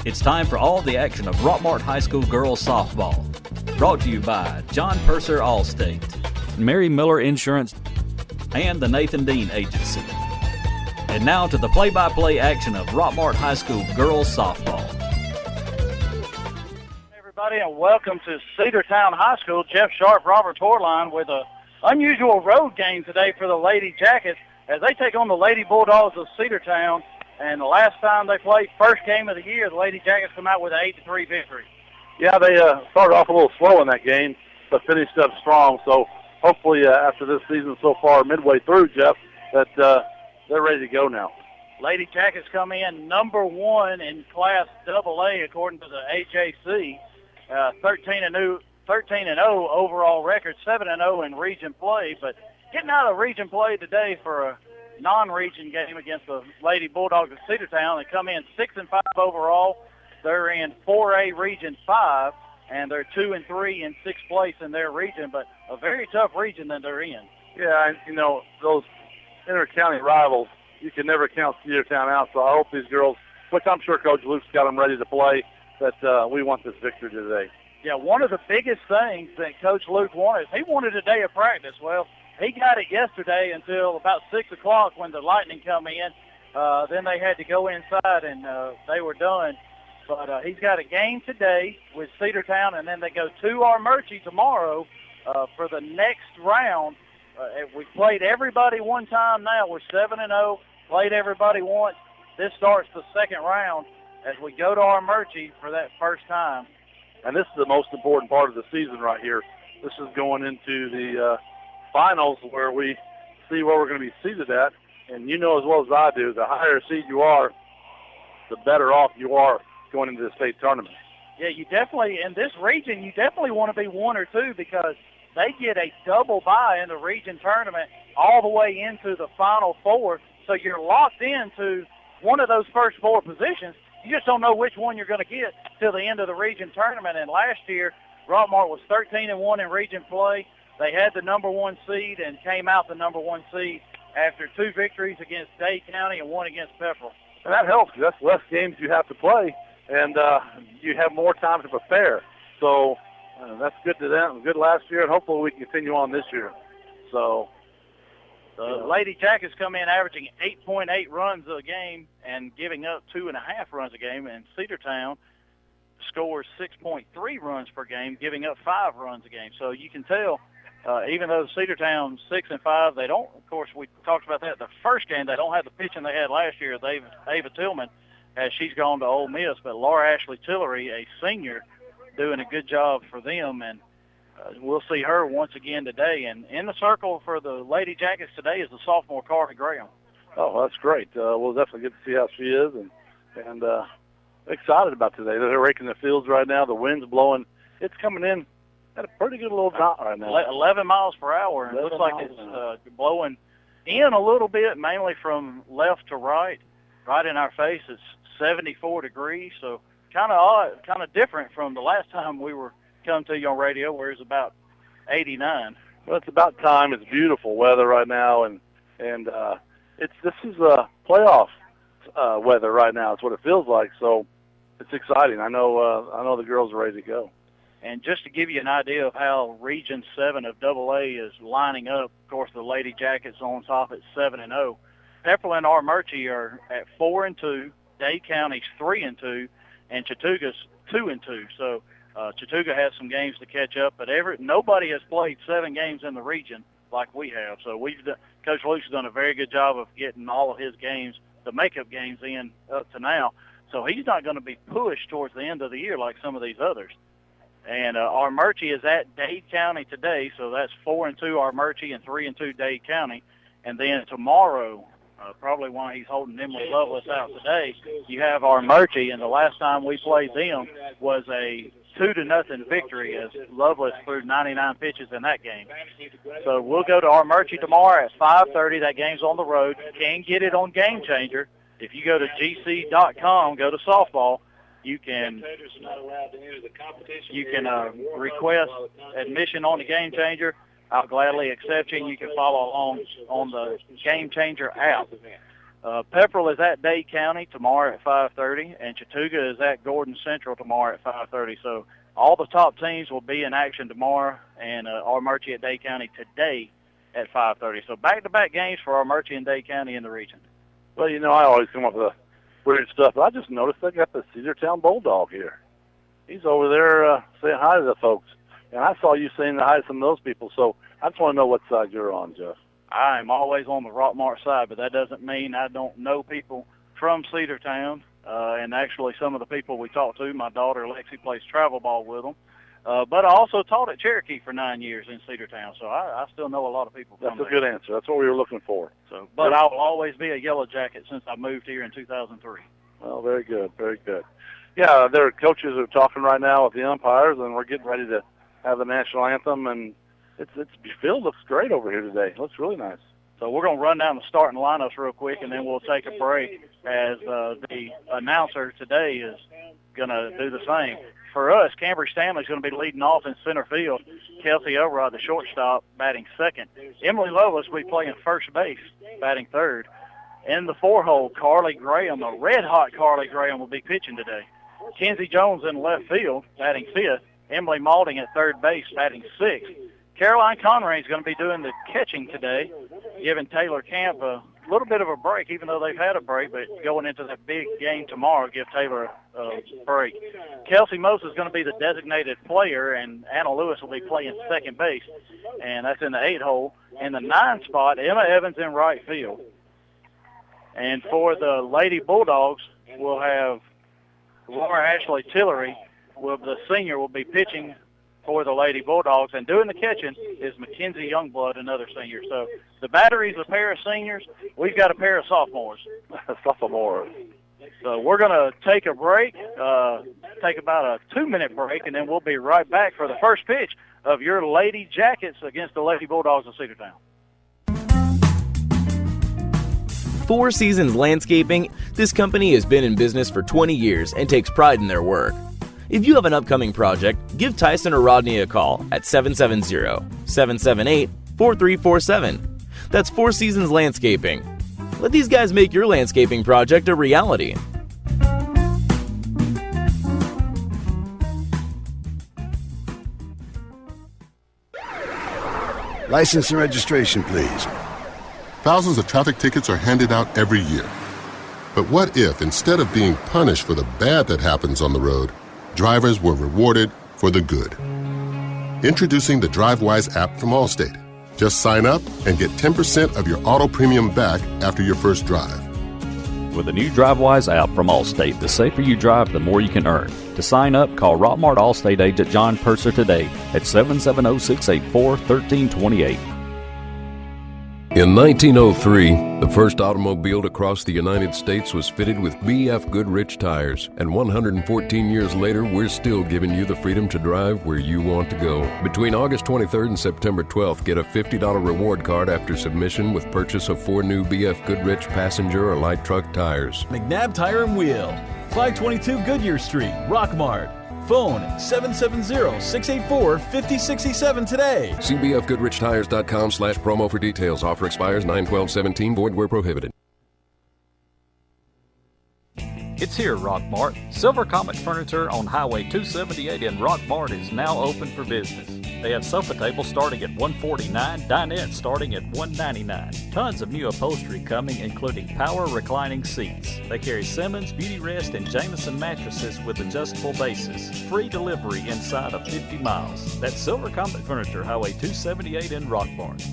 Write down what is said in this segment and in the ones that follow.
It's time for all the action of Rockmart High School girls softball. Brought to you by John Purser Allstate, Mary Miller Insurance, and the Nathan Dean Agency. And now to the play-by-play action of Rockmart High School girls softball. Hey everybody, and welcome to Cedartown High School. Jeff Sharp, Robert Torline with an unusual road game today for the Lady Jackets as they take on the Lady Bulldogs of Cedartown. And the last time they played, first game of the year, the Lady Jackets come out with an 8-3 victory. Yeah, they started off a little slow in that game, but finished up strong. So hopefully after this season so far, midway through, Jeff, that they're ready to go now. Lady Jackets come in number one in Class AA according to the HAC. 13-0 overall record, 7-0 in region play. But getting out of region play today for a non-region game against the Lady Bulldogs of Cedartown. They come in 6-5 overall. They're in 4A Region 5, and they're 2-3 in sixth place in their region, but a very tough region that they're in. Yeah, and, you know, those inter-county rivals, you can never count Cedartown out, so I hope these girls, which I'm sure Coach Luke's got them ready to play, that we want this victory today. Yeah, one of the biggest things that Coach Luke wanted, he wanted a day of practice. Well, he got it yesterday until about 6 o'clock when the Lightning come in. Then they had to go inside, and they were done. But he's got a game today with Cedartown, and then they go to Armurchie tomorrow for the next round. We played everybody one time now. We're 7-0, played everybody once. This starts the second round as we go to Armurchie for that first time. And this is the most important part of the season right here. This is going into the finals where we see where we're going to be seated at. And you know as well as I do, the higher seed you are, the better off you are going into the state tournament. Yeah, you definitely, in this region, you definitely want to be 1 or 2 because they get a double bye in the region tournament all the way into the Final Four. So you're locked into one of those first 4 positions. You just don't know which one you're going to get till the end of the region tournament. And last year, Rockmart was 13-1 in region play. They had the number 1 seed and came out the number 1 seed after 2 victories against Dade County and 1 against Pepperell. And that helps. That's less games you have to play, and you have more time to prepare. So that's good to them. Good last year, and hopefully we can continue on this year. So the Lady Jackets come in averaging 8.8 runs a game and giving up 2.5 runs a game, and Cedartown scores 6.3 runs per game, giving up 5 runs a game. So you can tell, even though Cedartown 6-5, they don't. Of course, we talked about that the first game. They don't have the pitching they had last year. Ava Tillman, as she's gone to Ole Miss, but Laura Ashley Tillery, a senior, doing a good job for them, and we'll see her once again today. And in the circle for the Lady Jackets today is the sophomore Carter Graham. Oh, that's great. We'll definitely get to see how she is, and excited about today. They're raking the fields right now. The wind's blowing. It's coming in at a pretty good little knot right now. 11 miles per hour. And it looks like it's blowing in a little bit, mainly from left to right. Right in our face, it's 74 degrees, so kind of odd, kind of different from the last time we were coming to you on radio, where it's about 89. Well, it's about time. It's beautiful weather right now, and this is playoff weather right now. It's what it feels like. So it's exciting. I know the girls are ready to go. And just to give you an idea of how Region 7 of AA is lining up, of course, the Lady Jackets on top at 7-0. Pepperell and Armurchie are at 4-2. Dade County's 3-2, and Chattooga's 2-2. So Chattooga has some games to catch up, but nobody has played 7 games in the region like we have. So Coach Luke's done a very good job of getting all of his games, the makeup games, in up to now. So he's not going to be pushed towards the end of the year like some of these others. And Armurchie is at Dade County today, so that's 4-2 Armurchie and 3-2 Dade County. And then tomorrow, probably why he's holding Emily Lovelace out today, you have Armurchie, and the last time we played them was a 2-0 victory as Lovelace threw 99 pitches in that game. So we'll go to Armurchie tomorrow at 5:30. That game's on the road. You can get it on Game Changer. If you go to gc.com, go to softball, you can request admission on the Game Changer. I'll gladly accept you, and you can follow along on the Game Changer app. Pepperell is at Dade County tomorrow at 5:30, and Chattooga is at Gordon Central tomorrow at 5:30. So all the top teams will be in action tomorrow, and our Murchie at Dade County today at 5:30. So back-to-back games for our Murchie and Dade County in the region. Well, I always come up with weird stuff, but I just noticed they got the Cedartown Bulldog here. He's over there saying hi to the folks. And I saw you saying hi to some of those people, so I just want to know what side you're on, Jeff. I'm always on the Rockmart side, but that doesn't mean I don't know people from Cedartown. And actually some of the people we talked to, my daughter Lexi plays travel ball with them. But I also taught at Cherokee for 9 years in Cedartown, so I still know a lot of people from That's a good answer. That's what we were looking for. So, but I will always be a Yellow Jacket since I moved here in 2003. Well, very good, very good. Yeah, their coaches are talking right now with the umpires, and we're getting ready to have the national anthem, and the field looks great over here today. It looks really nice. So we're going to run down the starting lineups real quick, and then we'll take a break as the announcer today is going to do the same. For us, Cambridge Stanley's going to be leading off in center field. Kelsey Elrod, the shortstop, batting second. Emily Loveless will be playing first base, batting third. In the four-hole, Carly Graham, a red-hot Carly Graham, will be pitching today. Kenzie Jones in left field, batting fifth. Emily Malding at third base, batting sixth. Caroline Conrad is going to be doing the catching today, giving Taylor Camp a little bit of a break, even though they've had a break, but going into that big game tomorrow, give Taylor a break. Kelsey Mose is going to be the designated player, and Anna Lewis will be playing second base, and that's in the 8-hole. In the 9 spot, Emma Evans in right field. And for the Lady Bulldogs, we'll have Laura Ashley Tillery, the senior, will be pitching for the Lady Bulldogs, and doing the catching is Mackenzie Youngblood, another senior. So the battery's a pair of seniors. We've got a pair of sophomores. Sophomores. So we're going to take a break, take about a 2-minute break, and then we'll be right back for the first pitch of your Lady Jackets against the Lady Bulldogs of Cedartown. Four Seasons Landscaping, this company has been in business for 20 years and takes pride in their work. If you have an upcoming project, give Tyson or Rodney a call at 770-778-4347. That's Four Seasons Landscaping. Let these guys make your landscaping project a reality. License and registration, please. Thousands of traffic tickets are handed out every year. But what if, instead of being punished for the bad that happens on the road, drivers were rewarded for the good? Introducing the DriveWise app from Allstate. Just sign up and get 10% of your auto premium back after your first drive. With the new DriveWise app from Allstate, the safer you drive, the more you can earn. To sign up, call Rockmart Allstate agent John Purser today at 770-684-1328. In 1903, the first automobile to cross the United States was fitted with B.F. Goodrich tires, and 114 years later, we're still giving you the freedom to drive where you want to go. Between August 23rd and September 12th, get a $50 reward card after submission with purchase of 4 new B.F. Goodrich passenger or light truck tires. McNabb Tire and Wheel, 522 Goodyear Street, Rockmart. Phone 770-684-5067 today. See bfgoodrichtires.com/promo for details. Offer expires 9/12/17. Void where prohibited. It's here, Rockmart. Silver Comet Furniture on Highway 278 in Rockmart is now open for business. They have sofa tables starting at $149, dinette starting at $199. Tons of new upholstery coming, including power reclining seats. They carry Simmons, Beauty Rest, and Jameson mattresses with adjustable bases. Free delivery inside of 50 miles. That's Silver Comet Furniture, Highway 278 in Rockmart.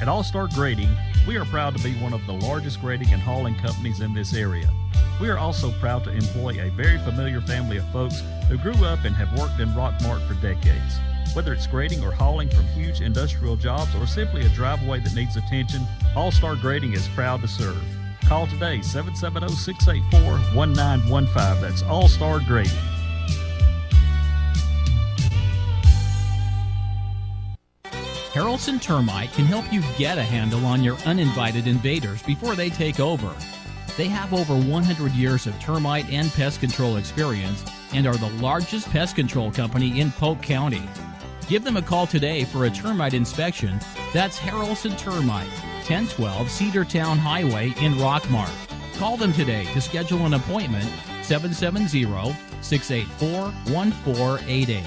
At All-Star Grading, we are proud to be one of the largest grading and hauling companies in this area. We are also proud to employ a very familiar family of folks who grew up and have worked in Rockmart for decades. Whether it's grading or hauling from huge industrial jobs or simply a driveway that needs attention, All-Star Grading is proud to serve. Call today, 770-684-1915. That's All-Star Grading. Harrelson Termite can help you get a handle on your uninvited invaders before they take over. They have over 100 years of termite and pest control experience and are the largest pest control company in Polk County. Give them a call today for a termite inspection. That's Harrelson Termite, 1012 Cedartown Highway in Rockmart. Call them today to schedule an appointment, 770-684-1488.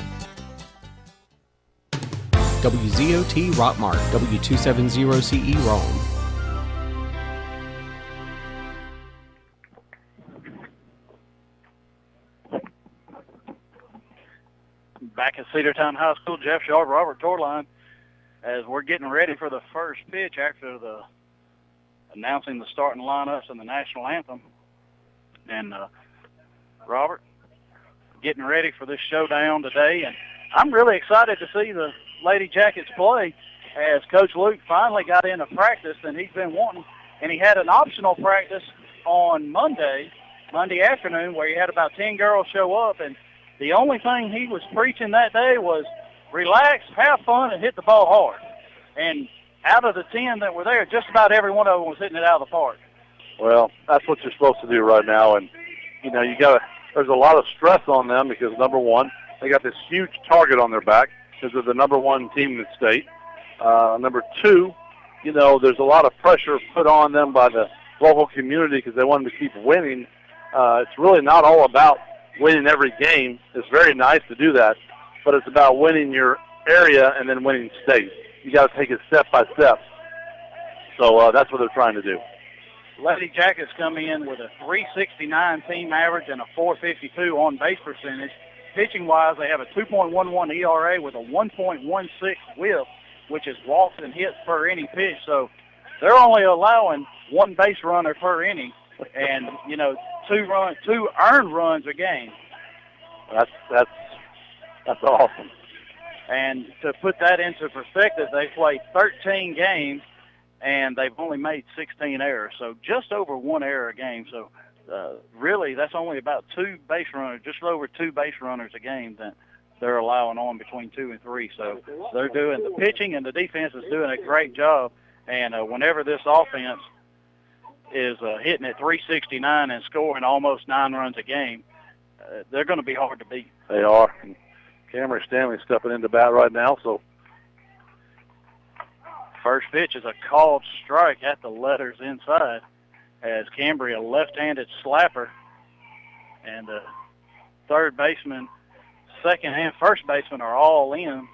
WZOT Rockmart, W270CE Rome. Back at Cedartown High School, Jeff Shaw, Robert Torline, as we're getting ready for the first pitch after the announcing the starting lineups and the national anthem. And Robert, getting ready for this showdown today, and I'm really excited to see the Lady Jackets play, as Coach Luke finally got into practice, and he's been wanting, and he had an optional practice on Monday afternoon, where he had about 10 girls show up, and the only thing he was preaching that day was relax, have fun, and hit the ball hard. And out of the 10 that were there, just about every one of them was hitting it out of the park. Well, that's what you're supposed to do right now, and there's a lot of stress on them because, number one, they got this huge target on their back because they're the number one team in the state. Number two, there's a lot of pressure put on them by the local community because they want them to keep winning. It's really not all about winning every game. It's very nice to do that, but it's about winning your area and then winning state. You got to take it step by step. So that's what they're trying to do. Lady Jackets come in with a 369 team average and a 452 on-base percentage. Pitching-wise, they have a 2.11 ERA with a 1.16 whip, which is walks and hits per inning pitch. So they're only allowing one base runner per inning, and two earned runs a game. That's awesome. And to put that into perspective, they played 13 games, and they've only made 16 errors, so just over one error a game. So really, that's only about just over two base runners a game that they're allowing on between 2 and 3. So they're doing, the pitching and the defense is doing a great job. And whenever this offense is hitting at 369 and scoring almost 9 runs a game, they're going to be hard to beat. They are. And Cameron Stanley stepping into bat right now. So first pitch is a called strike at the letters inside, as Cambria left-handed slapper, and the third baseman, second and first baseman are all in.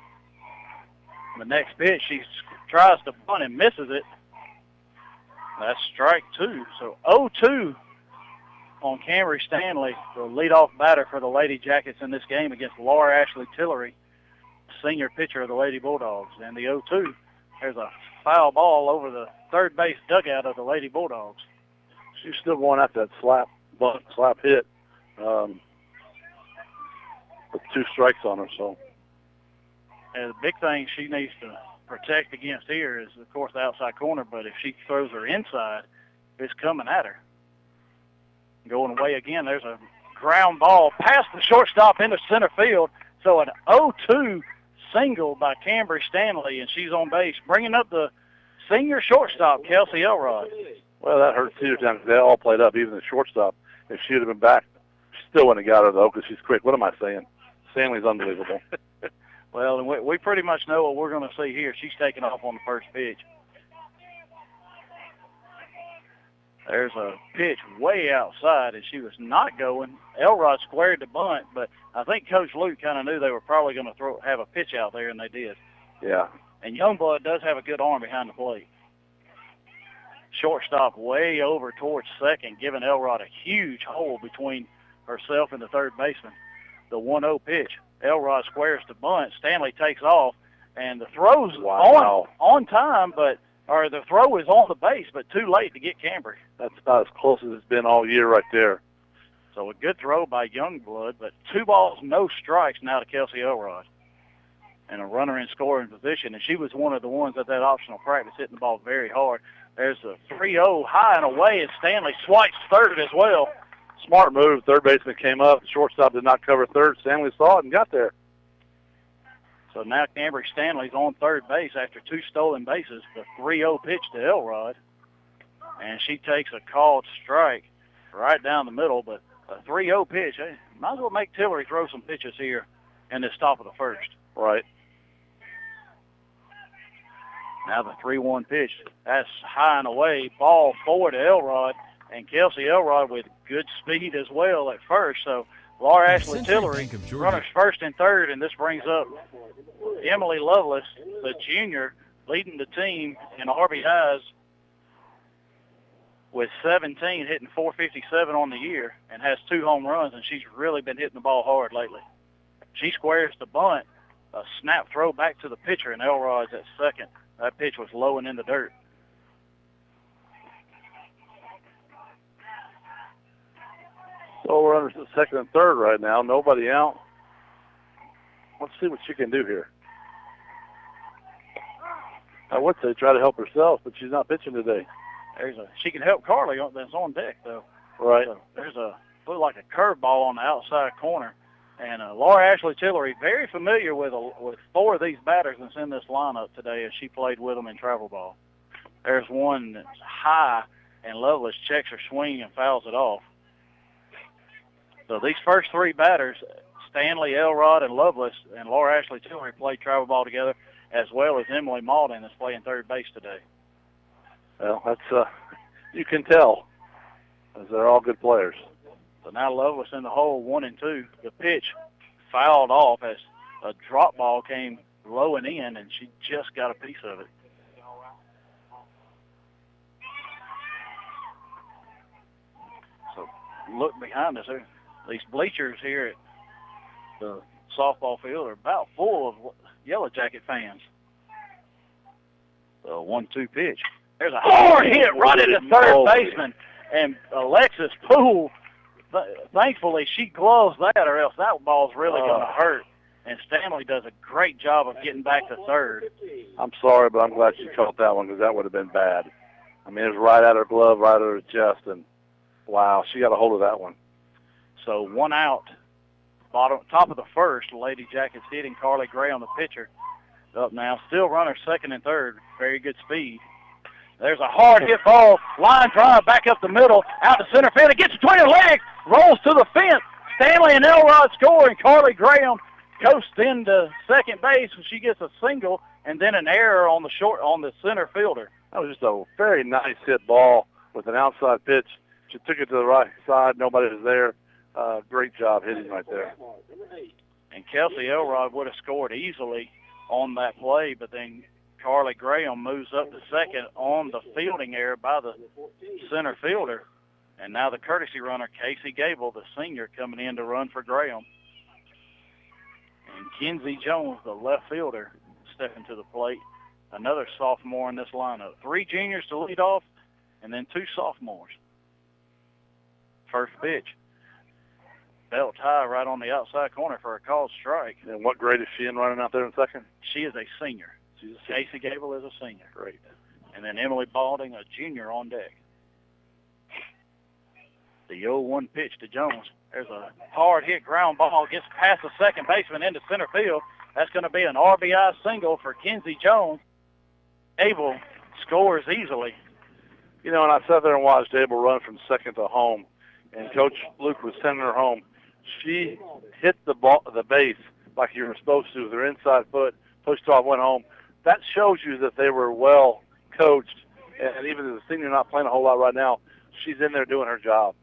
The next pitch, she tries to bunt and misses it. That's strike 2. So 0-2 on Cambria Stanley, the leadoff batter for the Lady Jackets in this game against Laura Ashley Tillery, senior pitcher of the Lady Bulldogs. And the 0-2, there's a foul ball over the third base dugout of the Lady Bulldogs. She's still going after that slap hit with 2 strikes on her. So, and the big thing she needs to protect against here is, of course, the outside corner, but if she throws her inside, it's coming at her. Going away again, there's a ground ball past the shortstop into center field. So an 0-2 single by Cambria Stanley, and she's on base, bringing up the senior shortstop, Kelsey Elrod. Well, that hurt Cedartown because they all played up, even the shortstop. If she would have been back, she still wouldn't have got her, though, because she's quick. What am I saying? Stanley's unbelievable. Well, and we pretty much know what we're going to see here. She's taking off on the first pitch. There's a pitch way outside, and she was not going. Elrod squared the bunt, but I think Coach Luke kind of knew they were probably going to have a pitch out there, and they did. Yeah. And Youngblood does have a good arm behind the plate. Shortstop way over towards second, giving Elrod a huge hole between herself and the third baseman. The 1-0 pitch. Elrod squares the bunt. Stanley takes off, and the throw's on time, or the throw is on the base, but too late to get Cambria. That's about as close as it's been all year right there. So a good throw by Youngblood, but 2 balls, no strikes now to Kelsey Elrod. And a runner in scoring position, and she was one of the ones at that optional practice hitting the ball very hard. There's a 3-0 high and away, and Stanley swipes third as well. Smart move. Third baseman came up. The shortstop did not cover third. Stanley saw it and got there. So now Cambria Stanley's on third base after 2 stolen bases. The 3-0 pitch to Elrod. And she takes a called strike right down the middle. But a 3-0 pitch, hey, might as well make Tillery throw some pitches here in this top of the first. Right. Now the 3-1 pitch. That's high and away. Ball forward to Elrod. And Kelsey Elrod with good speed as well at first. So Laura Ashley Tillery, runners first and third, and this brings up Emily Lovelace, the junior, leading the team in RBIs with 17, hitting .457 on the year, and has 2 home runs, and she's really been hitting the ball hard lately. She squares the bunt, a snap throw back to the pitcher, and Elrod's at second. That pitch was low and in the dirt. So we're under the second and third right now. Nobody out. Let's see what she can do here. I would say try to help herself, but she's not pitching today. She can help Carly that's on deck, though. Right. So there's look like a curveball on the outside corner. And Laura Ashley Tillery, very familiar with 4 of these batters that's in this lineup today as she played with them in travel ball. There's one that's high, and Lovelace checks her swing and fouls it off. So these first 3 batters, Stanley, Elrod, and Lovelace, and Laura Ashley Tillery played travel ball together, as well as Emily Malden that's playing third base today. Well, that's you can tell, as they're all good players. So now Lovelace in the hole, 1 and 2. The pitch fouled off as a drop ball came low and in, and she just got a piece of it. So look behind us. These bleachers here at the softball field are about full of Yellow Jacket fans. The 1-2 pitch. There's a hard hit right at the third baseman, and Alexis Poole, thankfully, she gloves that, or else that ball's really going to hurt. And Stanley does a great job of getting back to third. I'm sorry, but I'm glad she caught that one because that would have been bad. I mean, it was right at her glove, right at her chest, and wow, she got a hold of that one. So 1 out, top of the first, Lady Jackets hitting Carly Gray on the pitcher. Up now, still runner second and third, very good speed. There's a hard hit ball, line drive back up the middle, out to center field. It gets between her legs, rolls to the fence. Stanley and Elrod score, and Carly Graham coasts into second base, and she gets a single and then an error on the center fielder. That was just a very nice hit ball with an outside pitch. She took it to the right side. Nobody was there. Great job hitting right there. And Kelsey Elrod would have scored easily on that play, but then Carly Graham moves up to second on the fielding error by the center fielder. And now the courtesy runner, Casey Gable, the senior, coming in to run for Graham. And Kenzie Jones, the left fielder, stepping to the plate. Another sophomore in this lineup. 3 juniors to lead off, and then 2 sophomores. First pitch. Belt high right on the outside corner for a called strike. And what grade is she in running out there in second? She is a senior. Casey Gable is a senior. Great. And then Emily Balding, a junior, on deck. The 0-1 pitch to Jones. There's a hard hit ground ball, gets past the second baseman into center field. That's going to be an RBI single for Kenzie Jones. Abel scores easily. You know, and I sat there and watched Abel run from second to home, and Coach Luke was sending her home. She hit the base like you were supposed to with her inside foot, pushed off, went home. That shows you that they were well coached, and even as a senior not playing a whole lot right now, she's in there doing her job.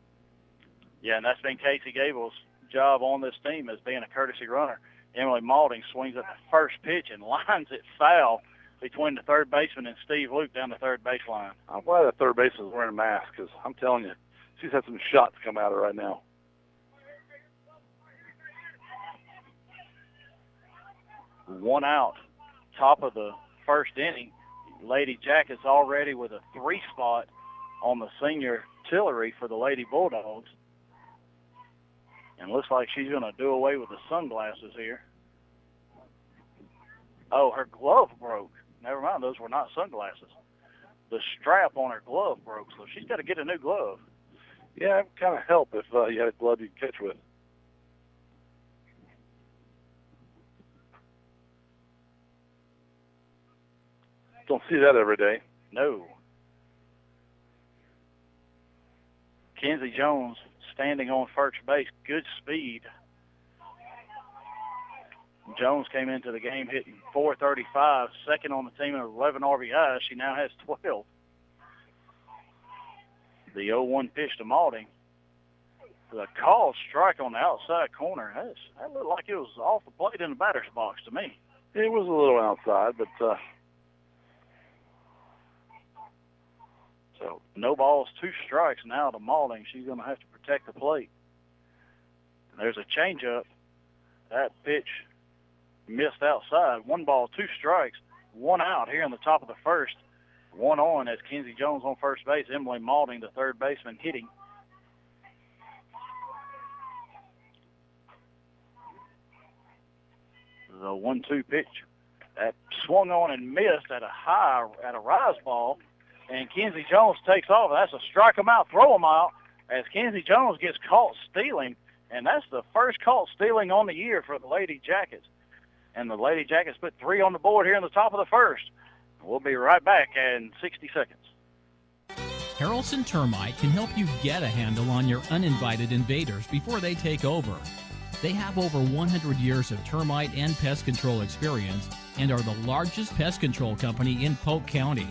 Yeah, and that's been Casey Gable's job on this team as being a courtesy runner. Emily Malding swings at the first pitch and lines it foul between the third baseman and Steve Luke down the third baseline. I'm glad the third baseman is wearing a mask because I'm telling you, she's had some shots come at her right now. One out, top of the first inning. Lady Jackets already with a 3 spot on the senior Tillery for the Lady Bulldogs. And looks like she's going to do away with the sunglasses here. Oh, her glove broke. Never mind, those were not sunglasses. The strap on her glove broke, so she's got to get a new glove. Yeah, it would kind of help if you had a glove you could catch with. Don't see that every day. No. Kenzie Jones standing on first base. Good speed. Jones came into the game hitting .435, second on the team at 11 RBIs. She now has 12. The 0-1 pitch to Malding. The called strike on the outside corner. That looked like it was off the plate in the batter's box to me. It was a little outside, but so no balls, 2 strikes now to Malding. She's going to have to protect the plate. There's a changeup. That pitch missed outside. 1 ball, 2 strikes, 1 out here in the top of the first. 1 on as Kenzie Jones on first base. Emily Malding, the third baseman, hitting. The 1-2 pitch. That swung on and missed at a rise ball. And Kenzie Jones takes off. That's a strike 'em out, throw 'em out, as Kenzie Jones gets caught stealing. And that's the first caught stealing on the year for the Lady Jackets. And the Lady Jackets put 3 on the board here in the top of the first. We'll be right back in 60 seconds. Harrelson Termite can help you get a handle on your uninvited invaders before they take over. They have over 100 years of termite and pest control experience and are the largest pest control company in Polk County.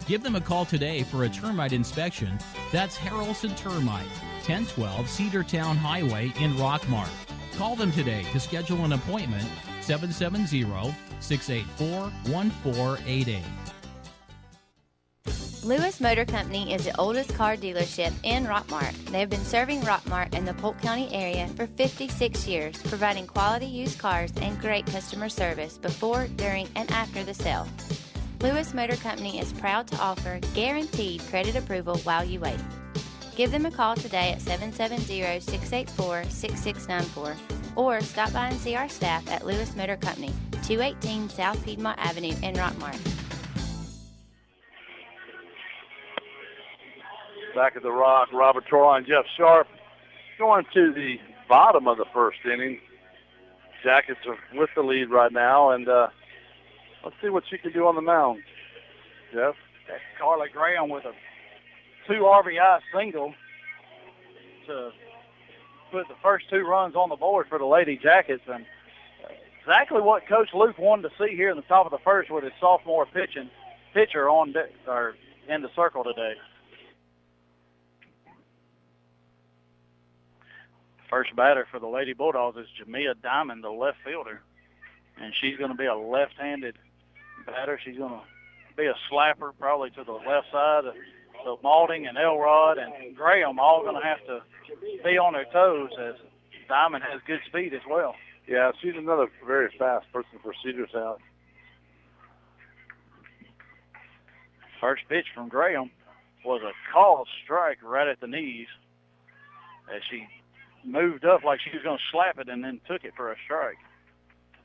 Give them a call today for a termite inspection. That's Harrelson Termite, 1012 Cedartown Highway in Rockmart. Call them today to schedule an appointment, 770-684-1488. Lewis Motor Company is the oldest car dealership in Rockmart. They have been serving Rockmart and the Polk County area for 56 years, providing quality used cars and great customer service before, during, and after the sale. Lewis Motor Company is proud to offer guaranteed credit approval while you wait. Give them a call today at 770-684-6694 or stop by and see our staff at Lewis Motor Company, 218 South Piedmont Avenue in Rockmart. Back at the Rock, Robert Torline and Jeff Sharp going to the bottom of the first inning. Jackets are with the lead right now, and let's see what she can do on the mound. Jeff? That's Carla Graham with a 2 RBI single to put the first 2 runs on the board for the Lady Jackets, and exactly what Coach Luke wanted to see here in the top of the first with his sophomore pitcher on in the circle today. First batter for the Lady Bulldogs is Jamia Diamond, the left fielder, and she's going to be a left-handed batter. She's going to be a slapper probably to the left side. So Malding and Elrod and Graham all going to have to be on their toes as Diamond has good speed as well. Yeah, she's another very fast person for Cedartown. First pitch from Graham was a called strike right at the knees as she moved up like she was going to slap it and then took it for a strike.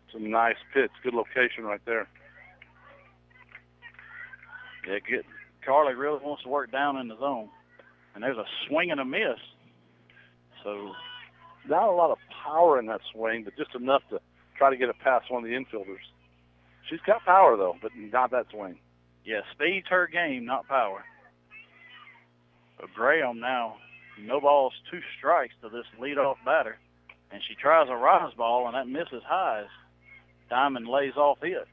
It's a nice pitch. Good location right there. Yeah, good. Carly really wants to work down in the zone. And there's a swing and a miss. So not a lot of power in that swing, but just enough to try to get it past one of the infielders. She's got power, though, but not that swing. Yeah, speed's her game, not power. But Graham now, no balls, 2 strikes to this leadoff batter. And she tries a rise ball, and that misses high as Diamond lays off it.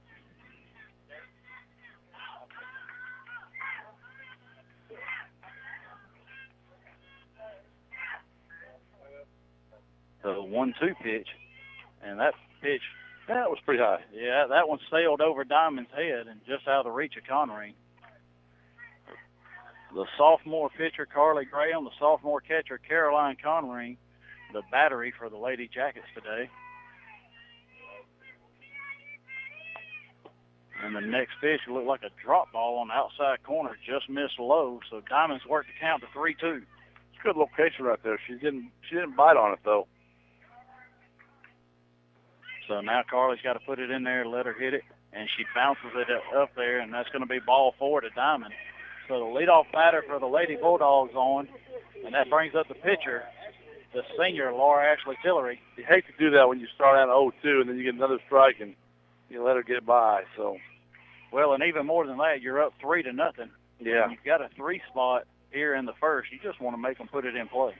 The 1-2 pitch, and that pitch, that was pretty high. Yeah, that one sailed over Diamond's head and just out of the reach of Conring. The sophomore pitcher, Carly Graham, the sophomore catcher, Caroline Conring, the battery for the Lady Jackets today. And the next pitch looked like a drop ball on the outside corner, just missed low, so Diamond's worked the count to 3-2. It's a good location right there. She didn't bite on it, though. So now Carly's got to put it in there, let her hit it, and she bounces it up there, and that's going to be ball 4 to Diamond. So the leadoff batter for the Lady Bulldogs on, and that brings up the pitcher, the senior, Laura Ashley Tillery. You hate to do that when you start out 0-2 and then you get another strike and you let her get by. So, well, and even more than that, you're up 3-0. Yeah. And you've got a 3 spot here in the first. You just want to make them put it in play.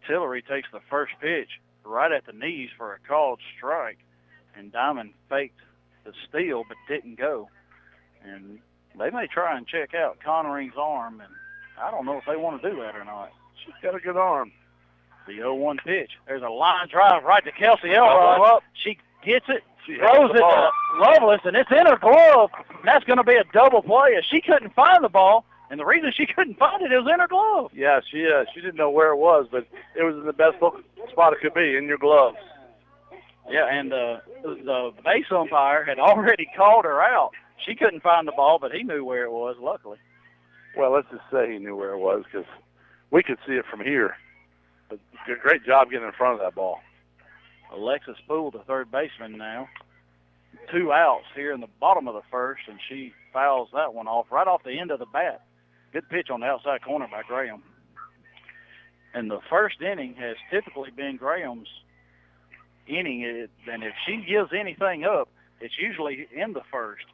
Tillery takes the first pitch right at the knees for a called strike, and Diamond faked the steal but didn't go. And they may try and check out Connering's arm, and I don't know if they want to do that or not. She's got a good arm. The 0-1 pitch. There's a line drive right to Kelsey Elrod. She gets it, throws it to Lovelace, and it's in her glove. And that's going to be a double play. She couldn't find the ball, and the reason she couldn't find it was in her glove. Yeah, she didn't know where it was, but it was in the best spot it could be, in your gloves. Yeah, and the base umpire had already called her out. She couldn't find the ball, but he knew where it was, luckily. Well, let's just say he knew where it was, because we could see it from here. But great job getting in front of that ball. Alexis Poole, the third baseman now. 2 outs here in the bottom of the first, and she fouls that one off right off the end of the bat. Good pitch on the outside corner by Graham. And the first inning has typically been Graham's inning, and if she gives anything up, it's usually in the first.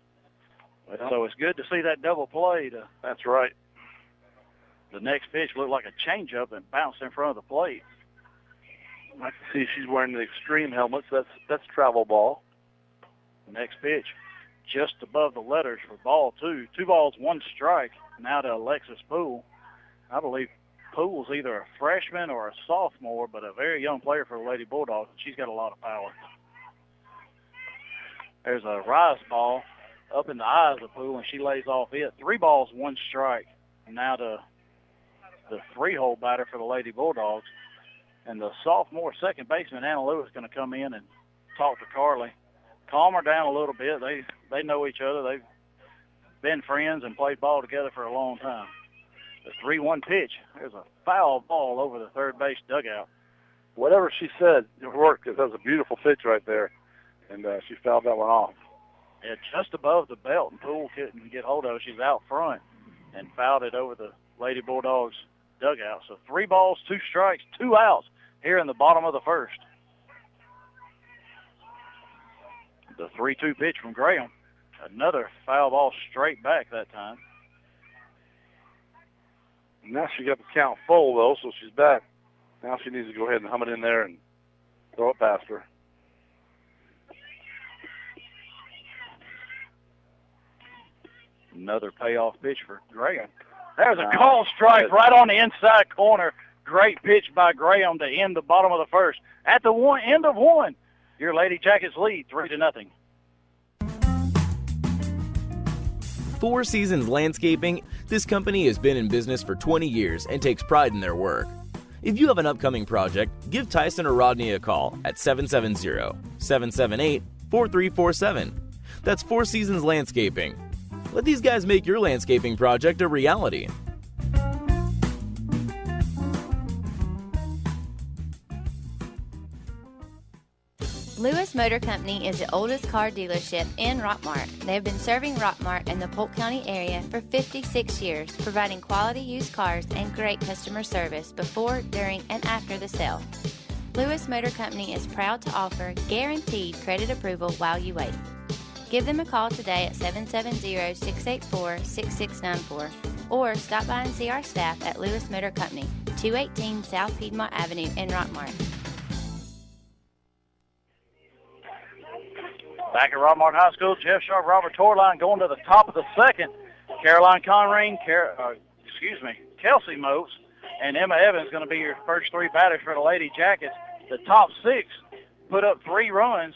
So it's good to see that double play. That's right. The next pitch looked like a changeup and bounced in front of the plate. I can see she's wearing the extreme helmets. That's travel ball. Next pitch, just above the letters for ball 2. 2 balls, 1 strike. Now to Alexis Poole. I believe Poole's either a freshman or a sophomore, but a very young player for the Lady Bulldogs. She's got a lot of power. There's a rise ball up in the eyes of Poole, and she lays off it. 3 balls, 1 strike. Now to the 3-hole batter for the Lady Bulldogs. And the sophomore second baseman, Anna Lewis, is going to come in and talk to Carly. Calm her down a little bit. They know each other. They've been friends and played ball together for a long time. The 3-1 pitch. There's a foul ball over the third base dugout. Whatever she said, it worked. That was a beautiful pitch right there. And she fouled that one off. Yeah, just above the belt, and Poole couldn't get hold of it. She's out front and fouled it over the Lady Bulldogs dugout. So 3 balls, 2 strikes, 2 outs here in the bottom of the first. The 3-2 pitch from Graham. Another foul ball straight back that time. Now she got the count full, though, so she's back. Now she needs to go ahead and hum it in there and throw it past her. Another payoff pitch for Graham. There's a call strike right on the inside corner. Great pitch by Graham to end the bottom of the first. At the end of 1, your Lady Jackets lead 3-0. Four Seasons Landscaping, this company has been in business for 20 years and takes pride in their work. If you have an upcoming project, give Tyson or Rodney a call at 770-778-4347. That's Four Seasons Landscaping. Let these guys make your landscaping project a reality. Lewis Motor Company is the oldest car dealership in Rockmart. They have been serving Rockmart and the Polk County area for 56 years, providing quality used cars and great customer service before, during, and after the sale. Lewis Motor Company is proud to offer guaranteed credit approval while you wait. Give them a call today at 770-684-6694 or stop by and see our staff at Lewis Motor Company, 218 South Piedmont Avenue in Rockmart. Back at Rockmart High School, Jeff Sharp, Robert Torline going to the top of the second. Caroline Conring, Kelsey Moats, and Emma Evans going to be your first 3 batters for the Lady Jackets. The top 6 put up 3 runs.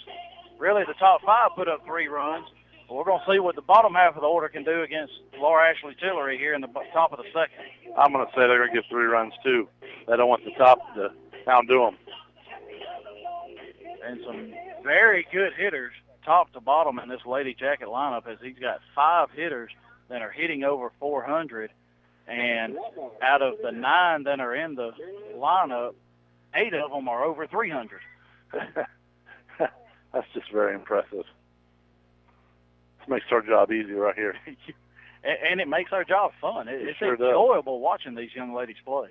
Really, the top 5 put up 3 runs. But we're going to see what the bottom half of the order can do against Laura Ashley Tillery here in the top of the second. I'm going to say they're going to give 3 runs, too. They don't want the top to outdo them. And some very good hitters, top to bottom, in this Lady Jacket lineup, as he's got 5 hitters that are hitting over 400. And out of the 9 that are in the lineup, 8 of them are over 300. That's just very impressive. This makes our job easy right here. And it makes our job fun. It's sure enjoyable watching these young ladies play.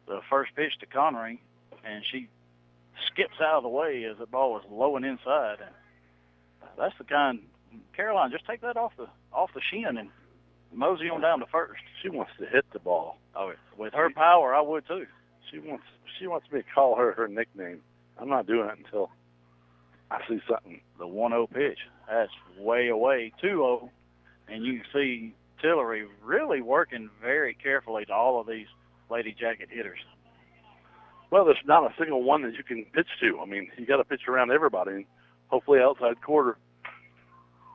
The first pitch to Conring, and she skips out of the way as the ball was low and inside. And that's the kind, Caroline, just take that off the shin and mosey on down to first. She wants to hit the ball. Oh, with her power, I would too. She wants me to call her nickname. I'm not doing it until I see something. The 1-0 pitch. That's way away, 2-0. And you can see Tillery really working very carefully to all of these Lady Jacket hitters. Well, there's not a single one that you can pitch to. I mean, you got to pitch around everybody, and hopefully outside quarter.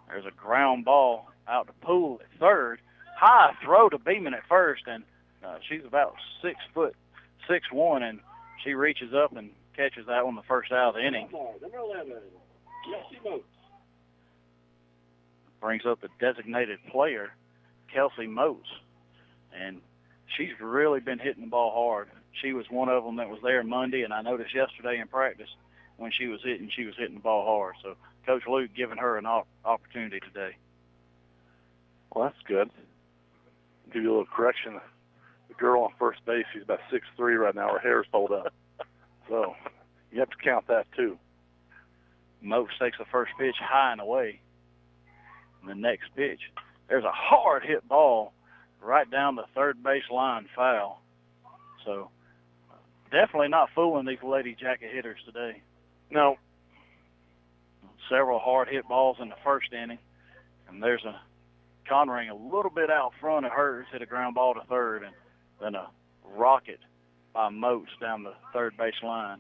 There's a ground ball out to Poole at third. High throw to Beeman at first, and she's about 6'1", and she reaches up and catches that one the first out of the inning. Number 11, Kelsey Moats. Brings up the designated player, Kelsey Moats, and she's really been hitting the ball hard. She was one of them that was there Monday, and I noticed yesterday in practice when she was hitting the ball hard. So Coach Luke giving her an opportunity today. Well, that's good. I'll give you a little correction. The girl on first base, she's about 6'3" right now. Her hair's pulled up. So you have to count that, too. Moats takes the first pitch high and away. And the next pitch, there's a hard hit ball right down the third base line, foul. So definitely not fooling these Lady Jacket hitters today. No. Several hard hit balls in the first inning. And there's a Conring a little bit out front of hers, hit a ground ball to third, and then a rocket by Moats down the third base line.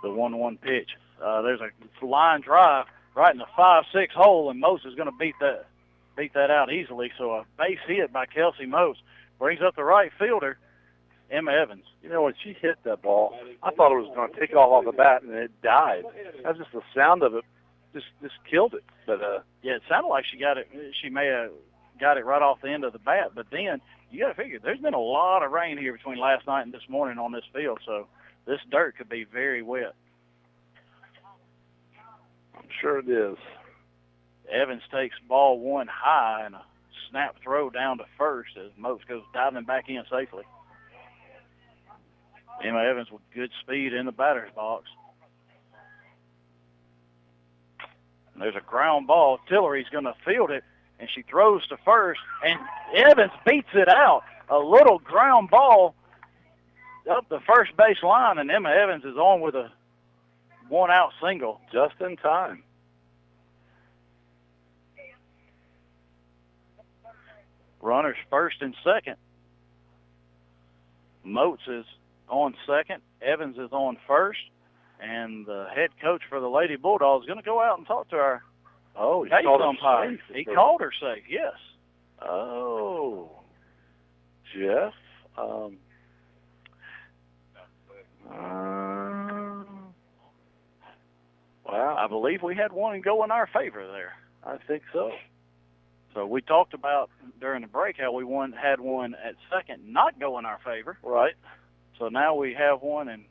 The 1-1 pitch. There's a line drive right in the 5-6 hole, and Moats is going to beat that out easily. So a base hit by Kelsey Moats brings up the right fielder, Emma Evans. You know, when she hit that ball, I thought it was going to take off the bat, and it died. That's just the sound of it. Just killed it. But yeah, it sounded like she got it. She may have got it right off the end of the bat. But then you got to figure there's been a lot of rain here between last night and this morning on this field, so this dirt could be very wet. I'm sure it is. Evans takes ball one high and a snap throw down to first as Moats goes diving back in safely. Emma Evans with good speed in the batter's box. And there's a ground ball. Tillery's going to field it, and she throws to first, and Evans beats it out. A little ground ball up the first base line, and Emma Evans is on with a one-out single. Just in time. Runners first and second. Moats is on second. Evans is on first. And the head coach for the Lady Bulldogs is going to go out and talk to our case umpire. He called her safe, yes. Oh, Jeff. Wow. I believe we had one go in our favor there. I think so. So we talked about during the break how we had one at second not go in our favor. Right. So now we have one and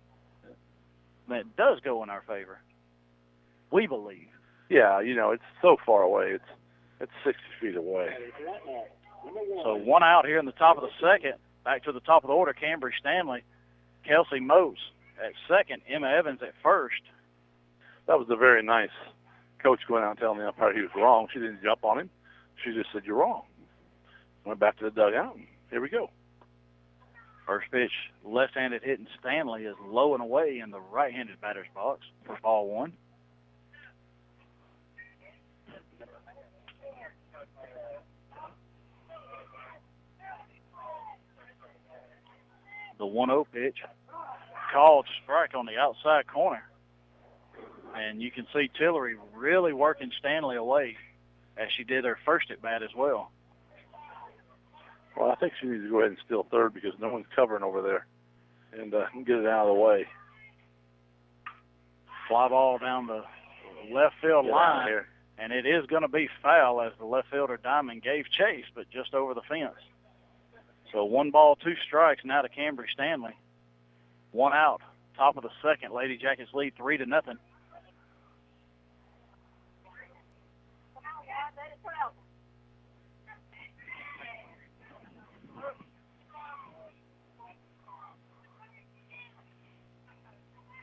that does go in our favor. We believe. Yeah, you know, it's so far away. It's 60 feet away. So one out here in the top of the second. Back to the top of the order, Cambry Stanley. Kelsey Moats at second. Emma Evans at first. That was a very nice coach going out and telling the umpire he was wrong. She didn't jump on him. She just said, "You're wrong." Went back to the dugout, and here we go. First pitch, left-handed hitting Stanley is low and away in the right-handed batter's box for ball one. The 1-0 pitch, called strike on the outside corner. And you can see Tillery really working Stanley away as she did her first at bat as well. Well, I think she needs to go ahead and steal third because no one's covering over there and get it out of the way. Fly ball down the left field line here. And it is going to be foul as the left fielder Diamond gave chase, but just over the fence. So 1 ball, 2 strikes now to Cambry Stanley. 1 out, top of the second. Lady Jackets lead 3-0.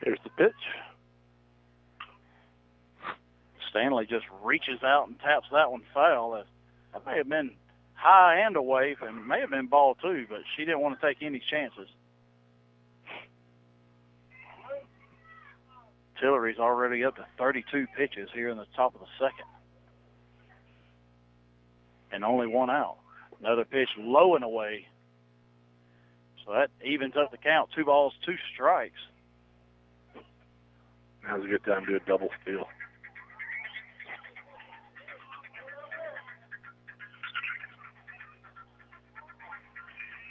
Here's the pitch. Stanley just reaches out and taps that one foul. That may have been high and away, and may have been ball 2, but she didn't want to take any chances. Tillery's already up to 32 pitches here in the top of the second. And only one out. Another pitch low and away. So that evens up the count. 2 balls, 2 strikes. Now's a good time to do a double steal.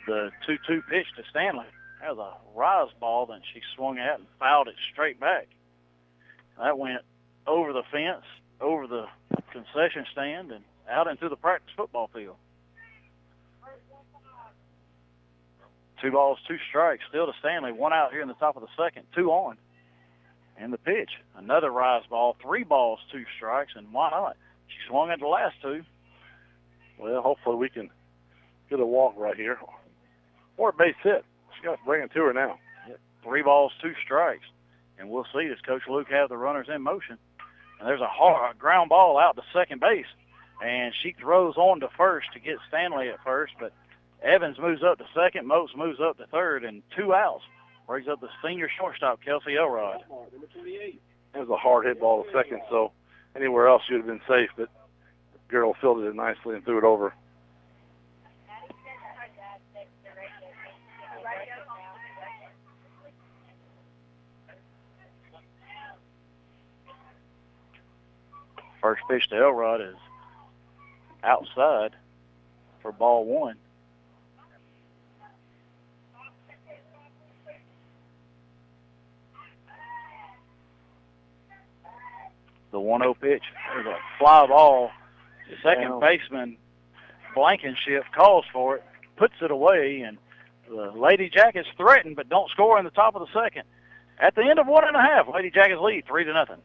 The 2-2 pitch to Stanley. That was a rise ball that she swung at and fouled it straight back. That went over the fence, over the concession stand, and out into the practice football field. 2 balls, 2 strikes, still to Stanley. 1 out here in the top of the second, 2 on. And the pitch, another rise ball, 3 balls, 2 strikes, and why not? She swung at the last 2. Well, hopefully we can get a walk right here. Or a base hit. She's got to bring it to her now. 3 balls, 2 strikes. And we'll see, does Coach Luke have the runners in motion? And there's a ground ball out to second base. And she throws on to first to get Stanley at first, but Evans moves up to second, Moats moves up to third, and 2 outs. Brings up the senior shortstop, Kelsey Elrod. It was a hard hit ball to second, so anywhere else she would have been safe, but the girl fielded it nicely and threw it over. First pitch to Elrod is outside for ball 1. The 1-0 pitch. There's a fly ball. Second baseman Blankenship calls for it, puts it away, and the Lady Jackets threaten but don't score in the top of the second. At the end of 1.5, Lady Jackets lead 3-0.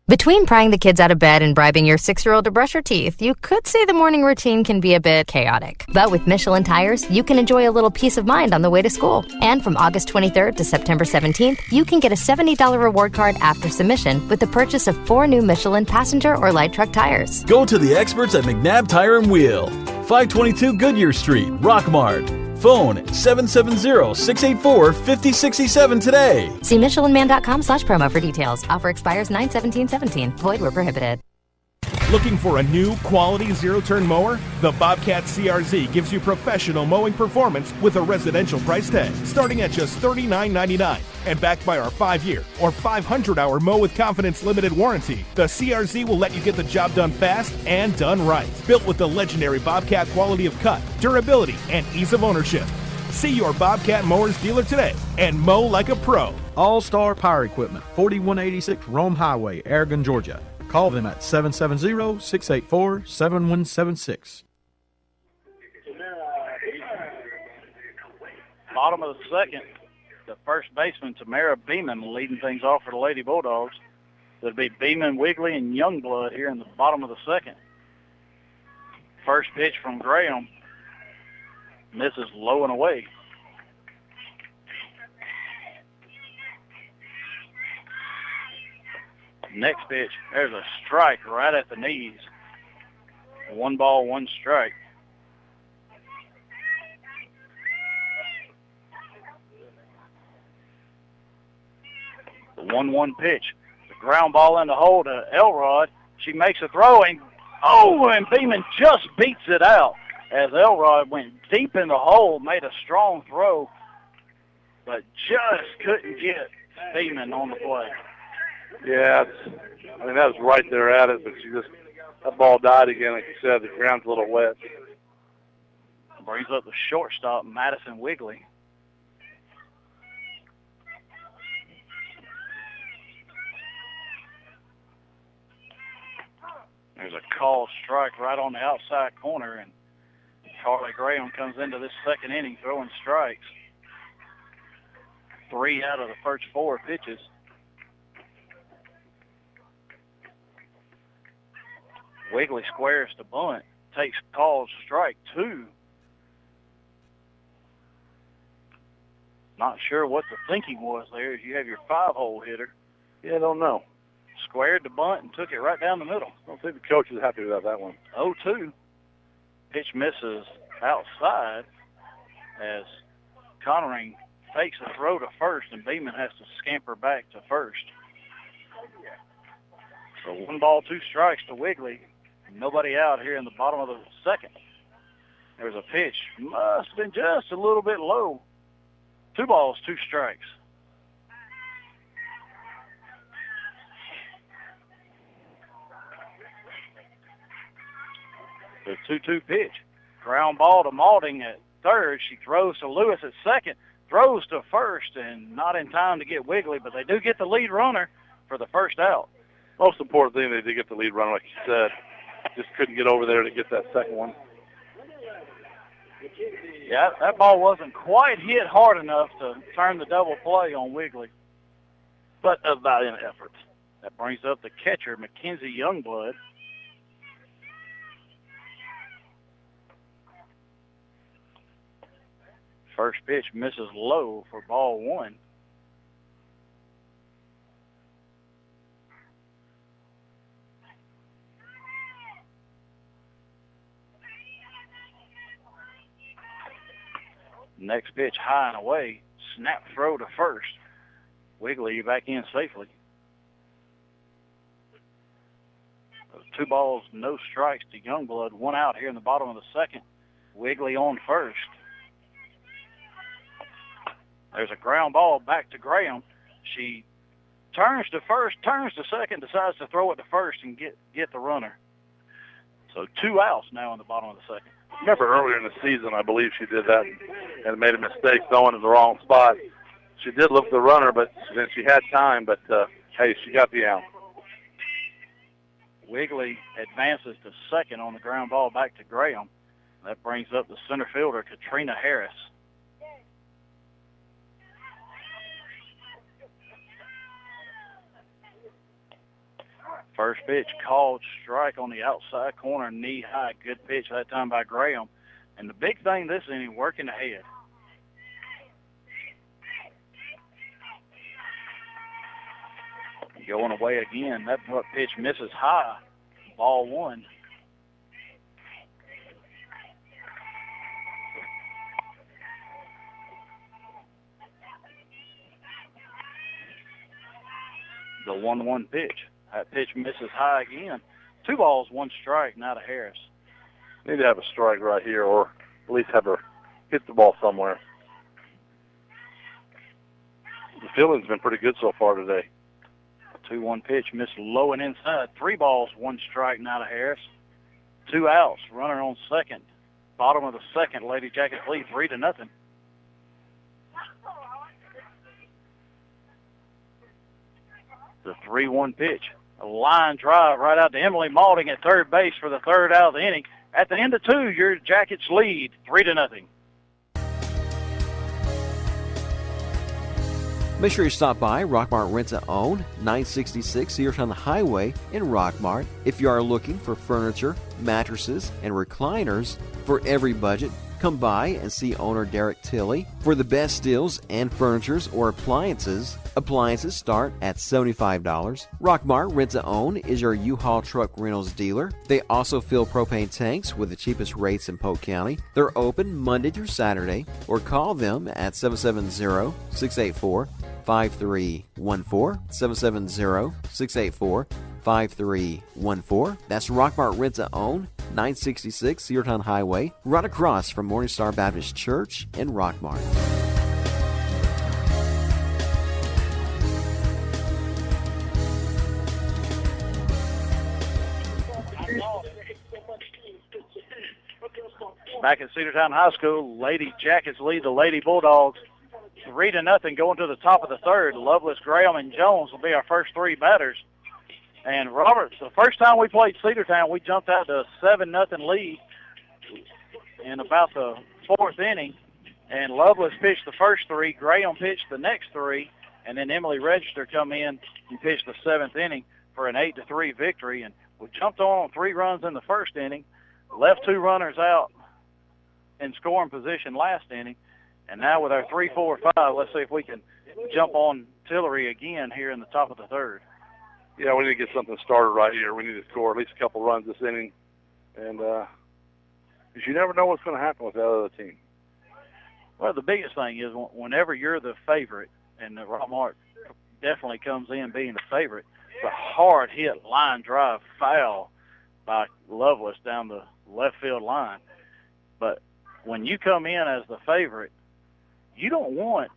Between prying the kids out of bed and bribing your 6-year-old to brush her teeth, you could say the morning routine can be a bit chaotic. But with Michelin tires, you can enjoy a little peace of mind on the way to school. And from August 23rd to September 17th, you can get a $70 reward card after submission with the purchase of 4 new Michelin passenger or light truck tires. Go to the experts at McNabb Tire and Wheel, 522 Goodyear Street, Rockmart. Phone 770-684-5067 today. See MichelinMan.com/promo for details. Offer expires 9/17/17. Void where prohibited. Looking for a new quality zero-turn mower? The Bobcat CRZ gives you professional mowing performance with a residential price tag starting at just $39.99 and backed by our 5-year or 500-hour Mow with Confidence limited warranty. The CRZ will let you get the job done fast and done right. Built with the legendary Bobcat quality of cut, durability, and ease of ownership. See your Bobcat Mowers dealer today and mow like a pro. All-Star Power Equipment, 4186 Rome Highway, Aragon, Georgia. Call them at 770-684-7176. Bottom of the second, the first baseman, Tamara Beeman, leading things off for the Lady Bulldogs. It'll be Beeman, Wigley, and Youngblood here in the bottom of the second. First pitch from Graham misses low and away. Next pitch, there's a strike right at the knees. 1 ball, 1 strike. The 1-1 pitch. The ground ball in the hole to Elrod. She makes a throw, and Beeman just beats it out as Elrod went deep in the hole, made a strong throw, but just couldn't get Beeman on the play. Yeah, that was right there at it, but that ball died again, like you said. The ground's a little wet. Brings up the shortstop, Madison Wigley. There's a called strike right on the outside corner, and Charlie Graham comes into this second inning throwing strikes. 3 out of the first 4 pitches. Wigley squares to bunt, takes called strike 2. Not sure what the thinking was there as you have your 5-hole hitter. Yeah, I don't know. Squared the bunt and took it right down the middle. I don't think the coach is happy about that one. 0-2. Pitch misses outside as Connering fakes a throw to first, and Beeman has to scamper back to first. So 1 ball, 2 strikes to Wiggly. Nobody out here in the bottom of the second. There's a pitch. Must have been just a little bit low. 2 balls, 2 strikes. The 2-2 pitch. Ground ball to Malding at third. She throws to Lewis at second. Throws to first, and not in time to get Wiggly, but they do get the lead runner for the first out. Most important thing, they did get the lead runner, like you said. Just couldn't get over there to get that second one. Yeah, that ball wasn't quite hit hard enough to turn the double play on Wiggly, but a valiant effort. That brings up the catcher, Mackenzie Youngblood. First pitch misses low for ball 1. Next pitch high and away. Snap throw to first. Wiggly back in safely. 2 balls, no strikes to Youngblood. 1 out here in the bottom of the second. Wiggly on first. There's a ground ball back to Graham. She turns to first, turns to second, decides to throw it to first and get the runner. So 2 outs now in the bottom of the second. Remember earlier in the season, I believe she did that and made a mistake throwing in the wrong spot. She did look the runner, but then she had time, but hey, she got the out. Wiggly advances to second on the ground ball back to Graham. That brings up the center fielder, Katrina Harris. First pitch called strike on the outside corner, knee high. Good pitch that time by Graham. And the big thing this inning, working ahead. Going away again. That pitch misses high. Ball 1. The 1-1 pitch. That pitch misses high again. 2 balls, 1 strike, now to Harris. Need to have a strike right here, or at least have her hit the ball somewhere. The fielding's been pretty good so far today. 2-1 pitch, missed low and inside. 3 balls, 1 strike, now to Harris. 2 outs, runner on second. Bottom of the second, Lady Jackets lead 3-0. The 3-1 pitch. A line drive right out to Emily Malding at third base for the 3rd out of the inning. At the end of 2, your Jackets lead 3-0. Make sure you stop by Rockmart Rent-A-Own, 966 Cedartown Highway in Rockmart. If you are looking for furniture, mattresses, and recliners for every budget, come by and see owner Derek Tilley. For the best deals and furnitures or appliances, appliances start at $75. Rockmart Rent-A-Own is your U-Haul truck rentals dealer. They also fill propane tanks with the cheapest rates in Polk County. They're open Monday through Saturday, or call them at 770-684-5314, 770-684-5314. That's Rockmart Rent-A-Own, 966 Cedartown Highway, right across from Morningstar Baptist Church in Rockmart. Back at Cedartown High School, Lady Jackets lead the Lady Bulldogs 3-0 going to the top of the 3rd. Lovelace, Graham, and Jones will be our first 3 batters. And Roberts, the first time we played Cedartown, we jumped out to a 7-0 lead in about the 4th inning. And Lovelace pitched the first 3, Graham pitched the next 3, and then Emily Register come in and pitched the 7th inning for an 8-3 victory. And we jumped on 3 runs in the first inning, left 2 runners out in scoring position last inning. And now with our 3, 4, 5, let's see if we can jump on Tillery again here in the top of the 3rd. Yeah, we need to get something started right here. We need to score at least a couple runs this inning. And because you never know what's going to happen with that other team. Well, the biggest thing is whenever you're the favorite, and the Rockmart definitely comes in being the favorite, It's a hard hit line drive foul by Lovelace down the left field line. But when you come in as the favorite, you don't want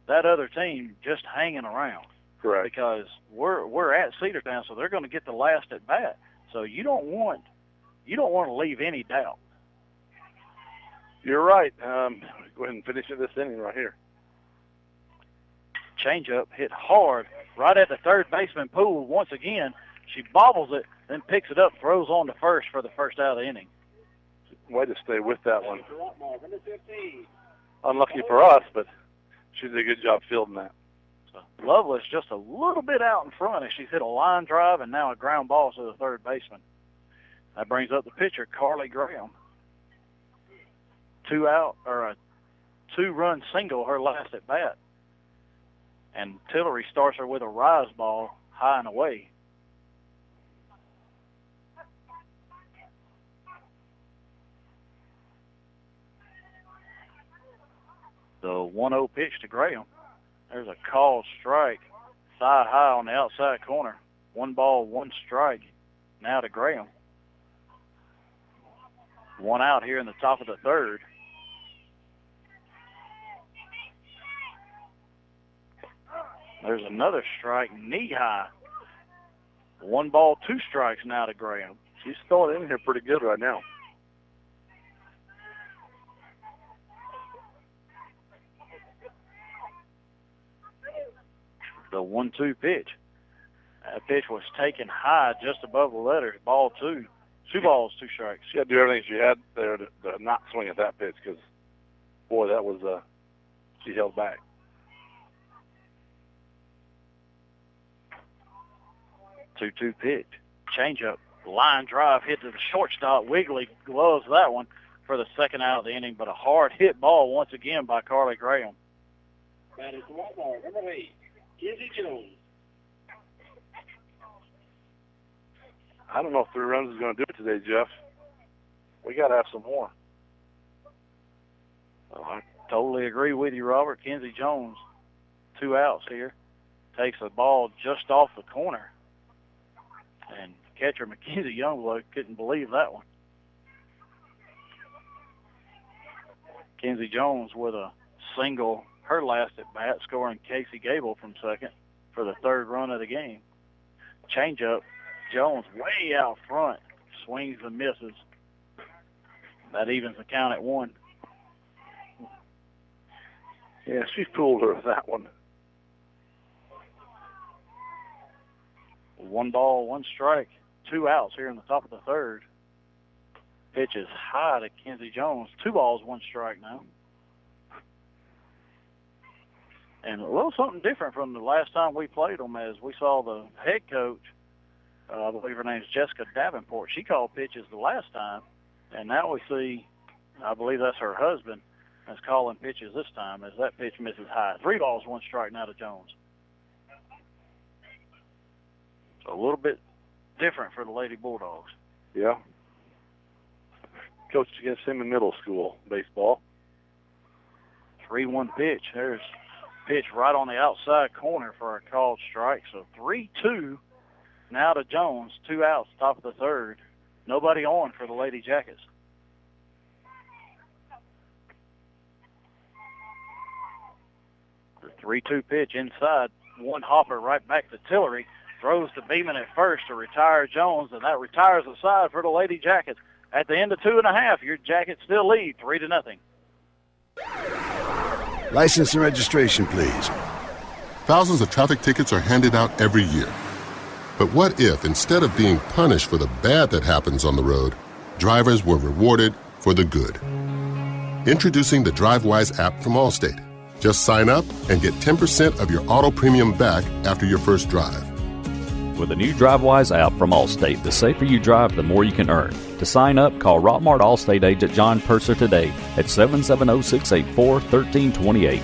that other team just hanging around. Correct. Because we're at Cedartown, so they're going to get the last at bat. So you don't want to leave any doubt. You're right. Go ahead and finish this inning right here. Changeup hit hard right at the third baseman pool once again. She bobbles it, then picks it up, throws on to first for the first out of the inning. Way to stay with that one. Unlucky for us, but she did a good job fielding that. So Lovelace just a little bit out in front as she's hit a line drive and now a ground ball to the third baseman. That brings up the pitcher, Carly Graham. 2 out, or a 2-run single, her last at bat. And Tillery starts her with a rise ball high and away. The 1-0 pitch to Graham. There's a called strike, thigh high on the outside corner. 1 ball, 1 strike. Now to Graham. 1 out here in the top of the third. There's another strike, knee high. 1 ball, 2 strikes now to Graham. She's throwing in here pretty good right now. The 1-2 pitch. That pitch was taken high just above the letters. Ball 2. 2 balls, 2 strikes. She had to do everything she had there to not swing at that pitch because, boy, that was she held back. 2-2 pitch. Changeup. Line drive hit to the shortstop. Wiggly gloves that one for the second out of the inning, but a hard hit ball once again by Carly Graham. That is Walmart, number 8, Kenzie Jones. I don't know if 3 runs is going to do it today, Jeff. We got to have some more. Well, I totally agree with you, Robert. Kenzie Jones, 2 outs here. Takes the ball just off the corner. And catcher Mackenzie Youngblood couldn't believe that one. Kenzie Jones with a single, her last at bat, scoring Casey Gable from second for the 3rd run of the game. Changeup, Jones way out front, swings and misses. That evens the count at 1. Yeah, she fooled her with that one. 1 ball, 1 strike, 2 outs here in the top of the third. Pitch is high to Kenzie Jones. 2 balls, 1 strike now. And a little something different from the last time we played them, as we saw the head coach, I believe her name's Jessica Davenport. She called pitches the last time, and now we see, I believe that's her husband, that's calling pitches this time as that pitch misses high. 3 balls, 1 strike now to Jones. So a little bit different for the Lady Bulldogs. Yeah. Coached against him in middle school baseball. 3-1 pitch. There's pitch right on the outside corner for a called strike. So 3-2 now to Jones. 2 outs, top of the third. Nobody on for the Lady Jackets. The 3-2 pitch inside. 1 hopper right back to Tillery. Throws to Beeman at first to retire Jones, and that retires the side for the Lady Jackets. At the end of 2.5, your Jackets still lead 3-0. License and registration, please. Thousands of traffic tickets are handed out every year. But what if, instead of being punished for the bad that happens on the road, drivers were rewarded for the good? Introducing the DriveWise app from Allstate. Just sign up and get 10% of your auto premium back after your first drive. With the new DriveWise app from Allstate, the safer you drive, the more you can earn. To sign up, call Rockmart Allstate agent John Purser today at 770-684-1328.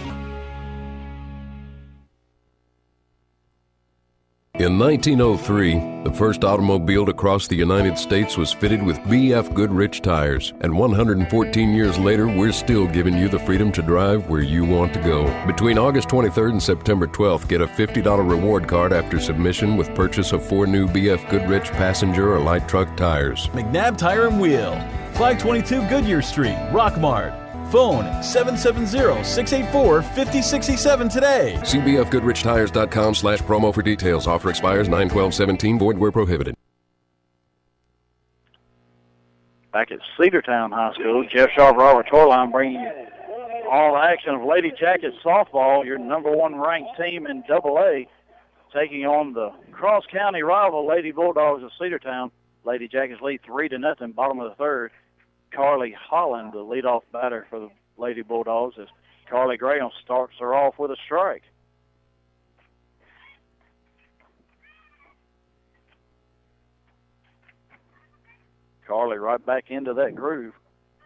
In In 1903, the first automobile to cross the United States was fitted with B.F. Goodrich tires, and 114 years later, we're still giving you the freedom to drive where you want to go. Between August 23rd and September 12th, get a $50 reward card after submission with purchase of 4 new B.F. Goodrich passenger or light truck tires. McNabb Tire and Wheel, 522 Goodyear Street, Rockmart. Phone 770-684-5067 today. cbfgoodrichtires.com/promo for details. Offer expires 9/12/17. Void where prohibited. Back at Cedartown High School, Jeff Sharp, Robert Torline bringing you all the action of Lady Jackets softball, your number 1 ranked team in AA, taking on the cross-county rival Lady Bulldogs of Cedartown. Lady Jackets lead 3-0, bottom of the third. Carly Holland, the leadoff batter for the Lady Bulldogs, as Carly Graham starts her off with a strike. Carly right back into that groove.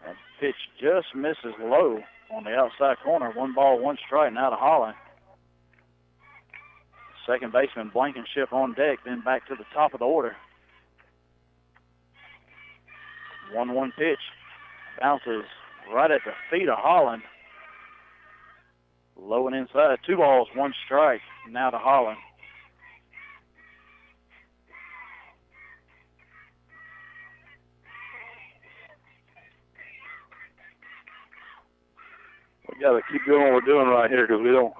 And pitch just misses low on the outside corner. 1 ball, 1 strike, now to Holland. Second baseman Blankenship on deck, then back to the top of the order. 1-1 pitch. Bounces right at the feet of Holland. Low and inside. 2 balls, 1 strike. Now to Holland. We got to keep doing what we're doing right here because we don't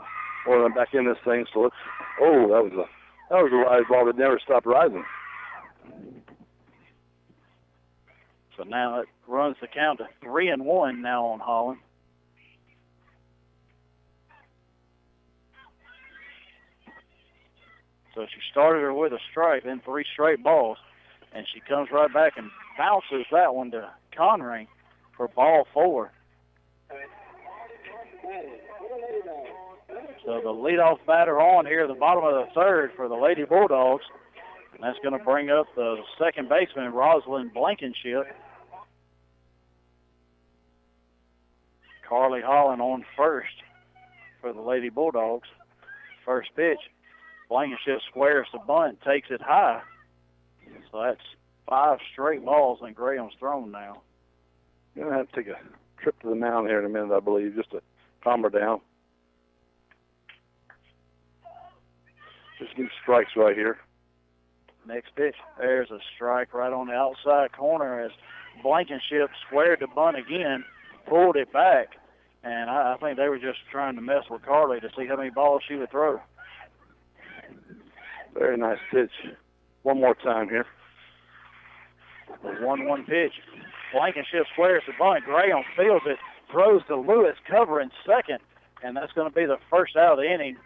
want to back in this thing. So let's. Oh, that was a rise ball that never stopped rising. So now it runs the count to 3-1 now on Holland. So she started her with a strike, then 3 straight balls, and she comes right back and bounces that one to Conring for ball 4. So the leadoff batter on here at the bottom of the third for the Lady Bulldogs. And that's going to bring up the second baseman, Rosalind Blankenship. Carly Holland on first for the Lady Bulldogs. First pitch, Blankenship squares the bunt, takes it high. So that's 5 straight balls and Graham's thrown now. You're going to have to take a trip to the mound here in a minute, I believe, just to calm her down. Just need strikes right here. Next pitch, there's a strike right on the outside corner as Blankenship squared the bunt again, pulled it back, and I think they were just trying to mess with Carly to see how many balls she would throw. Very nice pitch. One more time here. The 1-1 pitch. Blankenship squares the bunt. Graham fields it, throws to Lewis, covering second, and that's going to be the first out of the inning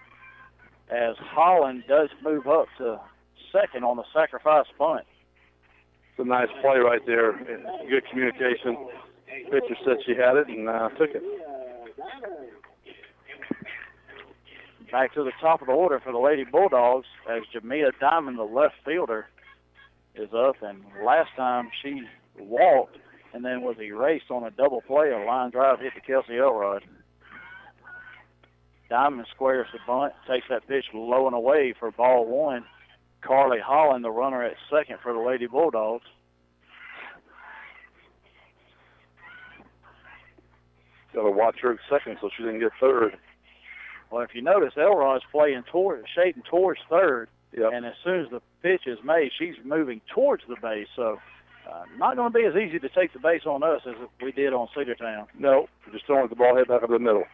as Holland does move up to second on the sacrifice bunt. It's a nice play right there. Good communication. Pitcher said she had it and took it. Back to the top of the order for the Lady Bulldogs as Jamia Diamond, the left fielder, is up. And last time she walked and then was erased on a double play. A line drive hit to Kelsey Elrod. Diamond squares the bunt, takes that pitch low and away for ball 1. Carly Holland, the runner at second for the Lady Bulldogs. Got to watch her at second so she didn't get third. Well, if you notice, Elrod's shading towards third, yep. And as soon as the pitch is made, she's moving towards the base. So not going to be as easy to take the base on us as we did on Cedartown. No, we're just throwing the ball head back up the middle.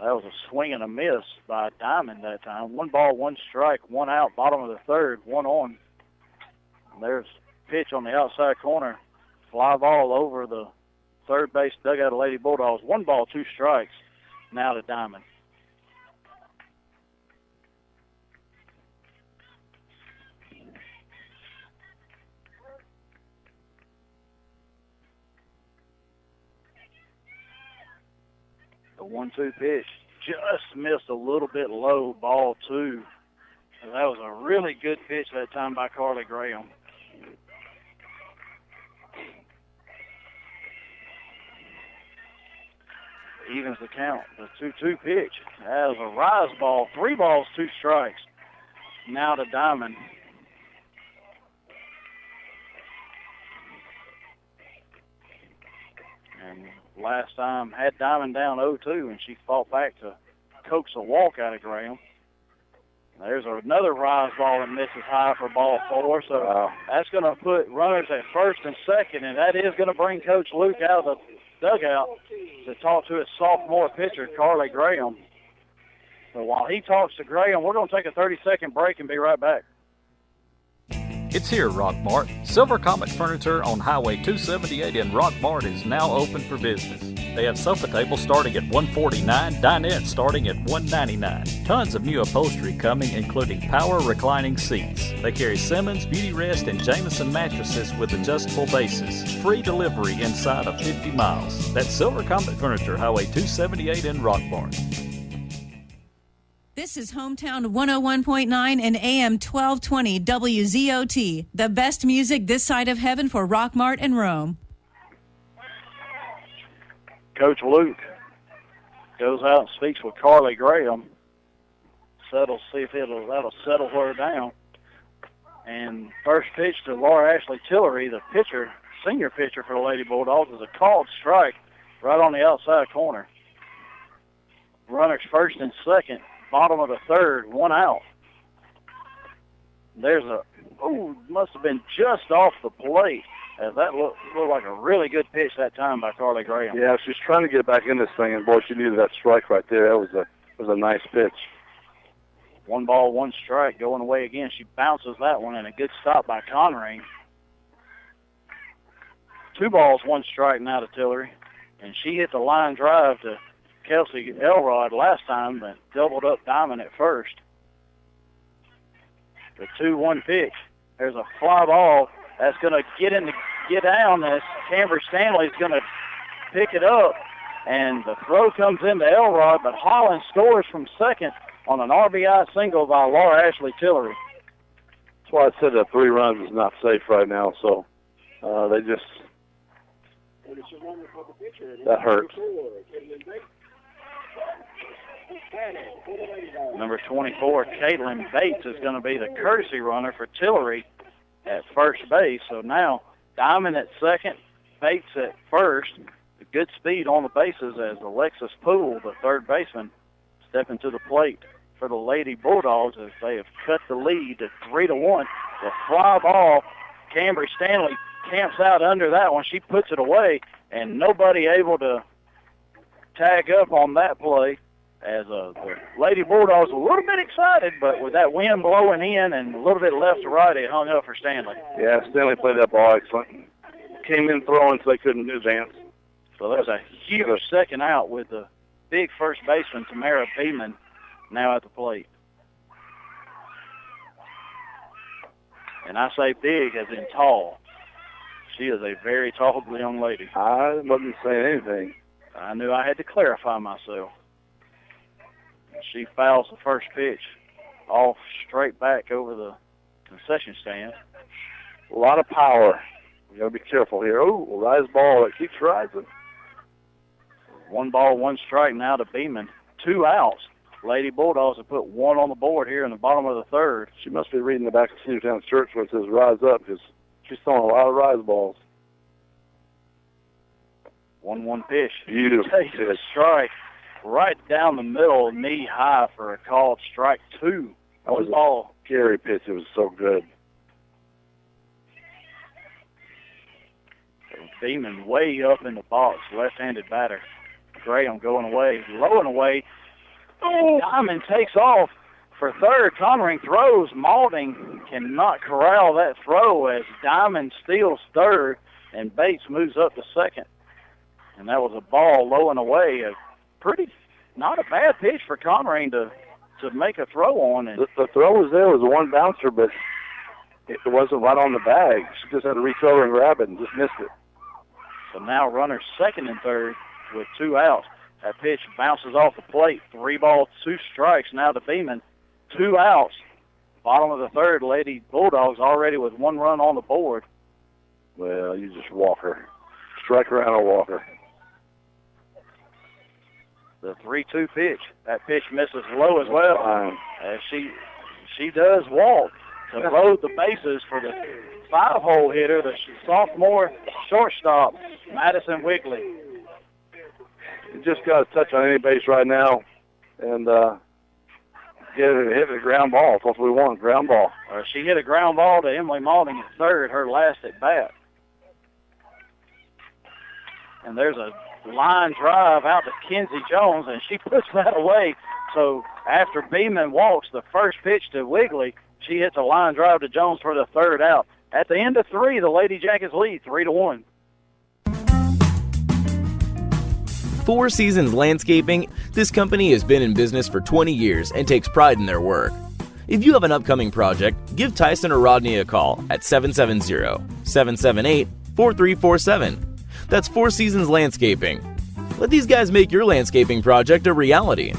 That was a swing and a miss by Diamond that time. 1 ball, 1 strike, 1 out, bottom of the third, 1 on. And there's pitch on the outside corner. Fly ball over the third base dugout of Lady Bulldogs. 1 ball, 2 strikes. Now to Diamond. The 1-2 pitch just missed a little bit low, ball 2. And that was a really good pitch that time by Carly Graham. Evens the count. The 2-2 pitch. That was a rise ball. 3 balls, 2 strikes. now to Diamond. And last time had Diamond down 0-2, and she fought back to coax a walk out of Graham. There's another rise ball that misses high for ball 4, so that's going to put runners at first and second, and that is going to bring Coach Luke out of the dugout to talk to his sophomore pitcher, Carly Graham. So while he talks to Graham, we're going to take a 30-second break and be right back. It's here, Rockmart. Silver Comet Furniture on Highway 278 in Rockmart is now open for business. They have sofa tables starting at $149, dinette starting at $199. Tons of new upholstery coming, including power reclining seats. They carry Simmons, Beauty Rest, and Jameson mattresses with adjustable bases. Free delivery inside of 50 miles. That's Silver Comet Furniture, Highway 278 in Rockmart. This is Hometown 101.9 and AM 1220 WZOT, the best music this side of heaven for Rockmart and Rome. Coach Luke goes out and speaks with Carly Graham. See if that'll settle her down. And first pitch to Laura Ashley Tillery, the pitcher, senior pitcher for the Lady Bulldogs, is a called strike right on the outside corner. Runners first and second. Bottom of the third, one out. There's must have been just off the plate, as that looked like a really good pitch that time by Carly Graham. Yeah, she's trying to get back in this thing, and boy, she needed that strike right there. That was a nice pitch. 1 ball, 1 strike, going away again. She bounces that one, and a good stop by Conring. 2 balls, 1 strike now to Tillery, and she hit the line drive to Kelsey Elrod last time, but doubled up Diamond at first. The 2-1 pitch. There's a fly ball that's going to get down. As Cambry Stanley's going to pick it up, and the throw comes into Elrod, but Holland scores from second on an RBI single by Laura Ashley Tillery. That's why I said that 3 runs is not safe right now. So that hurts. Number 24, Caitlin Bates, is going to be the courtesy runner for Tillery at first base. So now Diamond at second, Bates at first. Good speed on the bases as Alexis Poole, the third baseman, stepping to the plate for the Lady Bulldogs as they have cut the lead to 3-1. The fly ball, Cambry Stanley camps out under that one. She puts it away, and nobody able to tag up on that play. As the Lady Bulldogs a little bit excited, but with that wind blowing in and a little bit left to right, it hung up for Stanley. Yeah, Stanley played that ball excellent. Came in throwing so they couldn't advance. So there's a huge second out with the big first baseman, Tamara Beeman, now at the plate. And I say big as in tall. She is a very tall young lady. I wasn't saying anything. I knew I had to clarify myself. She fouls the first pitch off straight back over the concession stand. A lot of power. You got to be careful here. Oh, a rise ball that keeps rising. 1 ball, 1 strike now to Beeman. 2 outs. Lady Bulldogs have put 1 on the board here in the bottom of the third. She must be reading the back of Cedartown Church where it says rise up, because she's throwing a lot of rise balls. 1-1 pitch. Beautiful Takes a strike right down the middle, knee high for a called strike 2. That was a scary pitch. It was so good. Beeman way up in the box, left-handed batter. Graham going away, low and away. Oh, Diamond takes off for third. Conring throws. Malding cannot corral that throw as Diamond steals third, and Bates moves up to second. And that was a ball low and away. Not a bad pitch for Conring to make a throw on. And the throw was there. It was a 1 bouncer, but it wasn't right on the bag. She just had to reach over and grab it and just missed it. So now runners second and third with 2 outs. That pitch bounces off the plate. 3 balls, 2 strikes now to Beeman. 2 outs. Bottom of the third, Lady Bulldogs already with 1 run on the board. Well, you just walk her. Strike her out or walk her. The 3-2 pitch. That pitch misses low as well. As she she does walk to load the bases for the 5-hole hitter, the sophomore shortstop, Madison Wigley. You just got to touch on any base right now and hit a ground ball. That's what we want, ground ball. She hit a ground ball to Emily Malding at third, her last at bat. And there's a line drive out to Kenzie Jones, and she puts that away. So after Beeman walks the first pitch to Wigley, she hits a line drive to Jones for the third out. At the end of 3, the Lady Jackets lead 3-1. Four Seasons Landscaping, this company has been in business for 20 years and takes pride in their work. If you have an upcoming project, give Tyson or Rodney a call at 770-778-4347. That's Four Seasons Landscaping. Let these guys make your landscaping project a reality.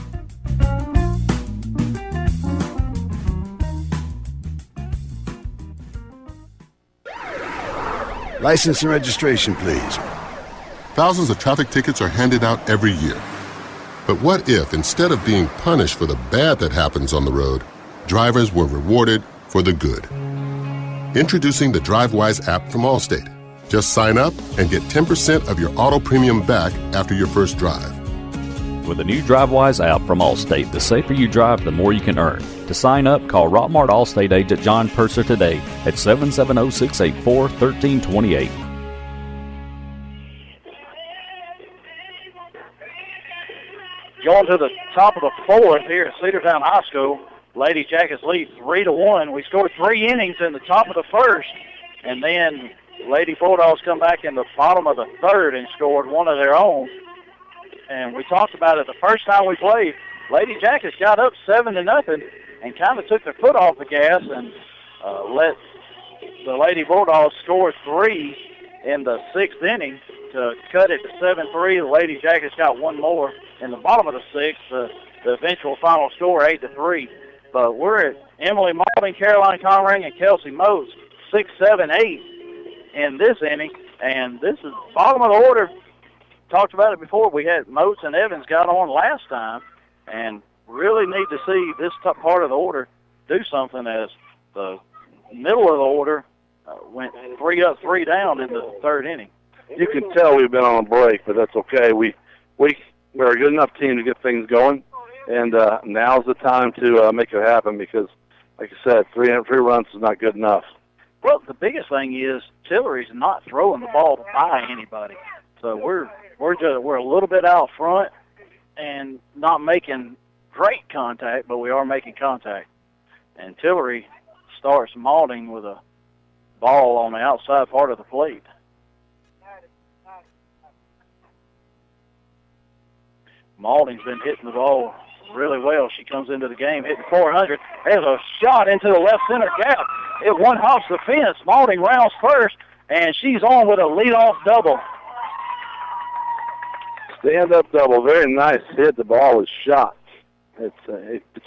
License and registration, please. Thousands of traffic tickets are handed out every year. But what if, instead of being punished for the bad that happens on the road, drivers were rewarded for the good? Introducing the DriveWise app from Allstate. Just sign up and get 10% of your auto premium back after your first drive. With the new DriveWise app from Allstate, the safer you drive, the more you can earn. To sign up, call Rockmart Allstate agent John Purser today at 770-684-1328. Going to the top of the fourth here at Cedartown High School. Lady Jackets lead 3-1. We scored 3 innings in the top of the first, and then Lady Bulldogs come back in the bottom of the third and scored one of their own. And we talked about it the first time we played. Lady Jackets got up 7-0 and kind of took their foot off the gas and let the Lady Bulldogs score 3 in the 6th inning to cut it to 7-3. The Lady Jackets got one more in the bottom of the 6th. The eventual final score 8-3. But we're at Emily Malding, Caroline Conring, and Kelsey Moats 6, 7, 8 in this inning. And this is bottom of the order. Talked about it before. We had Moats and Evans got on last time, and really need to see this part of the order do something, as the middle of the order went 3 up, 3 down in the 3rd inning. You can tell we've been on a break, but that's okay. We're a good enough team to get things going, and now's the time to make it happen because, like I said, 3 runs is not good enough. Well, the biggest thing is Tillery's not throwing the ball by anybody, so we're a little bit out front and not making great contact, but we are making contact. And Tillery starts Malding with a ball on the outside part of the plate. Malding's been hitting the ball really well. She comes into the game hitting 400. There's a shot into the left center gap. It one-hops the fence. Malding rounds first, and she's on with a leadoff double. Stand-up double. Very nice hit. The ball was shot. It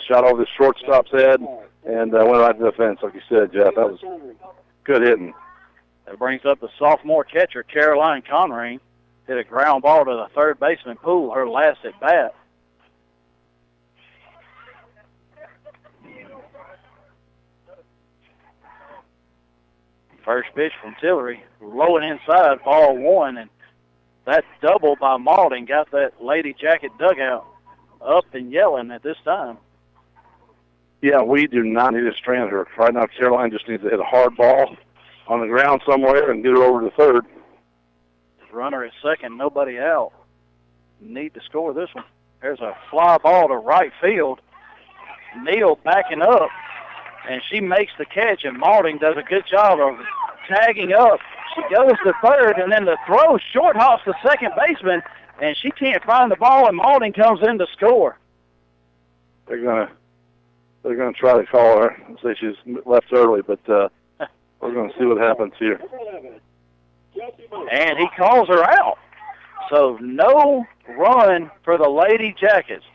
shot over the shortstop's head and went right to the fence, like you said, Jeff. That was good hitting. That brings up the sophomore catcher, Caroline Conring. Hit a ground ball to the third baseman Poole, her last at bat. First pitch from Tillery, low and inside, ball 1, and that double by Malding got that Lady Jacket dugout up and yelling at this time. Yeah, we do not need to strand her. Right now, Caroline just needs to hit a hard ball on the ground somewhere and get her over to third. Runner at second, nobody out. Need to score this one. There's a fly ball to right field. Neal backing up, and she makes the catch, and Malding does a good job of tagging up. She goes to third, and then the throw short hops the second baseman, and she can't find the ball, and Malding comes in to score. They're gonna try to call her and say she's left early, but we're gonna see what happens here. And he calls her out. So no run for the Lady Jackets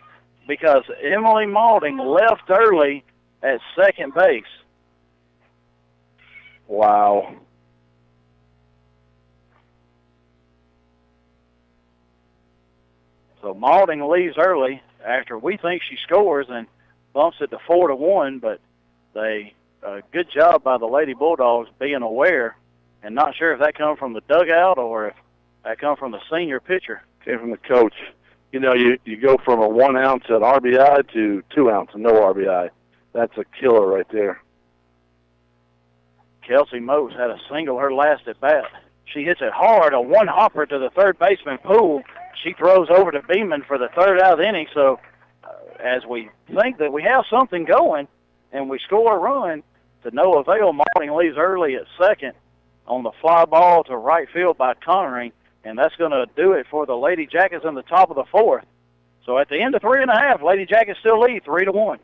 because Emily Malding left early at second base. Wow. So Malding leaves early after we think she scores and bumps it to 4-1, but Good job by the Lady Bulldogs being aware and not sure if that come from the dugout or if that come from the senior pitcher. Came from the coach. You know, you go from a 1 ounce at RBI to 2 ounce and no RBI. That's a killer right there. Kelsey Moats had a single her last at bat. She hits it hard, a one-hopper to the third baseman Poole. She throws over to Beeman for the third out of the inning. So as we think that we have something going and we score a run, to no avail, Martin leaves early at second on the fly ball to right field by Connering, and that's going to do it for the Lady Jackets in the top of the fourth. So at the end of 3.5, Lady Jackets still lead 3-1.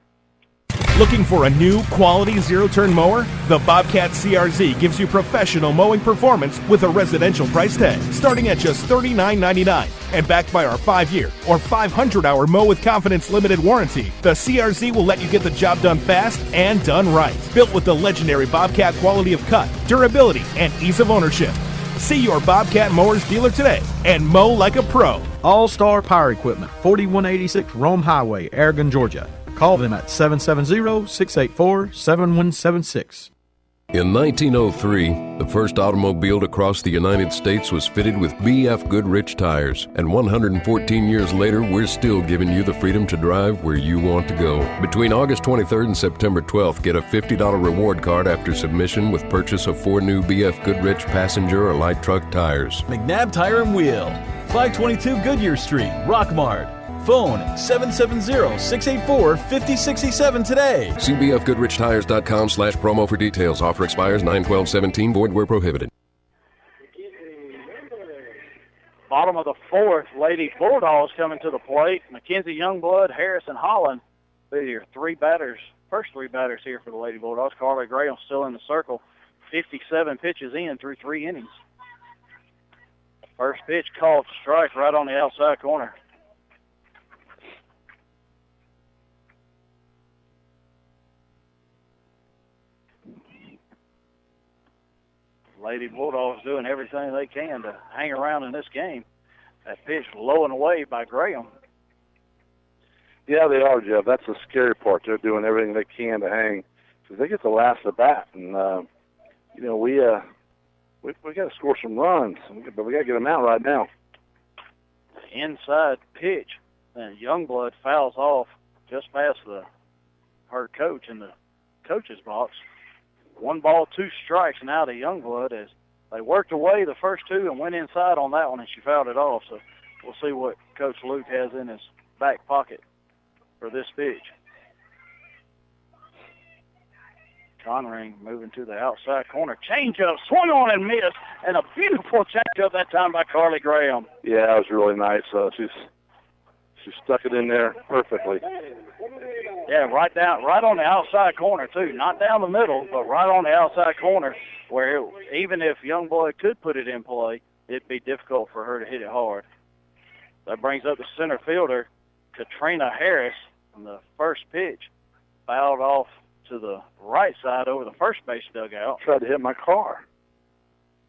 Looking for a new quality zero-turn mower? The Bobcat CRZ gives you professional mowing performance with a residential price tag, starting at just $39.99. And backed by our 5-year or 500-hour Mow with Confidence limited warranty, the CRZ will let you get the job done fast and done right. Built with the legendary Bobcat quality of cut, durability, and ease of ownership. See your Bobcat Mowers dealer today and mow like a pro. All-Star Power Equipment, 4186 Rome Highway, Aragon, Georgia. Call them at 770-684-7176. In 1903, the first automobile to cross the United States was fitted with B.F. Goodrich tires. And 114 years later, we're still giving you the freedom to drive where you want to go. Between August 23rd and September 12th, get a $50 reward card after submission with purchase of 4 new B.F. Goodrich passenger or light truck tires. McNabb Tire and Wheel, 522 Goodyear Street, Rockmart. Phone 770-684-5067 today. See bfgoodrichtires.com/promo for details. Offer expires 9/12/17. Void where prohibited. Bottom of the fourth, Lady Bulldogs coming to the plate. Mackenzie Youngblood, Harrison Holland. These are your first three batters here for the Lady Bulldogs. Carly Graham still in the circle. 57 pitches in through 3 innings. First pitch called strike right on the outside corner. Lady Bulldogs doing everything they can to hang around in this game. That pitch low and away by Graham. Yeah, they are, Jeff. That's the scary part. They're doing everything they can to hang because they get the last at bat, and we got to score some runs, but we got to get them out right now. Inside pitch, and Youngblood fouls off just past her coach in the coach's box. 1 ball, 2 strikes now to Youngblood as they worked away the first 2 and went inside on that one, and she fouled it off. So we'll see what Coach Luke has in his back pocket for this pitch. Connering moving to the outside corner. Changeup, swung on and missed, and a beautiful changeup that time by Carly Graham. Yeah, that was really nice. She stuck it in there perfectly. Yeah, right on the outside corner, too. Not down the middle, but right on the outside corner where even if Youngblood could put it in play, it'd be difficult for her to hit it hard. That brings up the center fielder, Katrina Harris, on the first pitch. Fouled off to the right side over the first base dugout. Tried to hit my car.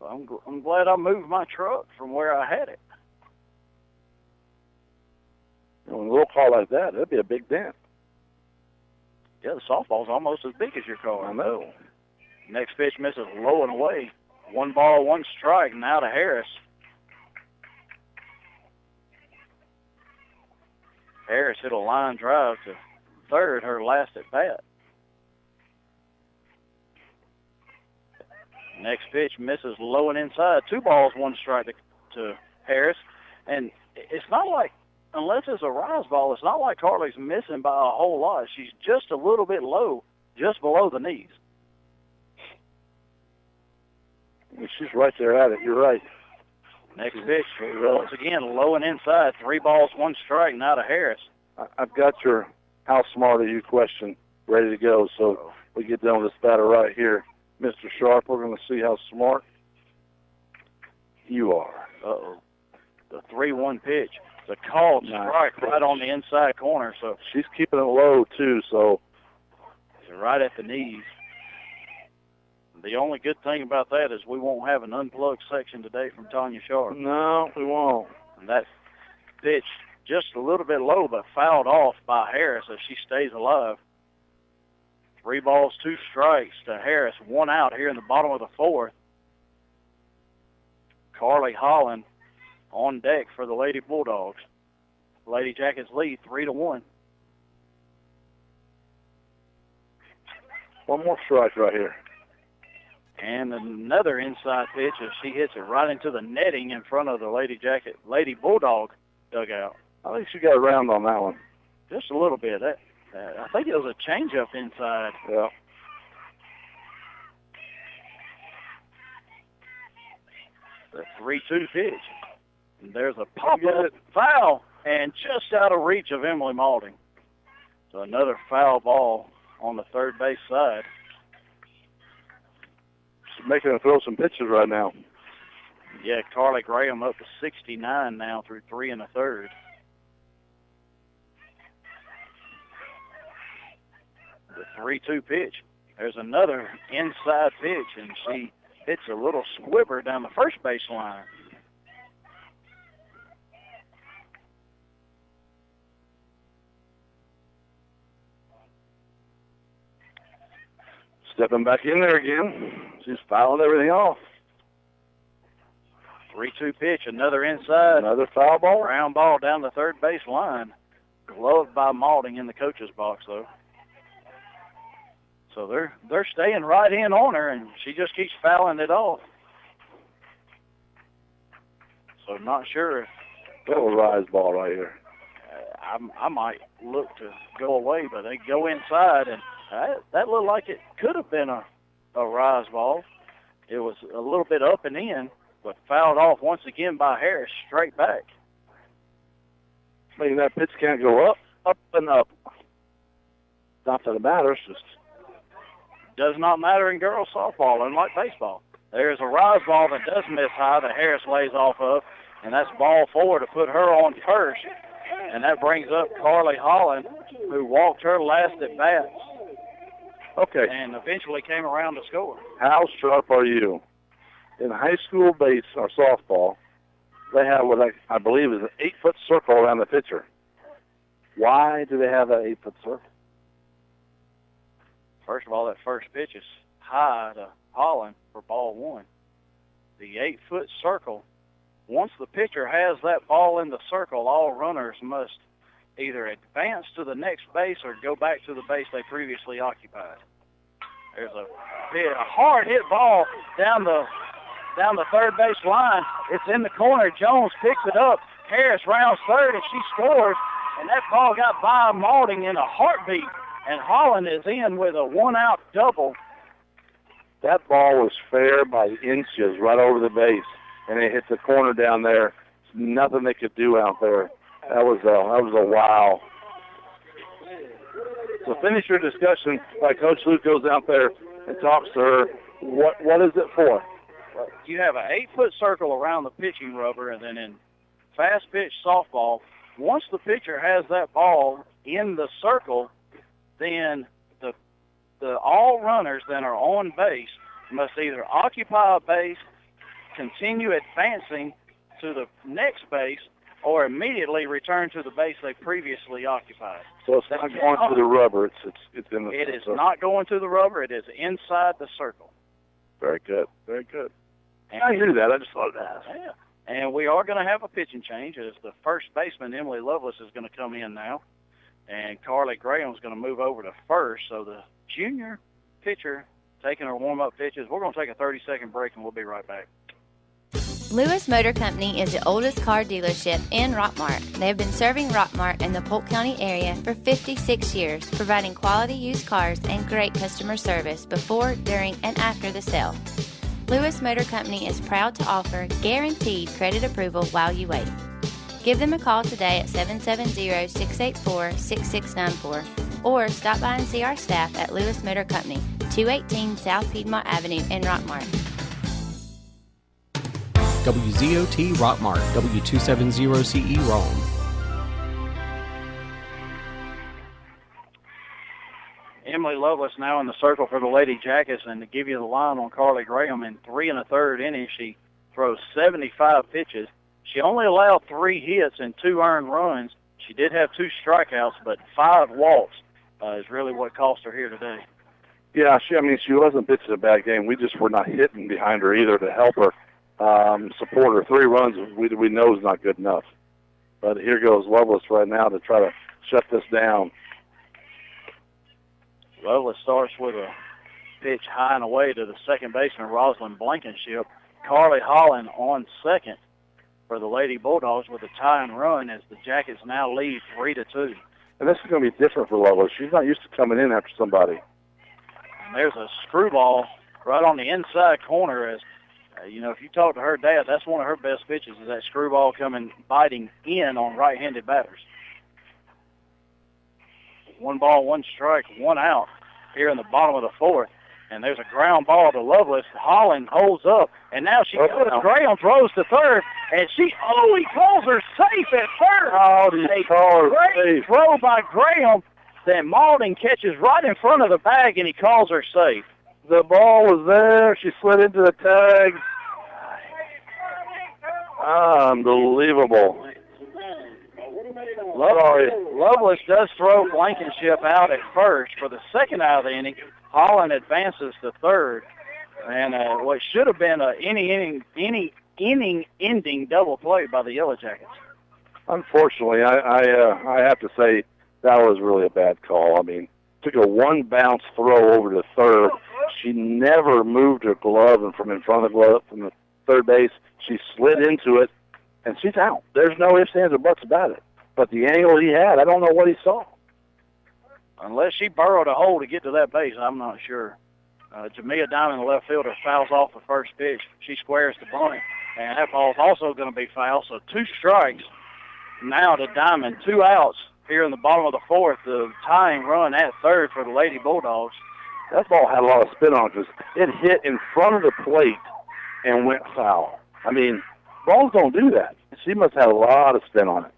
I'm glad I moved my truck from where I had it. You know, a little car like that, that'd be a big dent. Yeah, the softball's almost as big as your car. I know. Next pitch misses low and away. 1 ball, 1 strike, now to Harris. Harris hit a line drive to third, her last at bat. Next pitch misses low and inside. 2 balls, 1 strike to Harris. And it's not like, unless it's a rise ball, it's not like Carly's missing by a whole lot. She's just a little bit low, just below the knees. She's right there at it. You're right. Next pitch, once again, low and inside. 3 balls, 1 strike, now to Harris. I've got your how smart are you question ready to go, so we get done with this batter right here. Mr. Sharp, we're going to see how smart you are. Uh-oh. The 3-1 pitch. The called strike right on the inside corner. So she's keeping it low, too, so. Right at the knees. The only good thing about that is we won't have an unplugged section today from Tanya Sharp. No, we won't. And that pitch just a little bit low, but fouled off by Harris as she stays alive. 3 balls, 2 strikes to Harris. 1 out here in the bottom of the 4th. Carly Holland on deck for the Lady Bulldogs. Lady Jackets lead 3-1. One more strike right here. And another inside pitch as she hits it right into the netting in front of the Lady Bulldog dugout. I think she got around on that one. Just a little bit. I think it was a changeup inside. Yeah. The 3-2 pitch. And there's a pop-up foul and just out of reach of Emily Maulding. So another foul ball on the third base side. She's making her throw some pitches right now. Yeah, Carly Graham up to 69 now through 3 1/3. The 3-2 pitch. There's another inside pitch, and she hits a little squibber down the first base line. Stepping back in there again. She's fouling everything off. 3-2 pitch, another inside. Another foul ball. Ground ball down the third base line. Gloved by Maulding in the coach's box, though. So they're staying right in on her, and she just keeps fouling it off. So not sure if Little rise ball right here. I might look to go away, but they go inside, and that looked like it could have been a rise ball. It was a little bit up and in, but fouled off once again by Harris, straight back. I mean, that pitch can't go up and up. Not that it matters, just does not matter in girls softball, unlike baseball. There's a rise ball that does miss high that Harris lays off of, and that's ball 4 to put her on first. And that brings up Carly Holland, who walked her last at bat. Okay. And eventually came around to score. How sharp are you? In high school base or softball, they have what I believe is an 8-foot circle around the pitcher. Why do they have that 8-foot circle? First of all, that first pitch is high to Holland for ball 1. The 8-foot circle, once the pitcher has that ball in the circle, all runners must either advance to the next base or go back to the base they previously occupied. There's a hard hit ball down the third base line. It's in the corner. Jones picks it up. Harris rounds third, and she scores. And that ball got by Maulding in a heartbeat. And Holland is in with a 1-out double. That ball was fair by inches right over the base, and it hit the corner down there. There's nothing they could do out there. That was a wow. So finish your discussion by Coach Luke goes out there and talks to her. What is it for? You have an 8-foot circle around the pitching rubber, and then in fast pitch softball, once the pitcher has that ball in the circle, then the all runners that are on base must either occupy a base, continue advancing to the next base, or immediately return to the base they previously occupied. So it's not going to the rubber. It's in the. It is not going to the rubber. It is inside the circle. Very good. Very good. And I knew that. I just thought I'd ask. Yeah. And we are going to have a pitching change as the first baseman, Emily Lovelace, is going to come in now. And Carly Graham is going to move over to first. So the junior pitcher taking her warm-up pitches. We're going to take a 30-second break, and we'll be right back. Lewis Motor Company is the oldest car dealership in Rockmart. They have been serving Rockmart and the Polk County area for 56 years, providing quality used cars and great customer service before, during, and after the sale. Lewis Motor Company is proud to offer guaranteed credit approval while you wait. Give them a call today at 770-684-6694 or stop by and see our staff at Lewis Motor Company, 218 South Piedmont Avenue in Rockmart. WZOT Rockmart, W270CE Rome. Emily Lovelace now in the circle for the Lady Jackets, and to give you the line on Carly Graham, in 3 1/3 innings, she throws 75 pitches. She only allowed 3 hits and 2 earned runs. She did have 2 strikeouts, but 5 walks is really what cost her here today. Yeah, she wasn't pitching a bad game. We just were not hitting behind her either to help her support her. 3 runs we know is not good enough. But here goes Lovelace right now to try to shut this down. Lovelace starts with a pitch high and away to the second baseman, Rosalind Blankenship. Carly Holland on second for the Lady Bulldogs with a tying run as the Jackets now lead 3-2. And this is going to be different for Lovelace. She's not used to coming in after somebody. And there's a screwball right on the inside corner. As if you talk to her dad, that's one of her best pitches, is that screwball coming biting in on right-handed batters. 1 ball, 1 strike, 1 out here in the bottom of the 4th. And there's a ground ball to Lovelace. Holland holds up, and now she goes. Graham throws to third, and he calls her safe at third. Oh, he called her great safe. throw by Graham. Then Mauldin catches right in front of the bag, and he calls her safe. The ball was there. She slid into the tag. Unbelievable. Lovelace does throw Blankenship out at first for the second out of the inning. Holland advances to third, and what should have been an inning-ending double play by the Yellow Jackets. Unfortunately, I have to say that was really a bad call. I mean, took a 1 bounce throw over to third. She never moved her glove, and from in front of the glove from the third base, she slid into it, and she's out. There's no ifs, ands, or buts about it. But the angle he had, I don't know what he saw. Unless she burrowed a hole to get to that base, I'm not sure. Jamia Diamond, the left fielder, fouls off the first pitch. She squares the bunt, and that ball's also going to be foul. So 2 strikes now to Diamond, 2 outs here in the bottom of the 4th. The tying run at third for the Lady Bulldogs. That ball had a lot of spin on it because it hit in front of the plate and went foul. I mean, balls don't do that. She must have a lot of spin on it.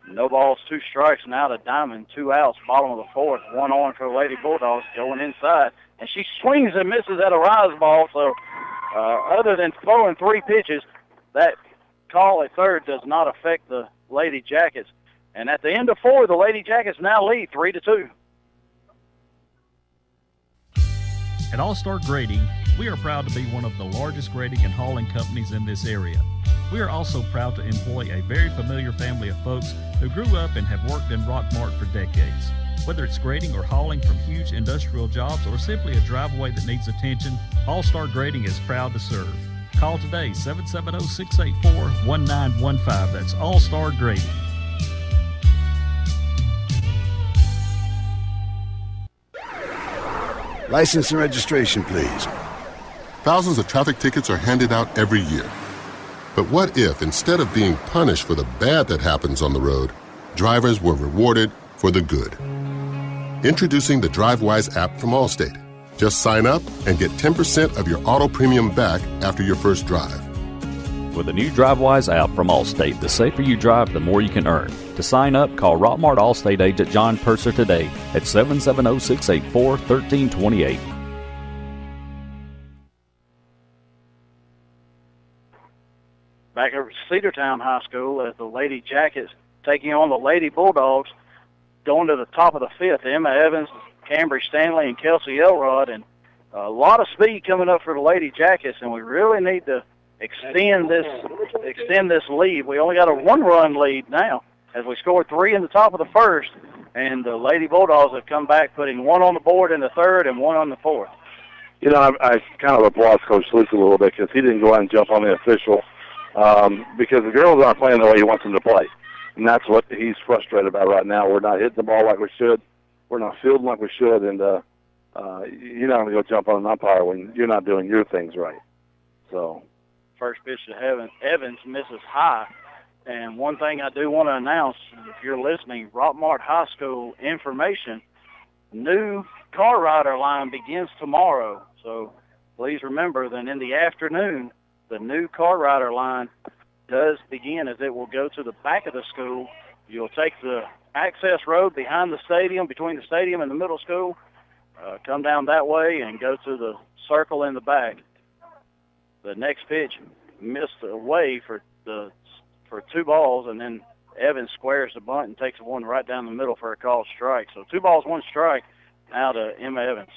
No balls, 2 strikes now to Diamond, 2 outs, bottom of the 4th, 1 on for the Lady Bulldogs going inside. And she swings and misses at a rise ball, so other than throwing 3 pitches, that call at third does not affect the Lady Jackets. And at the end of 4, the Lady Jackets now lead 3-2. At All-Star Grading, we are proud to be one of the largest grading and hauling companies in this area. We are also proud to employ a very familiar family of folks who grew up and have worked in Rockmart for decades. Whether it's grading or hauling from huge industrial jobs or simply a driveway that needs attention, All-Star Grading is proud to serve. Call today, 770-684-1915. That's All-Star Grading. License and registration, please. Thousands of traffic tickets are handed out every year. But what if, instead of being punished for the bad that happens on the road, drivers were rewarded for the good? Introducing the DriveWise app from Allstate. Just sign up and get 10% of your auto premium back after your first drive. With the new DriveWise app from Allstate, the safer you drive, the more you can earn. To sign up, call Rockmart Allstate agent John Purser today at 770-684-1328. Back at Cedartown High School as the Lady Jackets taking on the Lady Bulldogs, going to the top of the 5th. Emma Evans, Cambridge Stanley, and Kelsey Elrod, and a lot of speed coming up for the Lady Jackets, and we really need to extend this lead. We only got a 1-run lead now as we scored 3 in the top of the 1st, and the Lady Bulldogs have come back, putting 1 on the board in the 3rd and 1 on the 4th. You know, I kind of applaud Coach Luke a little bit because he didn't go out and jump on the official because the girls aren't playing the way he wants them to play. And that's what he's frustrated about right now. We're not hitting the ball like we should. We're not fielding like we should. And you're not going to go jump on an umpire when you're not doing your things right. So, first pitch to Evans misses high. And one thing I do want to announce, if you're listening, Rockmart High School information, new car rider line begins tomorrow. So please remember that in the afternoon, the new car rider line does begin as it will go to the back of the school. You'll take the access road behind the stadium, between the stadium and the middle school, come down that way and go to the circle in the back. The next pitch missed away for 2 balls, and then Evans squares the bunt and takes one right down the middle for a called strike. So 2 balls, 1 strike now to Emma Evans.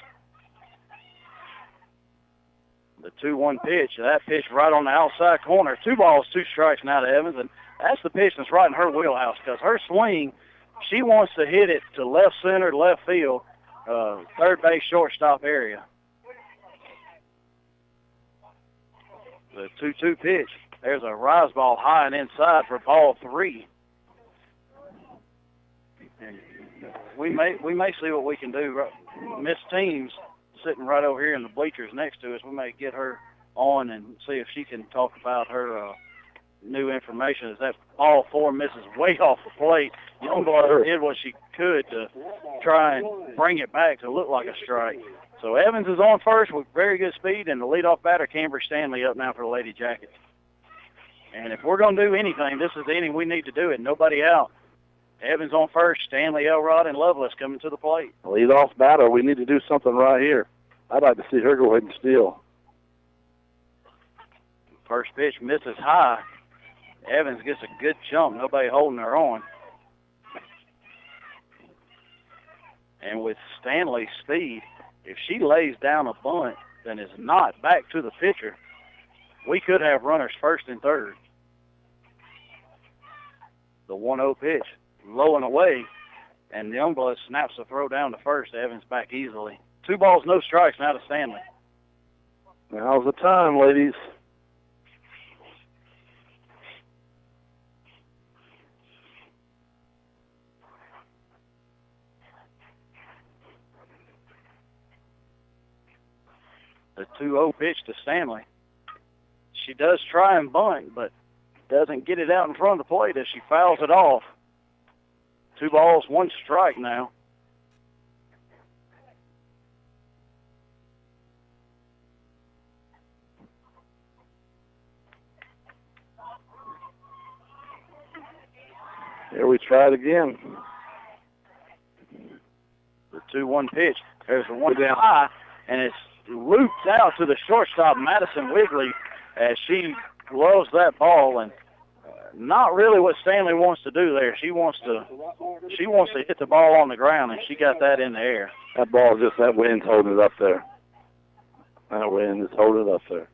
The 2-1 pitch, that pitch right on the outside corner. 2 balls, 2 strikes now to Evans, and that's the pitch that's right in her wheelhouse because her swing, she wants to hit it to left center, left field, third base, shortstop area. The 2-2 pitch. There's a rise ball high and inside for ball 3. And we may see what we can do. Miss Teams sitting right over here in the bleachers next to us. We may get her on and see if she can talk about her new information. As that ball 4 misses way off the plate. Youngblood did what she could to try and bring it back to look like a strike. So Evans is on first with very good speed, and the leadoff batter, Camber Stanley, up now for the Lady Jackets. And if we're going to do anything, this is the inning we need to do it. Nobody out. Evans on first, Stanley, Elrod, and Lovelace coming to the plate. Leadoff batter, we need to do something right here. I'd like to see her go ahead and steal. First pitch misses high. Evans gets a good jump. Nobody holding her on. And with Stanley's speed, if she lays down a bunt then is not back to the pitcher, we could have runners first and third. The 1-0 pitch, low and away, and Youngblood snaps the throw down to first. Evans back easily. 2 balls, no strikes now to Stanley. Now's the time, ladies. The 2-0 pitch to Stanley. She does try and bunt, but doesn't get it out in front of the plate as she fouls it off. 2 balls, 1 strike now. Here we try it again. The 2-1 pitch. There's the one down high, and it's looped out to the shortstop, Madison Wigley, as she loves that ball, and not really what Stanley wants to do there. She wants to hit the ball on the ground, and she got that in the air. That ball just, that wind's holding it up there. That wind is holding it up there.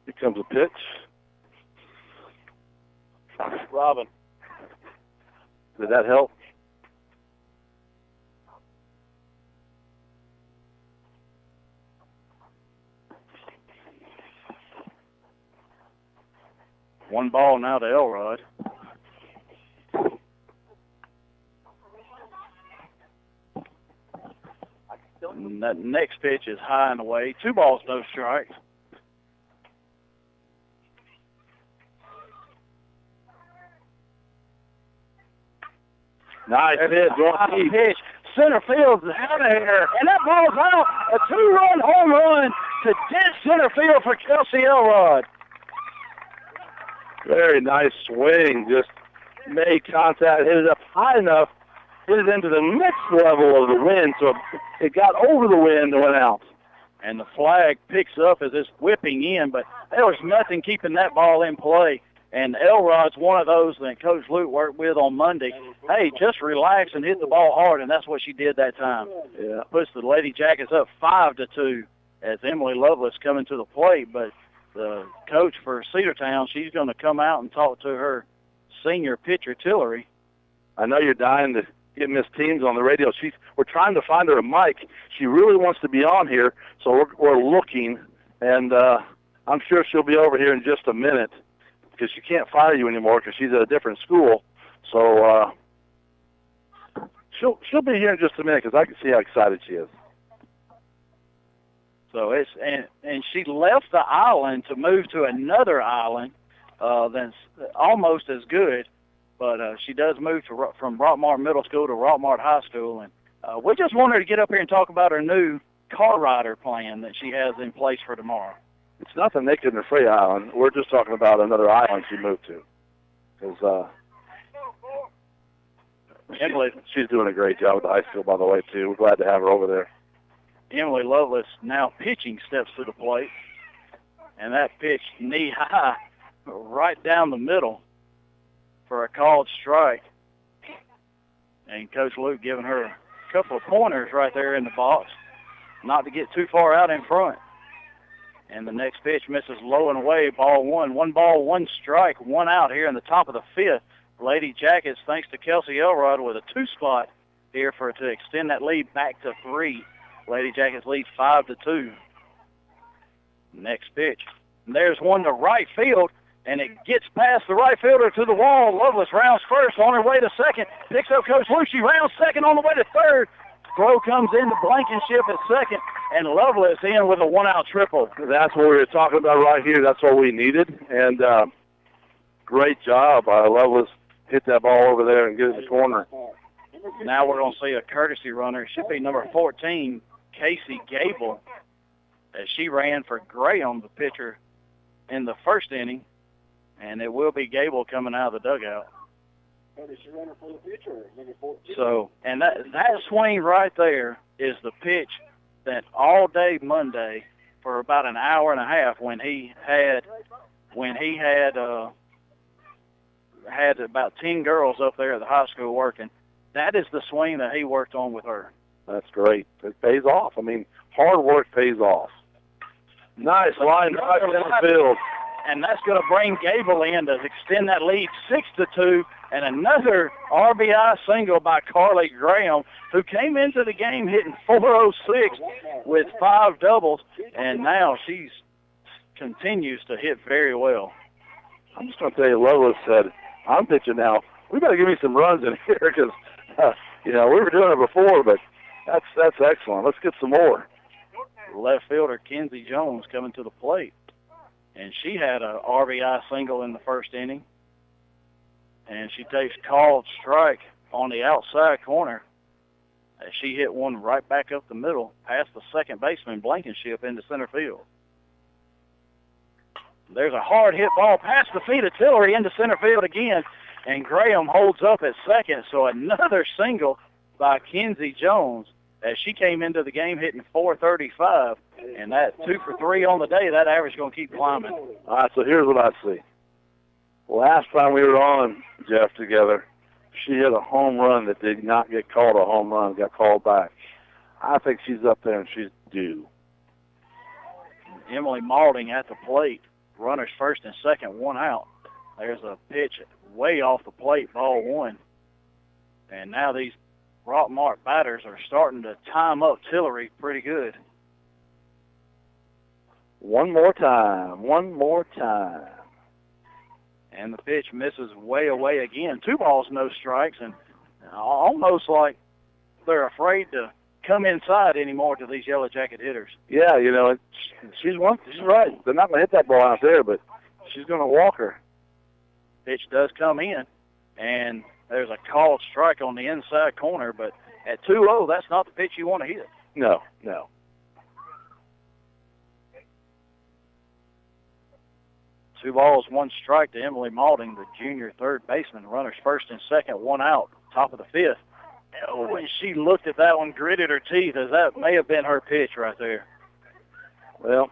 Here comes a pitch. Robin. Did that help? One ball now to Elrod. And that next pitch is high and away. 2 balls, no strikes. Nice pitch. Center field's out of here, and that ball's out. A 2-run home run to dead center field for Kelsey Elrod. Very nice swing. Just made contact, hit it up high enough, hit it into the next level of the wind, so it got over the wind and went out. And the flag picks up as it's whipping in, but there was nothing keeping that ball in play. And Elrod's one of those that Coach Luke worked with on Monday. Hey, just relax and hit the ball hard, and that's what she did that time. Yeah. Puts the Lady Jackets up 5-2 as Emily Lovelace coming to the plate. But the coach for Cedartown, she's going to come out and talk to her senior pitcher, Tillery. I know you're dying to get Miss Teams on the radio. We're trying to find her a mic. She really wants to be on here, so we're looking, and I'm sure she'll be over here in just a minute, because she can't fire you anymore because she's at a different school. So she'll be here in just a minute because I can see how excited she is. So it's and she left the island to move to another island that's almost as good, but she does move from Rockmart Middle School to Rockmart High School, and we just want her to get up here and talk about her new car rider plan that she has in place for tomorrow. It's nothing naked in the Free Island. We're just talking about another island she moved to. Because she's doing a great job with the high school, by the way, too. We're glad to have her over there. Emily Lovelace, now pitching, steps to the plate. And that pitch knee-high right down the middle for a called strike. And Coach Luke giving her a couple of pointers right there in the box, not to get too far out in front. And the next pitch misses low and away, ball one. 1 ball, 1 strike, 1 out here in the top of the 5th. Lady Jackets, thanks to Kelsey Elrod, with a 2-spot here to extend that lead back to 3. Lady Jackets lead 5-2. Next pitch. And there's one to right field, and it gets past the right fielder to the wall. Lovelace rounds first, on her way to second. Picks up Coach Luke. She rounds second, on the way to third. Throw comes into Blankenship at second, and Lovelace in with a 1-out triple. That's what we were talking about right here. That's what we needed, and great job. Lovelace hit that ball over there and get it in the corner. Now we're going to see a courtesy runner. It should be number 14, Casey Gable, as she ran for Graham, the pitcher, in the first inning, and it will be Gable coming out of the dugout. So, and that swing right there is the pitch that all day Monday for about an hour and a half when he had about 10 girls up there at the high school working. That is the swing that he worked on with her. That's great. It pays off. I mean, hard work pays off. Nice line right in the field. And that's going to bring Gable in to extend that lead 6-2, and another RBI single by Carly Graham, who came into the game hitting .406 with 5 doubles, and now she continues to hit very well. I'm just going to tell you, Lois said, I'm pitching now. We better give me some runs in here because, we were doing it before, but that's excellent. Let's get some more. Left fielder Kenzie Jones coming to the plate. And she had a RBI single in the first inning. And she takes called strike on the outside corner. As she hit one right back up the middle, past the second baseman, Blankenship, into center field. There's a hard hit ball past the feet of Tillery into center field again. And Graham holds up at second. So another single by Kenzie Jones, as she came into the game hitting .435, and that 2 for 3 on the day, that average is going to keep climbing. All right, so here's what I see. Last time we were on, Jeff, together, she hit a home run that did not get called a home run, got called back. I think she's up there and she's due. Emily Malding at the plate. Runners first and second, 1 out. There's a pitch way off the plate, ball 1. And now these Rockmart batters are starting to time up Tillery pretty good. One more time. And the pitch misses way away again. 2 balls, no strikes, and almost like they're afraid to come inside anymore to these Yellow Jacket hitters. Yeah, she's right. They're not going to hit that ball out there, but she's going to walk her. Pitch does come in, and there's a called strike on the inside corner, but at 2-0, that's not the pitch you want to hit. No. 2 balls, 1 strike to Emily Malding, the junior third baseman. Runners first and second, 1 out, top of the 5th. When she looked at that one, gritted her teeth, as that may have been her pitch right there. Well,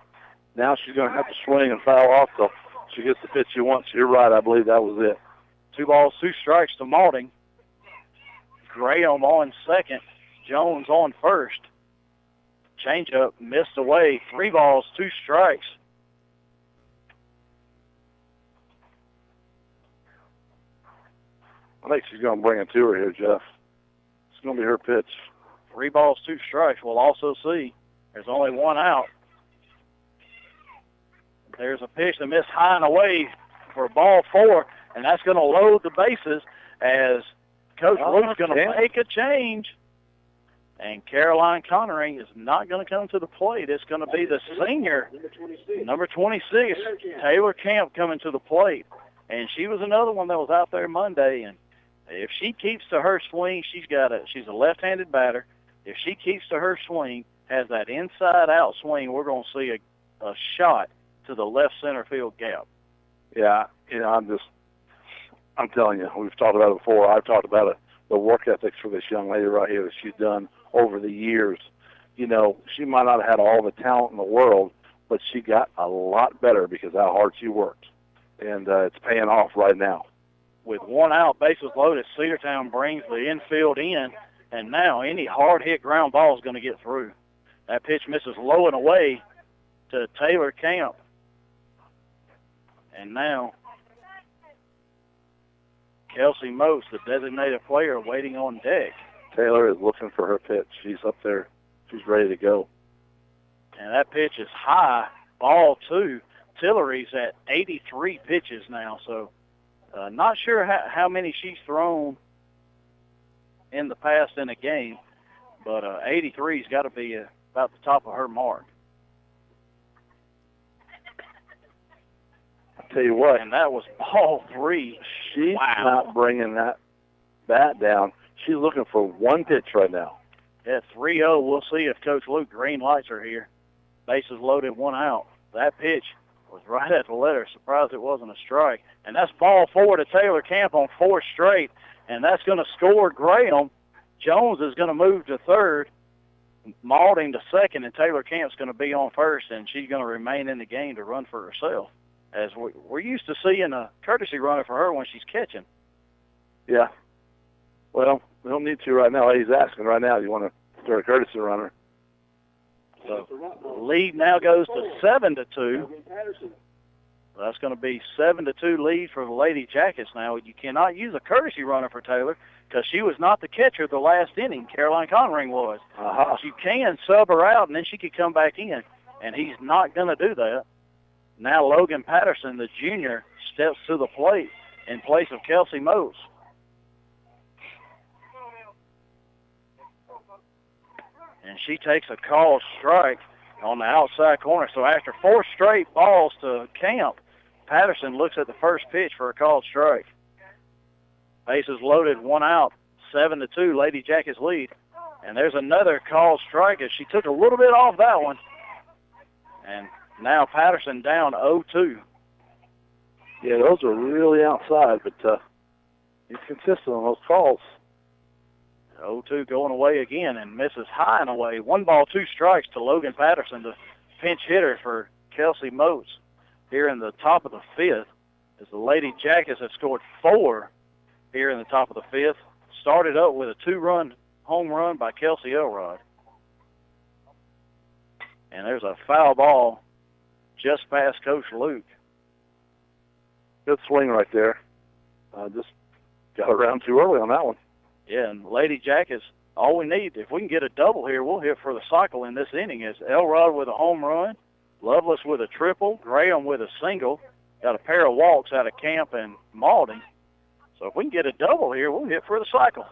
now she's going to have to swing and foul off till she gets the pitch she wants. You're right, I believe that was it. 2 balls, 2 strikes to Malding. Graham on second. Jones on first. Changeup missed away. 3 balls, 2 strikes. I think she's going to bring it to her here, Jeff. It's going to be her pitch. 3 balls, 2 strikes. We'll also see there's only 1 out. There's a pitch that missed high and away for ball 4, and that's going to load the bases as Coach Luke's going to make a change. And Caroline Connery is not going to come to the plate. It's going to be the senior, number 26, Taylor Camp, coming to the plate. And she was another one that was out there Monday. And if she keeps to her swing, she's a left-handed batter. If she keeps to her swing, has that inside-out swing, we're going to see a shot to the left center field gap. Yeah, I'm telling you, we've talked about it before. I've talked about it, the work ethics for this young lady right here that she's done over the years. she might not have had all the talent in the world, but she got a lot better because of how hard she worked. And it's paying off right now. With one out, bases loaded, Cedartown brings the infield in, and now any hard-hit ground ball is going to get through. That pitch misses low and away to Taylor Camp. And now Kelsey Moats, the designated player, waiting on deck. Taylor is looking for her pitch. She's up there. She's ready to go. And that pitch is high, ball two. Tillery's at 83 pitches now, so not sure how many she's thrown in the past in a game, but 83's got to be about the top of her mark. I'll tell you what. And that was ball three. She's not bringing that bat down. She's looking for one pitch right now. Yeah, 3-0. We'll see if Coach Luke green lights are here. Bases loaded, one out. That pitch was right at the letter. Surprised it wasn't a strike. And that's ball four to Taylor Camp on 4 straight. And that's going to score Graham. Jones is going to move to third, Maulding to second, and Taylor Camp's going to be on first, and she's going to remain in the game to run for herself. As we're used to seeing a courtesy runner for her when she's catching. Yeah. Well, we don't need to right now. He's asking right now, do you want to start a courtesy runner? So the lead now goes to 7-2. That's going to be 7-2 lead for the Lady Jackets now. You cannot use a courtesy runner for Taylor because she was not the catcher the last inning. Caroline Conring was. Uh-huh. You can sub her out, and then she could come back in, and he's not going to do that. Now Logan Patterson, the junior, steps to the plate in place of Kelsey Moats. And she takes a called strike on the outside corner. So after 4 straight balls to Camp, Patterson looks at the first pitch for a called strike. Bases loaded, one out, 7-2, Lady Jackets lead. And there's another called strike as she took a little bit off that one. And now Patterson down 0-2. Yeah, those are really outside, but he's consistent on those calls. 0-2 going away again and misses high and away. 1 ball, 2 strikes to Logan Patterson, the pinch hitter for Kelsey Moats here in the top of the 5th. As the Lady Jackets have scored 4 here in the top of the 5th. Started up with a 2-run home run by Kelsey Elrod. And there's a foul ball just past Coach Luke. Good swing right there. Just got around too early on that one. Yeah, and Lady Jackets, all we need, if we can get a double here, we'll hit for the cycle in this inning. Is Elrod with a home run, Lovelace with a triple, Graham with a single, got a pair of walks out of Camp and Maulding. So if we can get a double here, we'll hit for the cycle.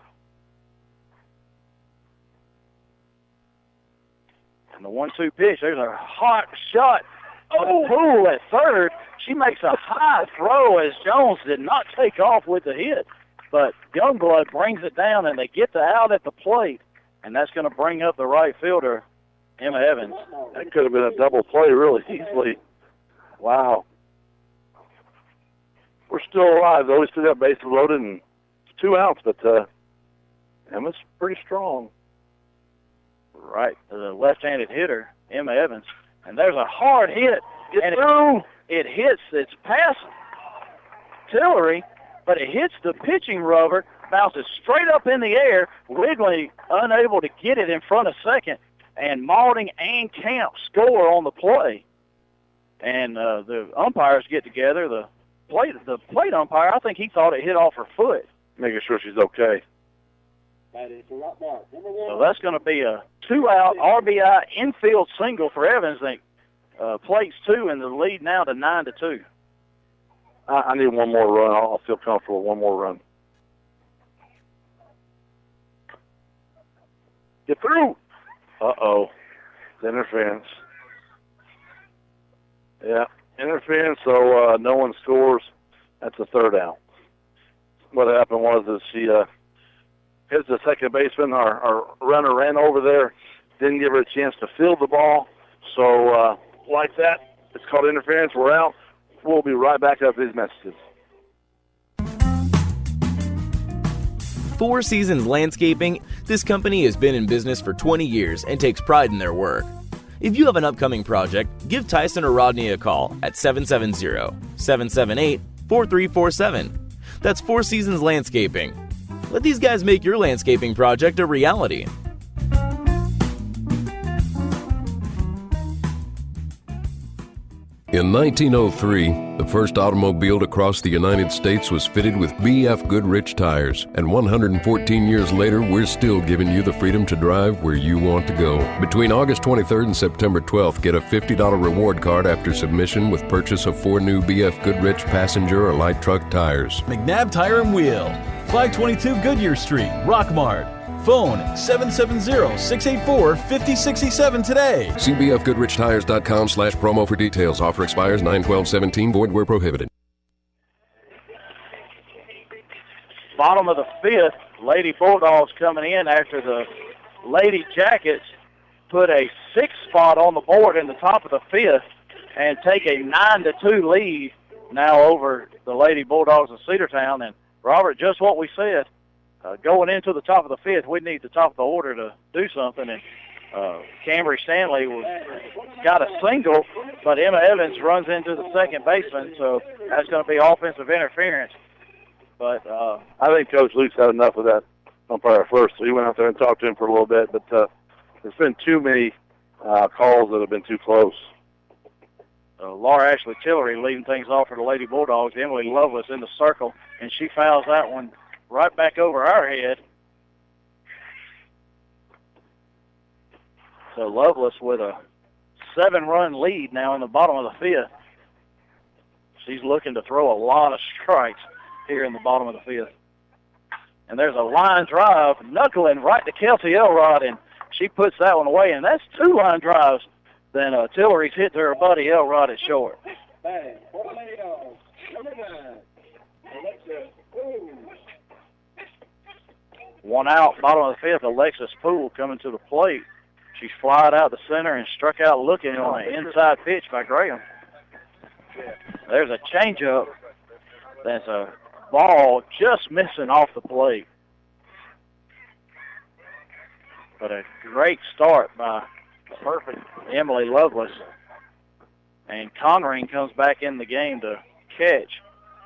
And the 1-2 pitch, there's a hot shot. Oh, Poole at third. She makes a high throw as Jones did not take off with the hit. But Youngblood brings it down, and they get the out at the plate, and that's going to bring up the right fielder, Emma Evans. That could have been a double play really easily. Wow. We're still alive, though. We still got bases loaded and 2 outs, but Emma's pretty strong. Right, the left-handed hitter, Emma Evans. And there's a hard hit. It hits, it's past Tillery, but it hits the pitching rubber, bounces straight up in the air, Wrigley unable to get it in front of second, and Maulding and Camp score on the play. And the umpires get together. The plate umpire, I think he thought it hit off her foot. Making sure she's okay. So that's going to be a 2-out RBI infield single for Evans. Plates 2 and the lead now to 9-2. I need one more run. I'll feel comfortable with one more run. Get through. Uh-oh. It's interference. Yeah, interference, so no one scores. That's a 3rd out. What happened was she hits the second baseman. Our runner ran over there, didn't give her a chance to field the ball. So like that, it's called interference. We're out. We'll be right back after these messages. Four Seasons Landscaping, this company has been in business for 20 years and takes pride in their work. If you have an upcoming project, give Tyson or Rodney a call at 770-778-4347. That's Four Seasons Landscaping. Let these guys make your landscaping project a reality. In 1903, the first automobile to cross the United States was fitted with B.F. Goodrich tires, and 114 years later, we're still giving you the freedom to drive where you want to go. Between August 23rd and September 12th, get a $50 reward card after submission with purchase of 4 new B.F. Goodrich passenger or light truck tires. McNabb Tire and Wheel, 522 Goodyear Street, Rockmart. Phone 770-684-5067 today. cbfgoodrichtires.com/promo for details. Offer expires 9/12/17. Void where prohibited. Bottom of the 5th, Lady Bulldogs coming in after the Lady Jackets put a 6 spot on the board in the top of the 5th and take a 9-2 lead now over the Lady Bulldogs of Cedartown. And Robert, just what we said. Going into the top of the 5th, we need the top of the order to do something. And Cambry Stanley got a single, but Emma Evans runs into the second baseman, so that's going to be offensive interference. But I think Coach Luke's had enough of that umpire first, so he went out there and talked to him for a little bit. But there's been too many calls that have been too close. Laura Ashley Tillery leading things off for the Lady Bulldogs. Emily Lovelace in the circle, and she fouls that one right back over our head. So Lovelace with a 7-run lead now in the bottom of the 5th. She's looking to throw a lot of strikes here in the bottom of the 5th. And there's a line drive knuckling right to Kelsey Elrod, and she puts that one away. And that's 2 line drives. Then Tillery's hit to her buddy Elrod at short. One out, bottom of the 5th, Alexis Poole coming to the plate. She's flied out the center and struck out looking on an inside pitch by Graham. There's a changeup. That's a ball just missing off the plate. But a great start by perfect Emily Lovelace. And Conring comes back in the game to catch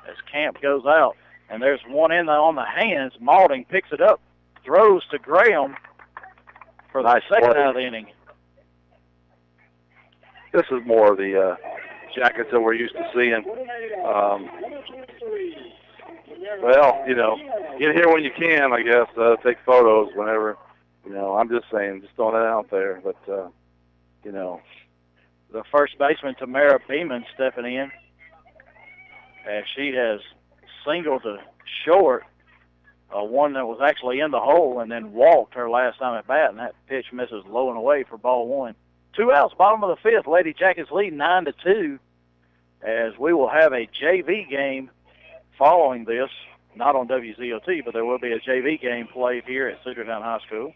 as Camp goes out. And there's one in on the hands. Maulding picks it up, throws to Graham for the second out of the inning. This is more of the Jackets that we're used to seeing. Well, you know, get here when you can, I guess. Take photos whenever. You know, I'm just saying, just throwing it out there. But, you know. The first baseman, Tamara Beeman, stepping in. And she has singled to short, one that was actually in the hole, and then walked her last time at bat, and that pitch misses low and away for ball 1. 2 outs, bottom of the 5th. Lady Jackets lead 9-2, as we will have a JV game following this, not on WZOT, but there will be a JV game played here at Cedartown High School.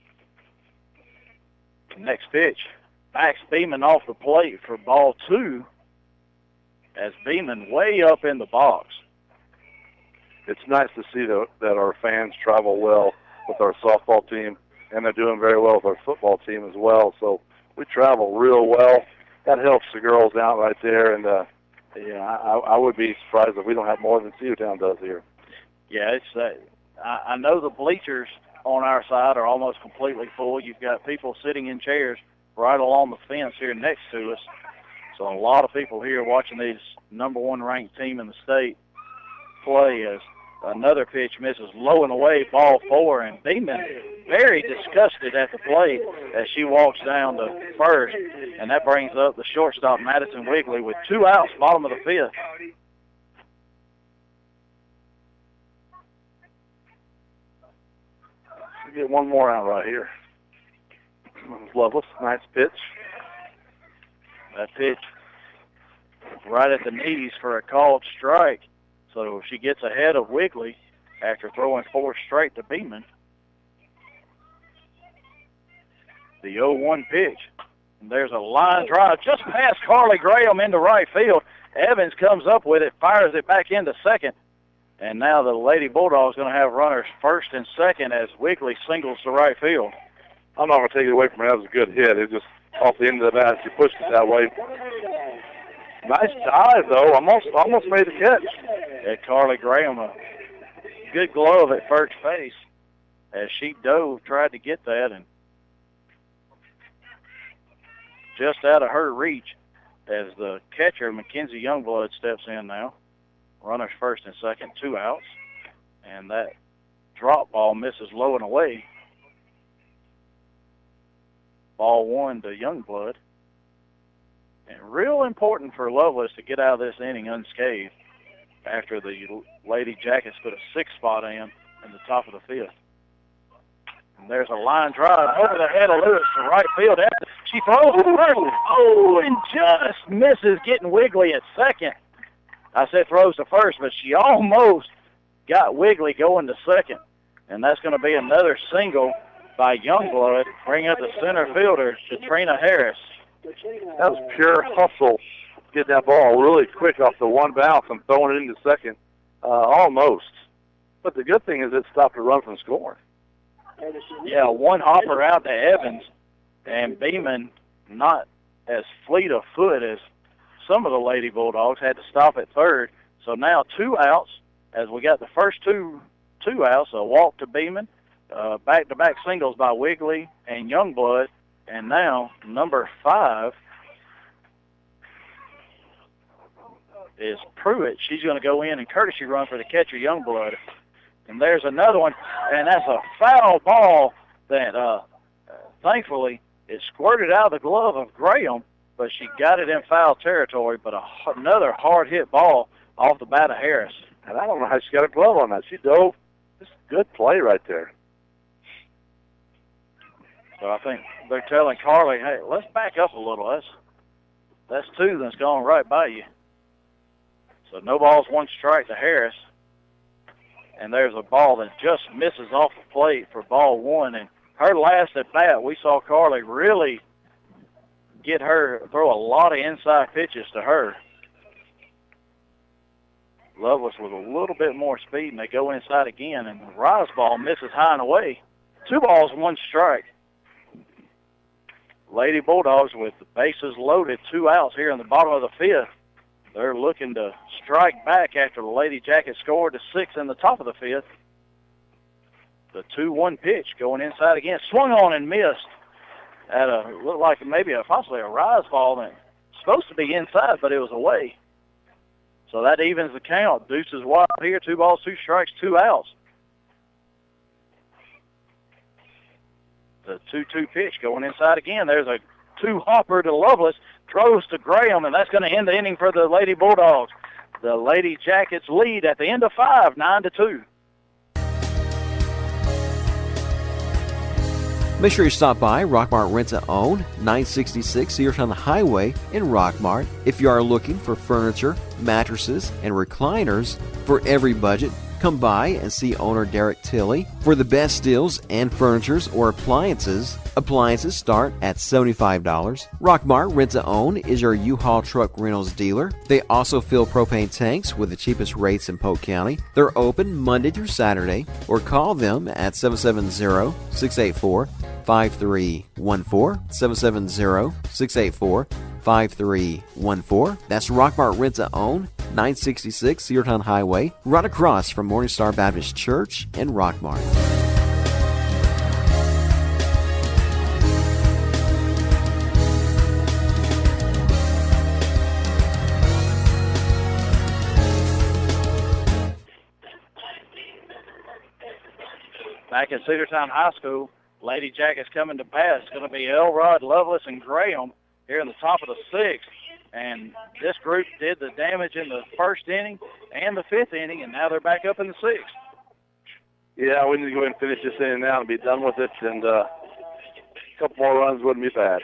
Next pitch, Max Beeman off the plate for ball 2, as Beeman way up in the box. It's nice to see that our fans travel well with our softball team, and they're doing very well with our football team as well. So we travel real well. That helps the girls out right there, and I would be surprised if we don't have more than Cedartown does here. Yeah, it's I know the bleachers on our side are almost completely full. You've got people sitting in chairs right along the fence here next to us. So a lot of people here watching this number 1 ranked team in the state play, as another pitch misses low and away, ball 4, and Beeman very disgusted at the plate as she walks down to first, and that brings up the shortstop, Madison Wigley, with 2 outs, bottom of the 5th. We get one more out right here. Lovelace, nice pitch. That pitch right at the knees for a called strike. So she gets ahead of Wigley after throwing 4 straight to Beeman. The 0-1 pitch. And there's a line drive just past Carly Graham into right field. Evans comes up with it, fires it back into second. And now the Lady Bulldog's going to have runners first and second as Wiggly singles to right field. I'm not going to take it away from her. That was a good hit. It was just off the end of the bat. She pushed it that way. Nice dive, though. Almost made the catch. At Carly Graham, a good glove at first base as she dove, tried to get that, and just out of her reach as the catcher, Mackenzie Youngblood, steps in now. Runners first and second, 2 outs. And that drop ball misses low and away. Ball 1 to Youngblood. And real important for Lovelace to get out of this inning unscathed after the Lady Jackets put a 6 spot in the top of the 5th. And there's a line drive over the head of Lewis to right field. She throws to first. Oh, and just misses getting Wiggly at second. I said throws to first, but she almost got Wiggly going to second. And that's going to be another single by Youngblood, bring up the center fielder, Katrina Harris. That was pure hustle. Get that ball really quick off the one bounce and throwing it into second. Almost. But the good thing is it stopped a run from scoring. Yeah, one hopper out to Evans, and Beeman, not as fleet of foot as some of the Lady Bulldogs, had to stop at third. So now 2 outs as we got the first two outs, a walk to Beeman, back-to-back singles by Wiggly and Youngblood, and now number 5 is Pruitt. She's going to go in and courtesy run for the catcher, Youngblood. And there's another one, and that's a foul ball that, thankfully, it squirted out of the glove of Graham, but she got it in foul territory, but another hard-hit ball off the bat of Harris. And I don't know how she got a glove on that. She dove. Just good play right there. So I think they're telling Carly, hey, let's back up a little. That's 2 that's gone right by you. So no balls, 1 strike to Harris. And there's a ball that just misses off the plate for ball 1. And her last at bat, we saw Carly really get her, throw a lot of inside pitches to her. Lovelace with a little bit more speed, and they go inside again. And the rise ball misses high and away. 2 balls, 1 strike. Lady Bulldogs with the bases loaded, 2 outs here in the bottom of the 5th. They're looking to strike back after the Lady Jackets scored to 6 in the top of the 5th. The 2-1 pitch going inside again. Swung on and missed at looked like maybe possibly a rise ball that supposed to be inside, but it was away. So that evens the count. Deuce is wild here. 2 balls, 2 strikes, 2 outs. The 2-2 pitch going inside again. There's a 2-hopper to Lovelace. Throws to Graham, and that's going to end the inning for the Lady Bulldogs. The Lady Jackets lead at the end of 5, 9-2. Make sure you stop by Rockmart Rent-to-Own, 966 Cedartown Highway in Rockmart. If you are looking for furniture, mattresses, and recliners for every budget, come by and see owner Derek Tilley. For the best deals and furnitures or appliances start at $75. Rockmart Rent-to-Own is your U-Haul truck rentals dealer. They also fill propane tanks with the cheapest rates in Polk County. They're open Monday through Saturday, or call them at 770-684-5314, 770-684-5314. That's Rockmart Rent-to-Own, 966 Cedartown Highway, right across from Morningstar Baptist Church in Rockmart. Back at Cedartown High School, Lady Jackets coming to bat. It's going to be Elrod, Lovelace, and Graham here in the top of the 6th. And this group did the damage in the 1st inning and the 5th inning, and now they're back up in the 6th. Yeah, we need to go ahead and finish this inning now and be done with it, and a couple more runs wouldn't be bad.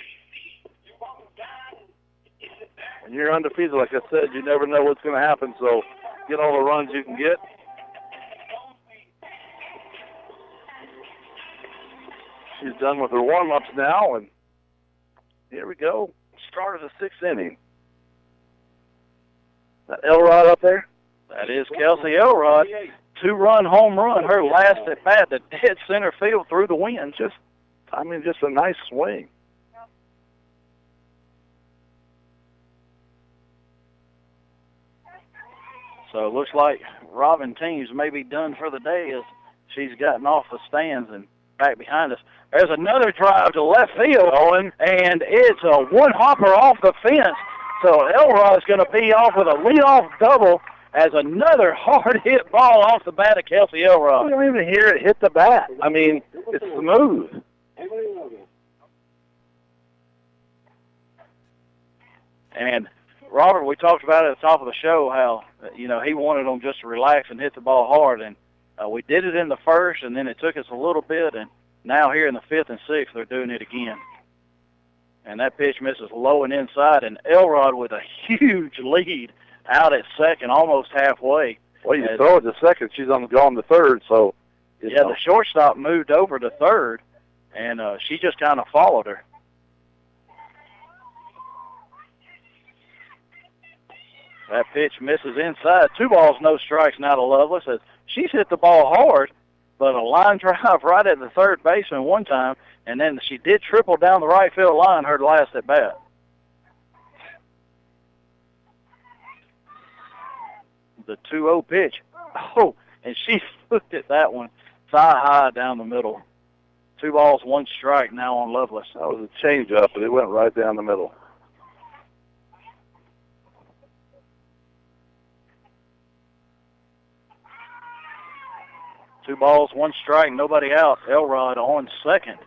When you're undefeated, like I said, you never know what's going to happen, so get all the runs you can get. She's done with her warm-ups now, and here we go. Start of the 6th inning. That Elrod up there? That is Kelsey Elrod. 2-run home run, her last at bat, to dead center field through the wind. Just a nice swing. So it looks like Robin Teams may be done for the day as she's gotten off the stands and back behind us. There's another drive to left field, Owen, and it's a one-hopper off the fence. So Elrod's going to be off with a leadoff double as another hard-hit ball off the bat of Kelsey Elrod. You don't even hear it hit the bat. I mean, it's smooth. And Robert, we talked about it at the top of the show how, he wanted them just to relax and hit the ball hard. And we did it in the first, and then it took us a little bit. And now here in the 5th and 6th, they're doing it again. And that pitch misses low and inside. And Elrod with a huge lead out at second, almost halfway. Well, you throw it to second. She's gone to third. So, the shortstop moved over to third, and she just kind of followed her. That pitch misses inside. 2 balls, no strikes now to Lovelace. As she's hit the ball hard, but a line drive right at the third baseman one time, and then she did triple down the right field line her last at bat. The 2-0 pitch. Oh, and she looked at that one thigh high down the middle. 2 balls, 1 strike now on Lovelace. That was a change-up, but it went right down the middle. Two balls, 1 strike, nobody out. Elrod on second.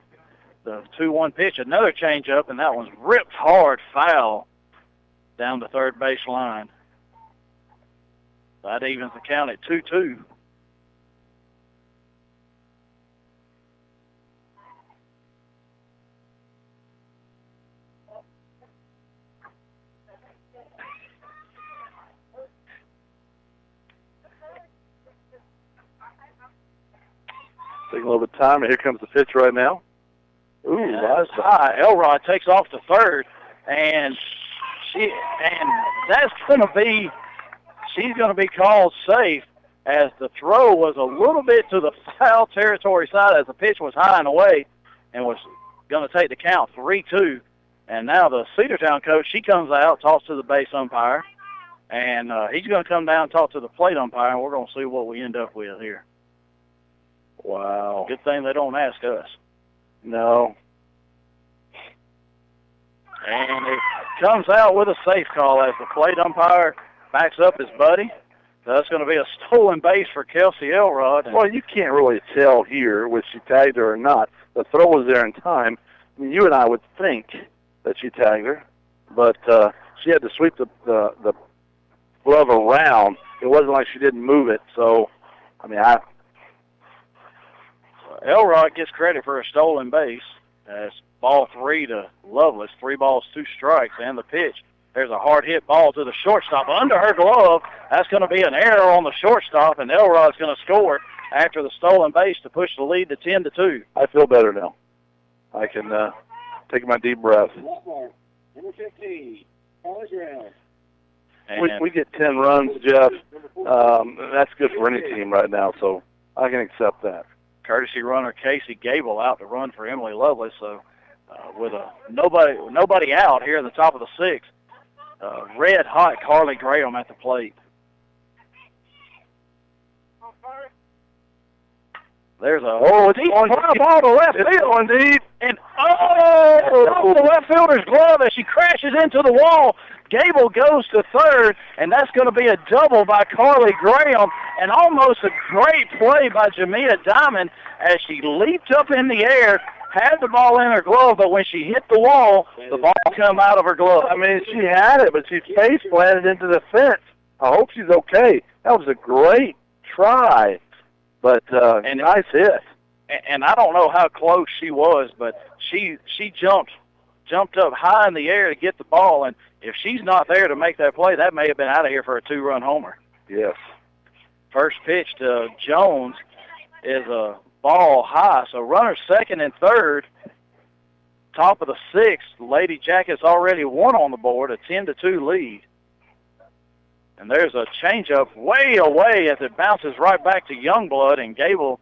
The 2-1 pitch, another changeup, and that one's ripped hard foul down the third base line. That evens the count at 2-2. Taking a little bit of time, and here comes the pitch right now. Ooh, that's high. Elrod takes off to third, and that's going to be, she's going to be called safe as the throw was a little bit to the foul territory side as the pitch was high and away and was going to take the count 3-2. And now the Cedartown coach, she comes out, talks to the base umpire, and he's going to come down and talk to the plate umpire, and we're going to see what we end up with here. Wow. Good thing they don't ask us. No. And it comes out with a safe call as the plate umpire backs up his buddy. So that's going to be a stolen base for Kelsey Elrod. Well, you can't really tell here if she tagged her or not. The throw was there in time. I mean, you and I would think that she tagged her, but she had to sweep the glove around. It wasn't like she didn't move it. So, I mean, Elrod gets credit for a stolen base. As ball 3 to Lovelace, 3 balls, 2 strikes, and the pitch. There's a hard hit ball to the shortstop under her glove. That's going to be an error on the shortstop, and Elrod's going to score after the stolen base to push the lead to 10-2. I feel better now. I can take my deep breath. Number 15, Ground. We get 10 runs, Jeff. That's good for any team right now, so I can accept that. Courtesy runner Casey Gable out to run for Emily Lovelace. So with nobody out here in the top of the 6th, red hot Carly Graham at the plate. There's a deep fly ball to left field, indeed. And off the left fielder's glove as she crashes into the wall. Gable goes to third, and that's going to be a double by Carly Graham, and almost a great play by Jamia Diamond as she leaped up in the air, had the ball in her glove, but when she hit the wall, the ball come out of her glove. I mean, she had it, but she face planted into the fence. I hope she's okay. That was a great try, but nice hit. And I don't know how close she was, but she jumped up high in the air to get the ball, and if she's not there to make that play, that may have been out of here for a 2-run homer. Yes. First pitch to Jones is a ball high. So runners second and third, top of the 6th. Lady Jackets already won on the board, a 10-2 lead. And there's a changeup way away as it bounces right back to Youngblood, and Gable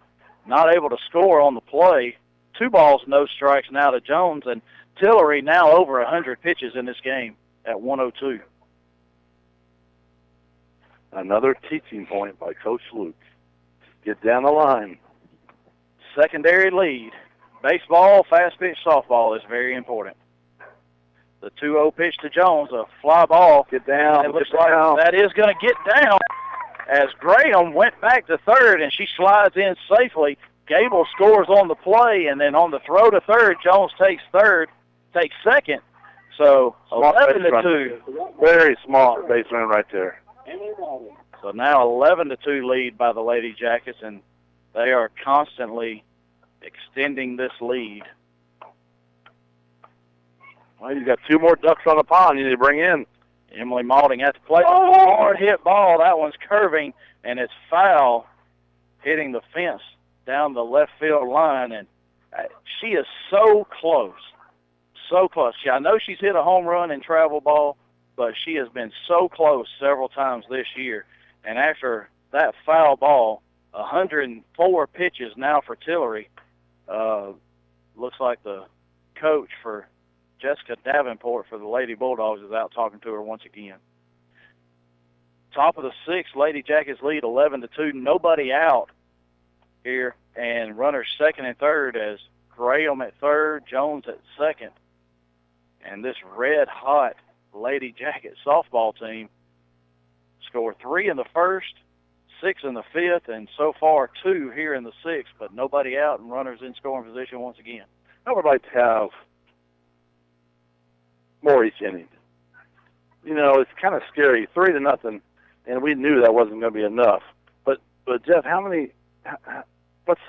not able to score on the play. 2 balls, no strikes now to Jones, and Tillery now over 100 pitches in this game at 102. Another teaching point by Coach Luke. Get down the line. Secondary lead. Baseball, fast pitch, softball is very important. The 2-0 pitch to Jones, a fly ball. Get down. It looks like that is going to get down as Graham went back to third, and she slides in safely. Gable scores on the play, and then on the throw to third, Jones takes second. So 11-2. Very small base run right there. So now 11-2 lead by the Lady Jackets, and they are constantly extending this lead. Well, you got 2 more ducks on the pond you need to bring in. Emily Maulding at the plate. Oh, hard hit ball. That one's curving, and it's foul, hitting the fence down the left field line, and she is so close. So close. I know she's hit a home run in travel ball, but she has been so close several times this year. And after that foul ball, 104 pitches now for Tillery. Looks like the coach for Jessica Davenport for the Lady Bulldogs is out talking to her once again. Top of the 6th, Lady Jackets lead 11-2. Nobody out here, and runners second and third as Graham at third, Jones at second. And this red-hot Lady Jacket softball team scored 3 in the first, 6 in the 5th, and so far 2 here in the 6th, but nobody out and runners in scoring position once again. I would like to have more each inning. You know, it's kind of scary, 3-0, and we knew that wasn't going to be enough. But Jeff, what's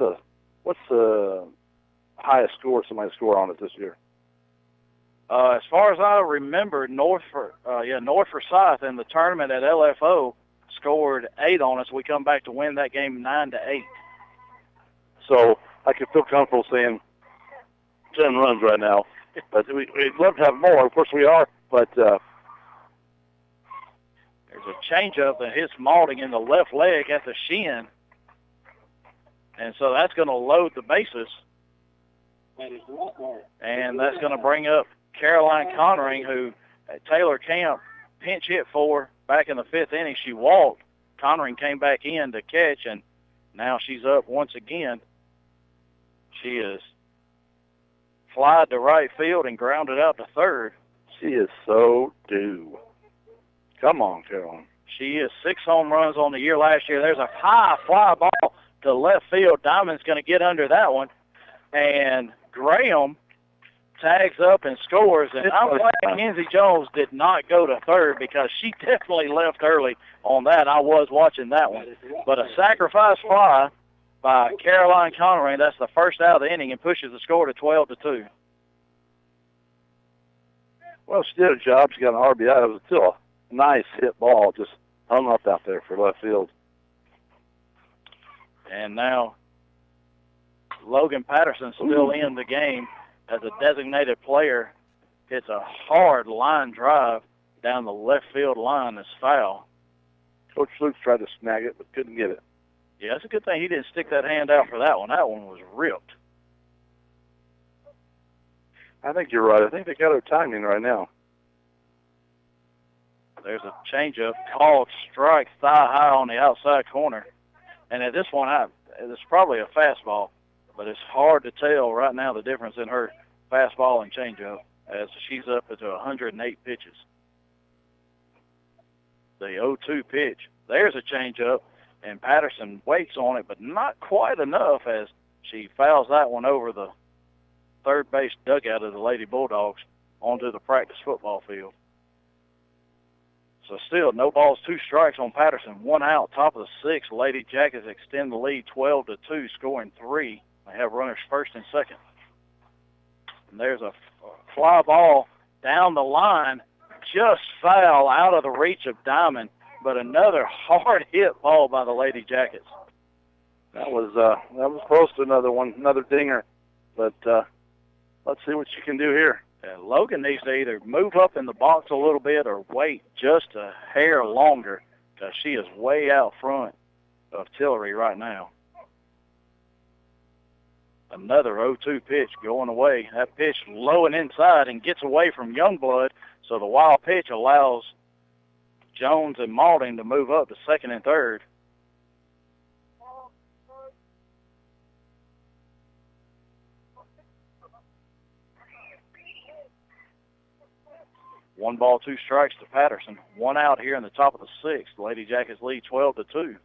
the highest score somebody scored on it this year? As far as I remember, North Forsyth in the tournament at LFO scored 8 on us. We come back to win that game 9-8. So I can feel comfortable saying 10 runs right now. But we'd love to have more. Of course we are. But there's a changeup that hits Maulding in the left leg at the shin. And so that's going to load the bases. And that's going to bring up Caroline Connering, who Taylor Camp pinch hit for back in the 5th inning. She walked. Connering came back in to catch, and now she's up once again. She is flied to right field and grounded out to third. She is so due. Come on, Caroline. She is 6 home runs on the year last year. There's a high fly ball to left field. Diamond's going to get under that one. And Graham tags up and scores. And I'm glad Kenzie Jones did not go to third because she definitely left early on that. I was watching that one. But a sacrifice fly by Caroline Connery, that's the first out of the inning, and pushes the score to 12-2. Well, she did a job. She got an RBI. It was still a nice hit ball, just hung up out there for left field. And now Logan Patterson still in the game as a designated player. Hits a hard line drive down the left field line. That's foul. Coach Luke tried to snag it, but couldn't get it. Yeah, it's a good thing he didn't stick that hand out for that one. That one was ripped. I think you're right. I think they got her timing right now. There's a changeup called strike thigh high on the outside corner. And at this one, it's probably a fastball, but it's hard to tell right now the difference in her fastball and changeup as she's up to 108 pitches. The 0-2 pitch. There's a changeup, and Patterson waits on it, but not quite enough as she fouls that one over the third base dugout of the Lady Bulldogs onto the practice football field. So still, no balls, 2 strikes on Patterson. 1 out, top of the 6th. Lady Jackets extend the lead 12-2, scoring 3. They have runners first and second. And there's a fly ball down the line, just foul out of the reach of Diamond, but another hard hit ball by the Lady Jackets. That was close to another dinger, but let's see what she can do here. Logan needs to either move up in the box a little bit or wait just a hair longer because she is way out front of Tillery right now. Another 0-2 pitch going away. That pitch low and inside and gets away from Youngblood, so the wild pitch allows Jones and Malding to move up to second and third. One ball, two strikes to Patterson. One out here in the top of the sixth. The Lady Jackets lead 12-2.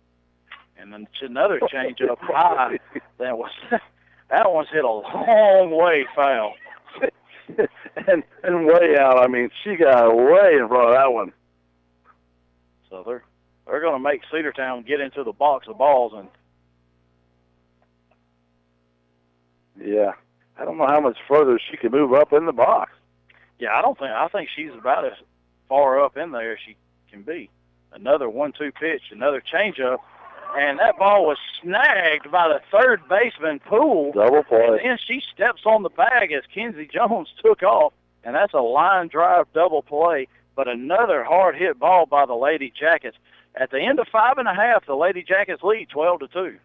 And then another change up high. That one's hit a long way foul. and way out. I mean, she got way in front of that one. So they're going to make Cedartown get into the box of balls. And yeah, I don't know how much further she can move up in the box. Yeah, I think she's about as far up in there as she can be. Another 1-2 pitch, another changeup, and that ball was snagged by the third baseman, Poole. Double play. And then she steps on the bag as Kenzie Jones took off, and that's a line drive double play, but another hard-hit ball by the Lady Jackets. At the end of 5.5, the Lady Jackets lead 12-2.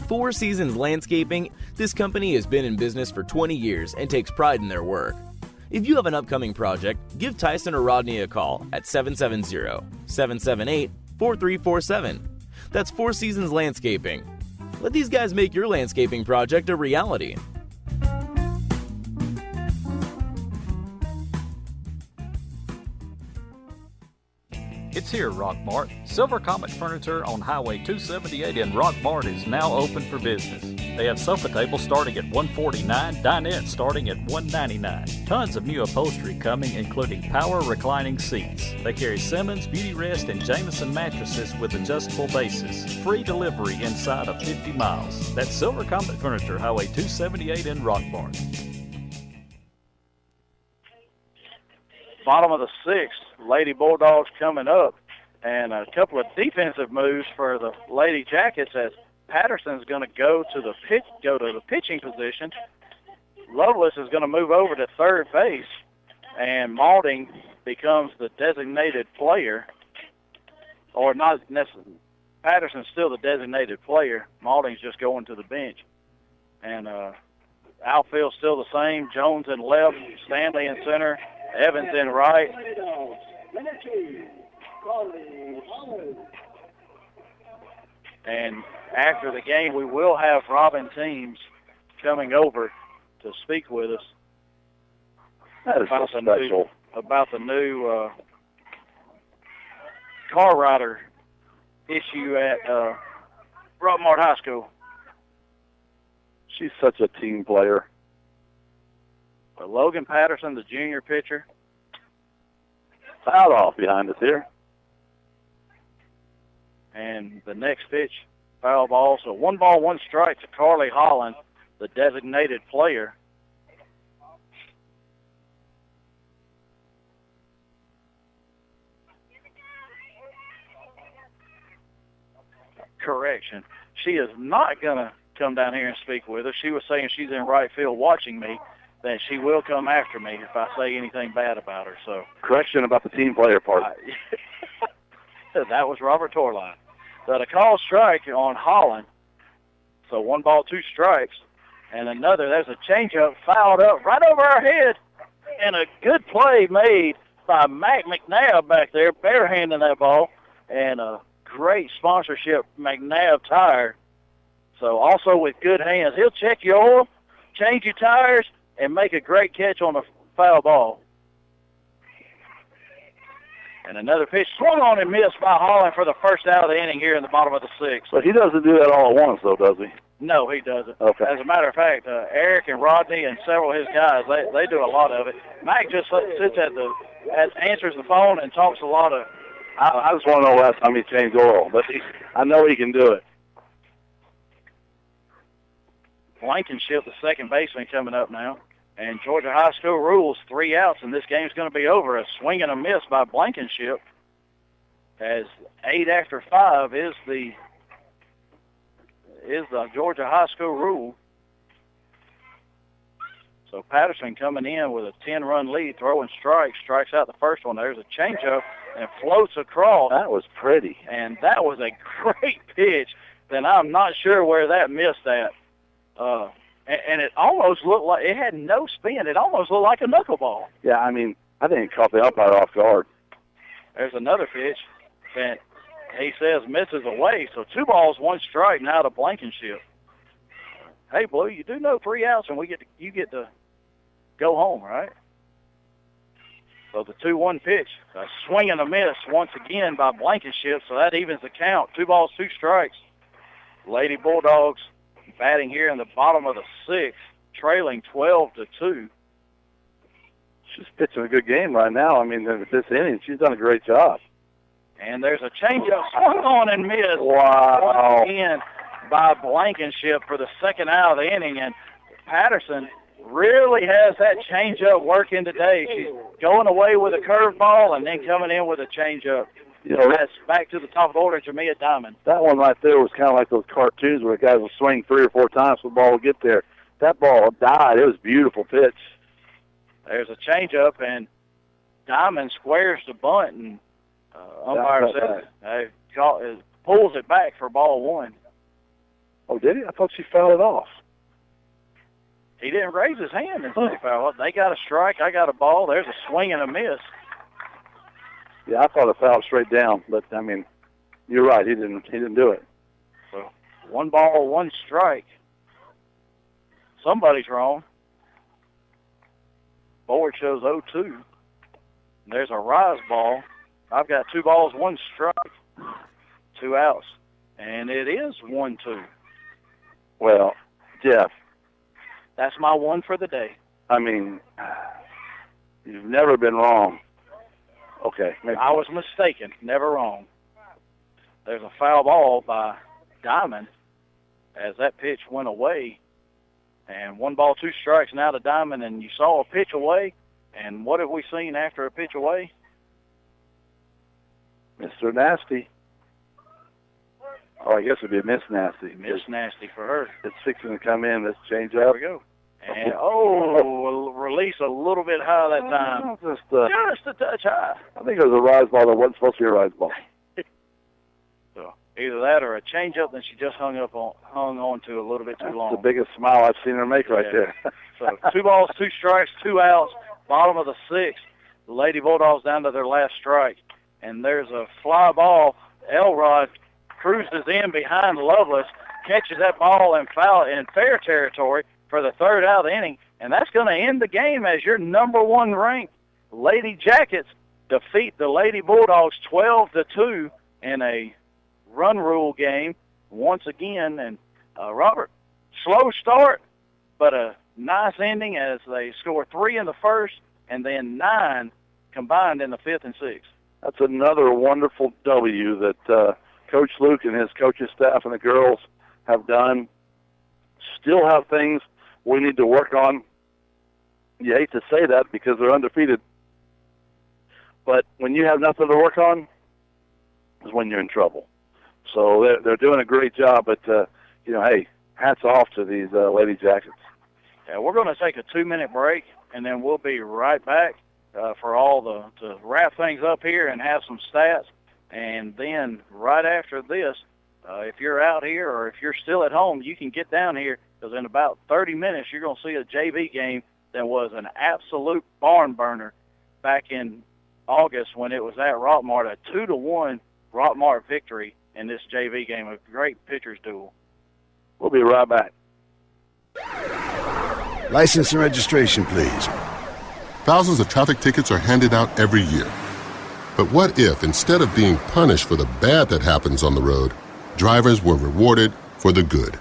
Four Seasons Landscaping, this company has been in business for 20 years and takes pride in their work. If you have an upcoming project, give Tyson or Rodney a call at 770-778-4347. That's Four Seasons Landscaping. Let these guys make your landscaping project a reality. It's here, Rockmart. Silver Comet Furniture on Highway 278 in Rockmart is now open for business. They have sofa tables starting at $149, dinette starting at $199. Tons of new upholstery coming, including power reclining seats. They carry Simmons, Beauty Rest, and Jameson mattresses with adjustable bases. Free delivery inside of 50 miles. That's Silver Comet Furniture, Highway 278 in Rockmart. Bottom of the sixth, Lady Bulldogs coming up, and a couple of defensive moves for the Lady Jackets as Patterson's going to go to the pitching position. Lovelace is going to move over to third base, and Malding becomes the designated player, or not necessarily. Patterson's still the designated player. Malding's just going to the bench, and outfield's still the same. Jones in left, Stanley in center, Evans in right. And after the game, we will have Robin Teams coming over to speak with us about the new car rider issue at Rockmart High School. She's such a team player. But Logan Patterson, the junior pitcher. Fouled off behind us here. And the next pitch, foul ball. So 1 ball, 1 strike to Carly Holland, the designated player. Correction. She is not going to come down here and speak with us. She was saying she's in right field watching me. Then she will come after me if I say anything bad about her. So correction about the team player part. That was Robert Torline. But a call strike on Holland. So 1 ball, 2 strikes. And another, there's a changeup fouled up right over our head. And a good play made by Mac McNabb back there, barehanding that ball. And a great sponsorship, McNabb Tire. So also with good hands. He'll check your oil, change your tires, and make a great catch on a foul ball. And another pitch swung on and missed by Holland for the first out of the inning here in the bottom of the sixth. But he doesn't do that all at once, though, does he? No, he doesn't. Okay. As a matter of fact, Eric and Rodney and several of his guys, they do a lot of it. Mac just sits answers the phone and talks a lot of. I just want to know last time he changed oil, but I know he can do it. Blankenship, the second baseman, coming up now. And Georgia High School rules 3 outs, and this game's going to be over. A swing and a miss by Blankenship, as 8 after 5 is the Georgia High School rule. So Patterson coming in with a 10-run lead, throwing strikes out the first one. There's a changeup and floats across. That was pretty. And that was a great pitch. Then I'm not sure where that missed at. And it almost looked like it had no spin. It almost looked like a knuckleball. Yeah, I mean, I think it caught the umpire off guard. There's another pitch that he says misses away. So 2 balls, 1 strike now to Blankenship. Hey, Blue, you do know 3 outs, and you get to go home, right? So the 2-1 pitch, a swing and a miss once again by Blankenship, so that evens the count. 2 balls, 2 strikes. Lady Bulldogs batting here in the bottom of the 6th, trailing 12-2. She's pitching a good game right now. I mean, this inning, she's done a great job. And there's a changeup swung on and missed. Wow. Once again by Blankenship for the 2nd out of the inning. And Patterson really has that changeup working today. She's going away with a curveball and then coming in with a changeup. You know, that's back to the top of the order, Jamia Diamond. That one right there was kind of like those cartoons where the guys will swing 3 or 4 times so the ball will get there. That ball died. It was a beautiful pitch. There's a changeup, and Diamond squares the bunt, and umpire says pulls it back for ball 1. Oh, did he? I thought she fouled it off. He didn't raise his hand and say foul. They got a strike. I got a ball. There's a swing and a miss. Yeah, I thought it fouled straight down, but I mean, you're right. He didn't do it. So 1 ball, 1 strike. Somebody's wrong. Board shows 0-2. There's a rise ball. I've got 2 balls, 1 strike, 2 outs, and it is 1-2. Well, Jeff, that's my one for the day. I mean, you've never been wrong. Okay. Maybe. I was mistaken. Never wrong. There's a foul ball by Diamond as that pitch went away. And 1 ball, 2 strikes now to Diamond, and you saw a pitch away. And what have we seen after a pitch away? Mr. Nasty. Oh, I guess it'd be Miss Nasty. Miss Nasty for her. It's fixing to come in. Let's change up. There we go. And, we'll release a little bit high that time. Just a touch high. I think it was a rise ball that wasn't supposed to be a rise ball. So either that or a changeup that she just hung on to a little bit too long. That's the biggest smile I've seen her make right there. So 2 balls, 2 strikes, 2 outs, bottom of the 6th. The Lady Bulldogs down to their last strike. And there's a fly ball. Elrod cruises in behind Lovelace, catches that ball in fair territory for the 3rd out of the inning, and that's going to end the game as your number 1 ranked Lady Jackets defeat the Lady Bulldogs 12-2 in a run rule game once again. And Robert, slow start, but a nice ending as they score 3 in the 1st and then 9 combined in the 5th and 6th. That's another wonderful W that Coach Luke and his coaching staff and the girls have done. Still have things we need to work on. You hate to say that because they're undefeated. But when you have nothing to work on is when you're in trouble. So they're doing a great job. But, hey, hats off to these Lady Jackets. Yeah, we're going to take a 2-minute break, and then we'll be right back for to wrap things up here and have some stats. And then right after this, if you're out here or if you're still at home, you can get down here because in about 30 minutes you're going to see a JV game that was an absolute barn burner back in August when it was at Rockmart, a 2-1 Rockmart victory in this JV game, a great pitchers duel. We'll be right back. License and registration, please. Thousands of traffic tickets are handed out every year. But what if, instead of being punished for the bad that happens on the road, drivers were rewarded for the good?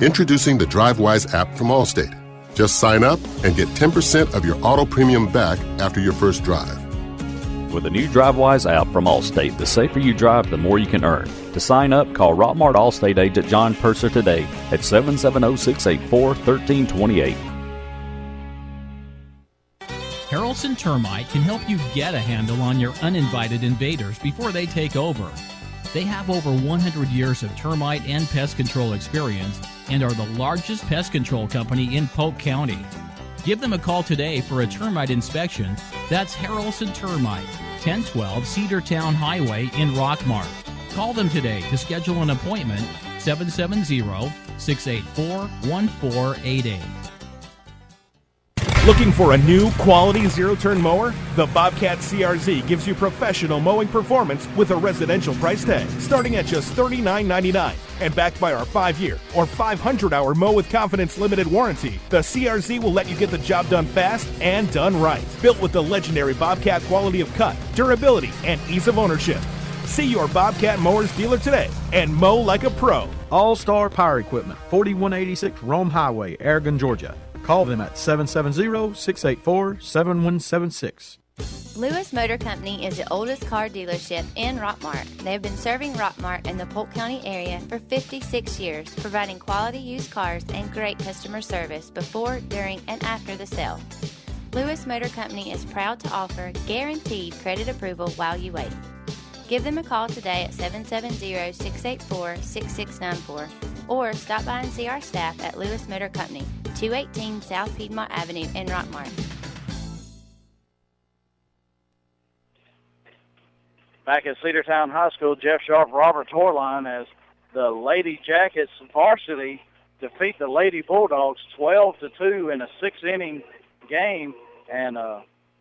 Introducing the DriveWise app from Allstate. Just sign up and get 10% of your auto premium back after your first drive. With the new DriveWise app from Allstate, the safer you drive, the more you can earn. To sign up, call Rockmart Allstate agent John Purser today at 770-684-1328. Harrelson Termite can help you get a handle on your uninvited invaders before they take over. They have over 100 years of termite and pest control experience and are the largest pest control company in Polk County. Give them a call today for a termite inspection. That's Harrelson Termite, 1012 Cedartown Highway in Rockmart. Call them today to schedule an appointment, 770-684-1488. Looking for a new quality zero-turn mower? The Bobcat CRZ gives you professional mowing performance with a residential price tag, starting at just $39.99. And backed by our 5-year or 500-hour Mow with Confidence limited warranty, the CRZ will let you get the job done fast and done right. Built with the legendary Bobcat quality of cut, durability, and ease of ownership. See your Bobcat Mowers dealer today and mow like a pro. All-Star Power Equipment, 4186 Rome Highway, Aragon, Georgia. Call them at 770-684-7176. Lewis Motor Company is the oldest car dealership in Rockmart. They have been serving Rockmart and the Polk County area for 56 years, providing quality used cars and great customer service before, during, and after the sale. Lewis Motor Company is proud to offer guaranteed credit approval while you wait. Give them a call today at 770-684-6694 or stop by and see our staff at Lewis Motor Company, 218 South Piedmont Avenue in Rockmart. Back at Cedartown High School, Jeff Sharp, Robert Torline, as the Lady Jackets varsity defeat the Lady Bulldogs 12-2 in a 6-inning game and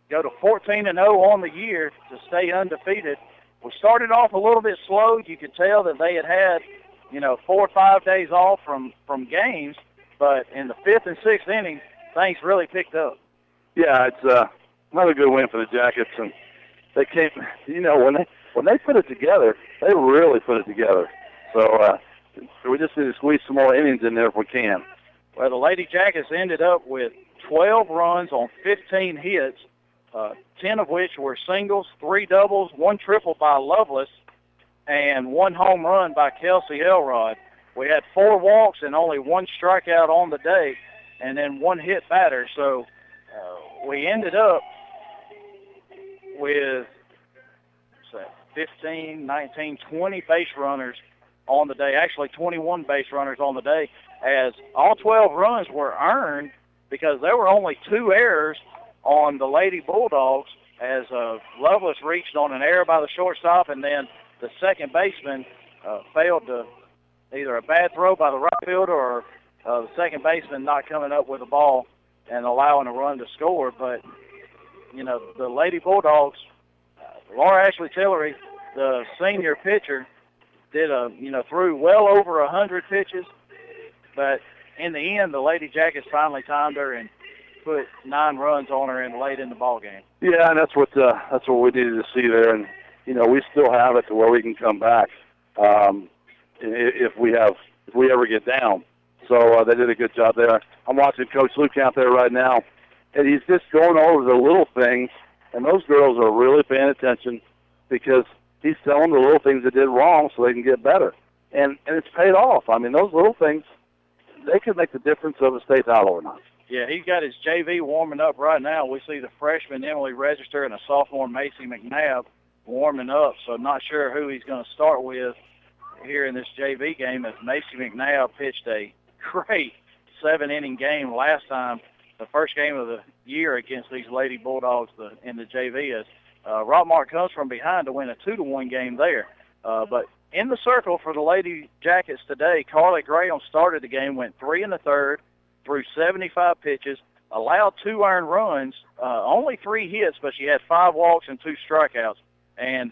go to 14-0 on the year to stay undefeated. We started off a little bit slow. You could tell that they had 4 or 5 days off from games, but in the 5th and 6th inning, things really picked up. Yeah, it's another good win for the Jackets, and they came. When they put it together, they really put it together. So we just need to squeeze some more innings in there if we can. Well, the Lady Jackets ended up with 12 runs on 15 hits, 10 of which were singles, 3 doubles, 1 triple by Lovelace, and 1 home run by Kelsey Elrod. We had 4 walks and only 1 strikeout on the day, and then 1 hit batter. So we ended up with 15, 19, 20 base runners on the day, actually 21 base runners on the day, as all 12 runs were earned because there were only 2 errors on the Lady Bulldogs, as Lovelace reached on an error by the shortstop, and then the second baseman failed to either a bad throw by the right fielder or the second baseman not coming up with the ball and allowing a run to score. But, the Lady Bulldogs, Laura Ashley Tillery, the senior pitcher, did threw well over 100 pitches, but in the end, the Lady Jackets finally timed her and put 9 runs on her and late in the ball game. Yeah, and that's what we needed to see there, and we still have it to where we can come back if we ever get down. So they did a good job there. I'm watching Coach Luke out there right now, and he's just going over the little things, and those girls are really paying attention because he's telling them the little things they did wrong so they can get better. And it's paid off. I mean, those little things, they could make the difference of a state title or not. Yeah, he's got his JV warming up right now. We see the freshman Emily Register and a sophomore Macy McNabb warming up, so I'm not sure who he's going to start with here in this JV game, as Macy McNabb pitched a great 7-inning game last time, the first game of the year against these Lady Bulldogs in the JV. As Rockmart comes from behind to win a 2-1 game there. But in the circle for the Lady Jackets today, Carly Graham started the game, went 3 1/3, threw 75 pitches, allowed 2 earned runs, only 3 hits, but she had 5 walks and 2 strikeouts. And,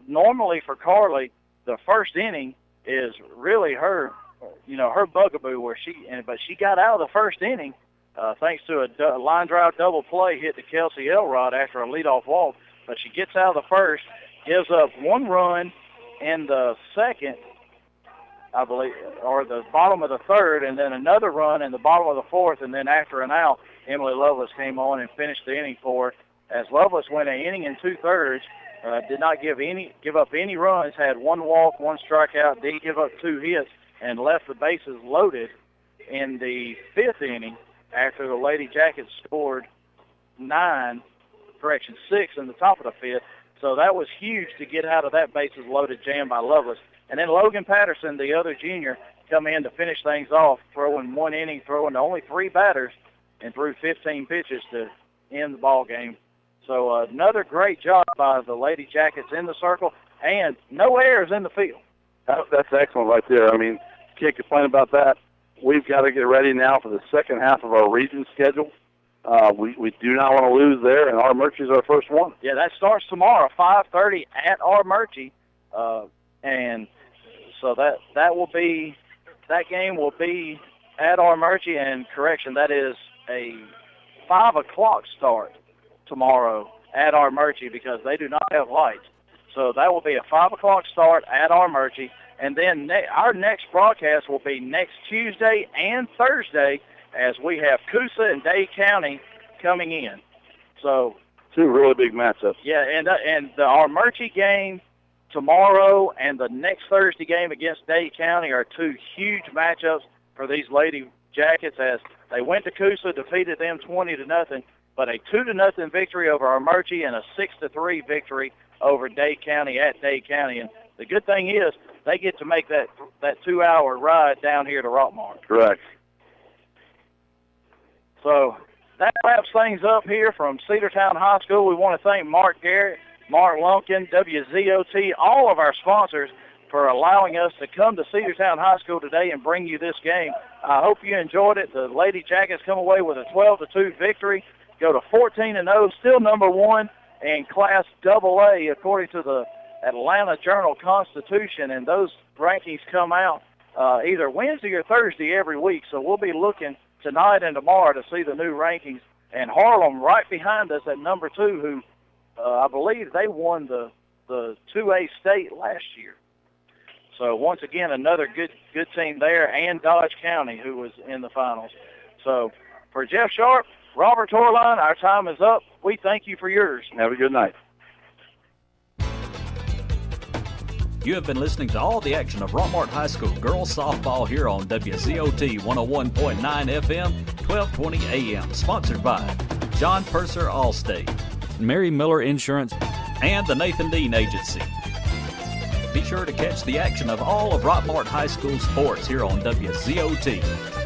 normally for Carly, the first inning is really her bugaboo, but she got out of the first inning thanks to a line drive double play hit to Kelsey Elrod after a leadoff walk. But she gets out of the first, gives up 1 run in the second, I believe, or the bottom of the third, and then another run in the bottom of the fourth, and then after an out, Emily Lovelace came on and finished the inning for her. As Lovelace went an inning and 2/3, did not give up any runs, had 1 walk, 1 strikeout, did give up 2 hits, and left the bases loaded in the 5th inning after the Lady Jackets scored 6 in the top of the 5th. So that was huge to get out of that bases loaded jam by Lovelace. And then Logan Patterson, the other junior, come in to finish things off, throwing 1 inning, throwing to only 3 batters, and threw 15 pitches to end the ball game. So another great job by the Lady Jackets in the circle, and no errors in the field. That's excellent right there. I mean, can't complain about that. We've got to get ready now for the second half of our region schedule. We do not want to lose there, and our Murchie is our first one. Yeah, that starts tomorrow, 5:30 at our Murchie, and so that game will be at our Murchie. And correction, that is a 5 o'clock start tomorrow at our Murchie because they do not have lights. So that will be a 5 o'clock start at our Murchie, and then our next broadcast will be next Tuesday and Thursday, as we have Coosa and Dade County coming in. So 2 really big matchups. Yeah, and our Murchie game tomorrow and the next Thursday game against Dade County are 2 huge matchups for these Lady Jackets, as they went to Coosa, defeated them 20-0, but a 2-0 victory over our Murchie and a 6-3 victory over Dade County at Dade County. And the good thing is they get to make that 2-hour ride down here to Rockmart. Correct. So that wraps things up here from Cedartown High School. We want to thank Mark Garrett, Mark Lumpkin, WZOT, all of our sponsors for allowing us to come to Cedartown High School today and bring you this game. I hope you enjoyed it. The Lady Jackets come away with a 12-2 victory, go to 14-0, still number 1 in Class AA according to the Atlanta Journal-Constitution, and those rankings come out either Wednesday or Thursday every week, so we'll be looking tonight and tomorrow to see the new rankings. And Harlem right behind us at number 2, who I believe they won the 2A state last year. So once again, another good team there, and Dodge County, who was in the finals. So for Jeff Sharp, Robert Torline, our time is up. We thank you for yours. Have a good night. You have been listening to all the action of Rockmart High School girls softball here on WZOT 101.9 FM, 1220 AM, sponsored by John Purser Allstate, Mary Miller Insurance, and the Nathan Dean Agency. Be sure to catch the action of all of Rockmart High School sports here on WZOT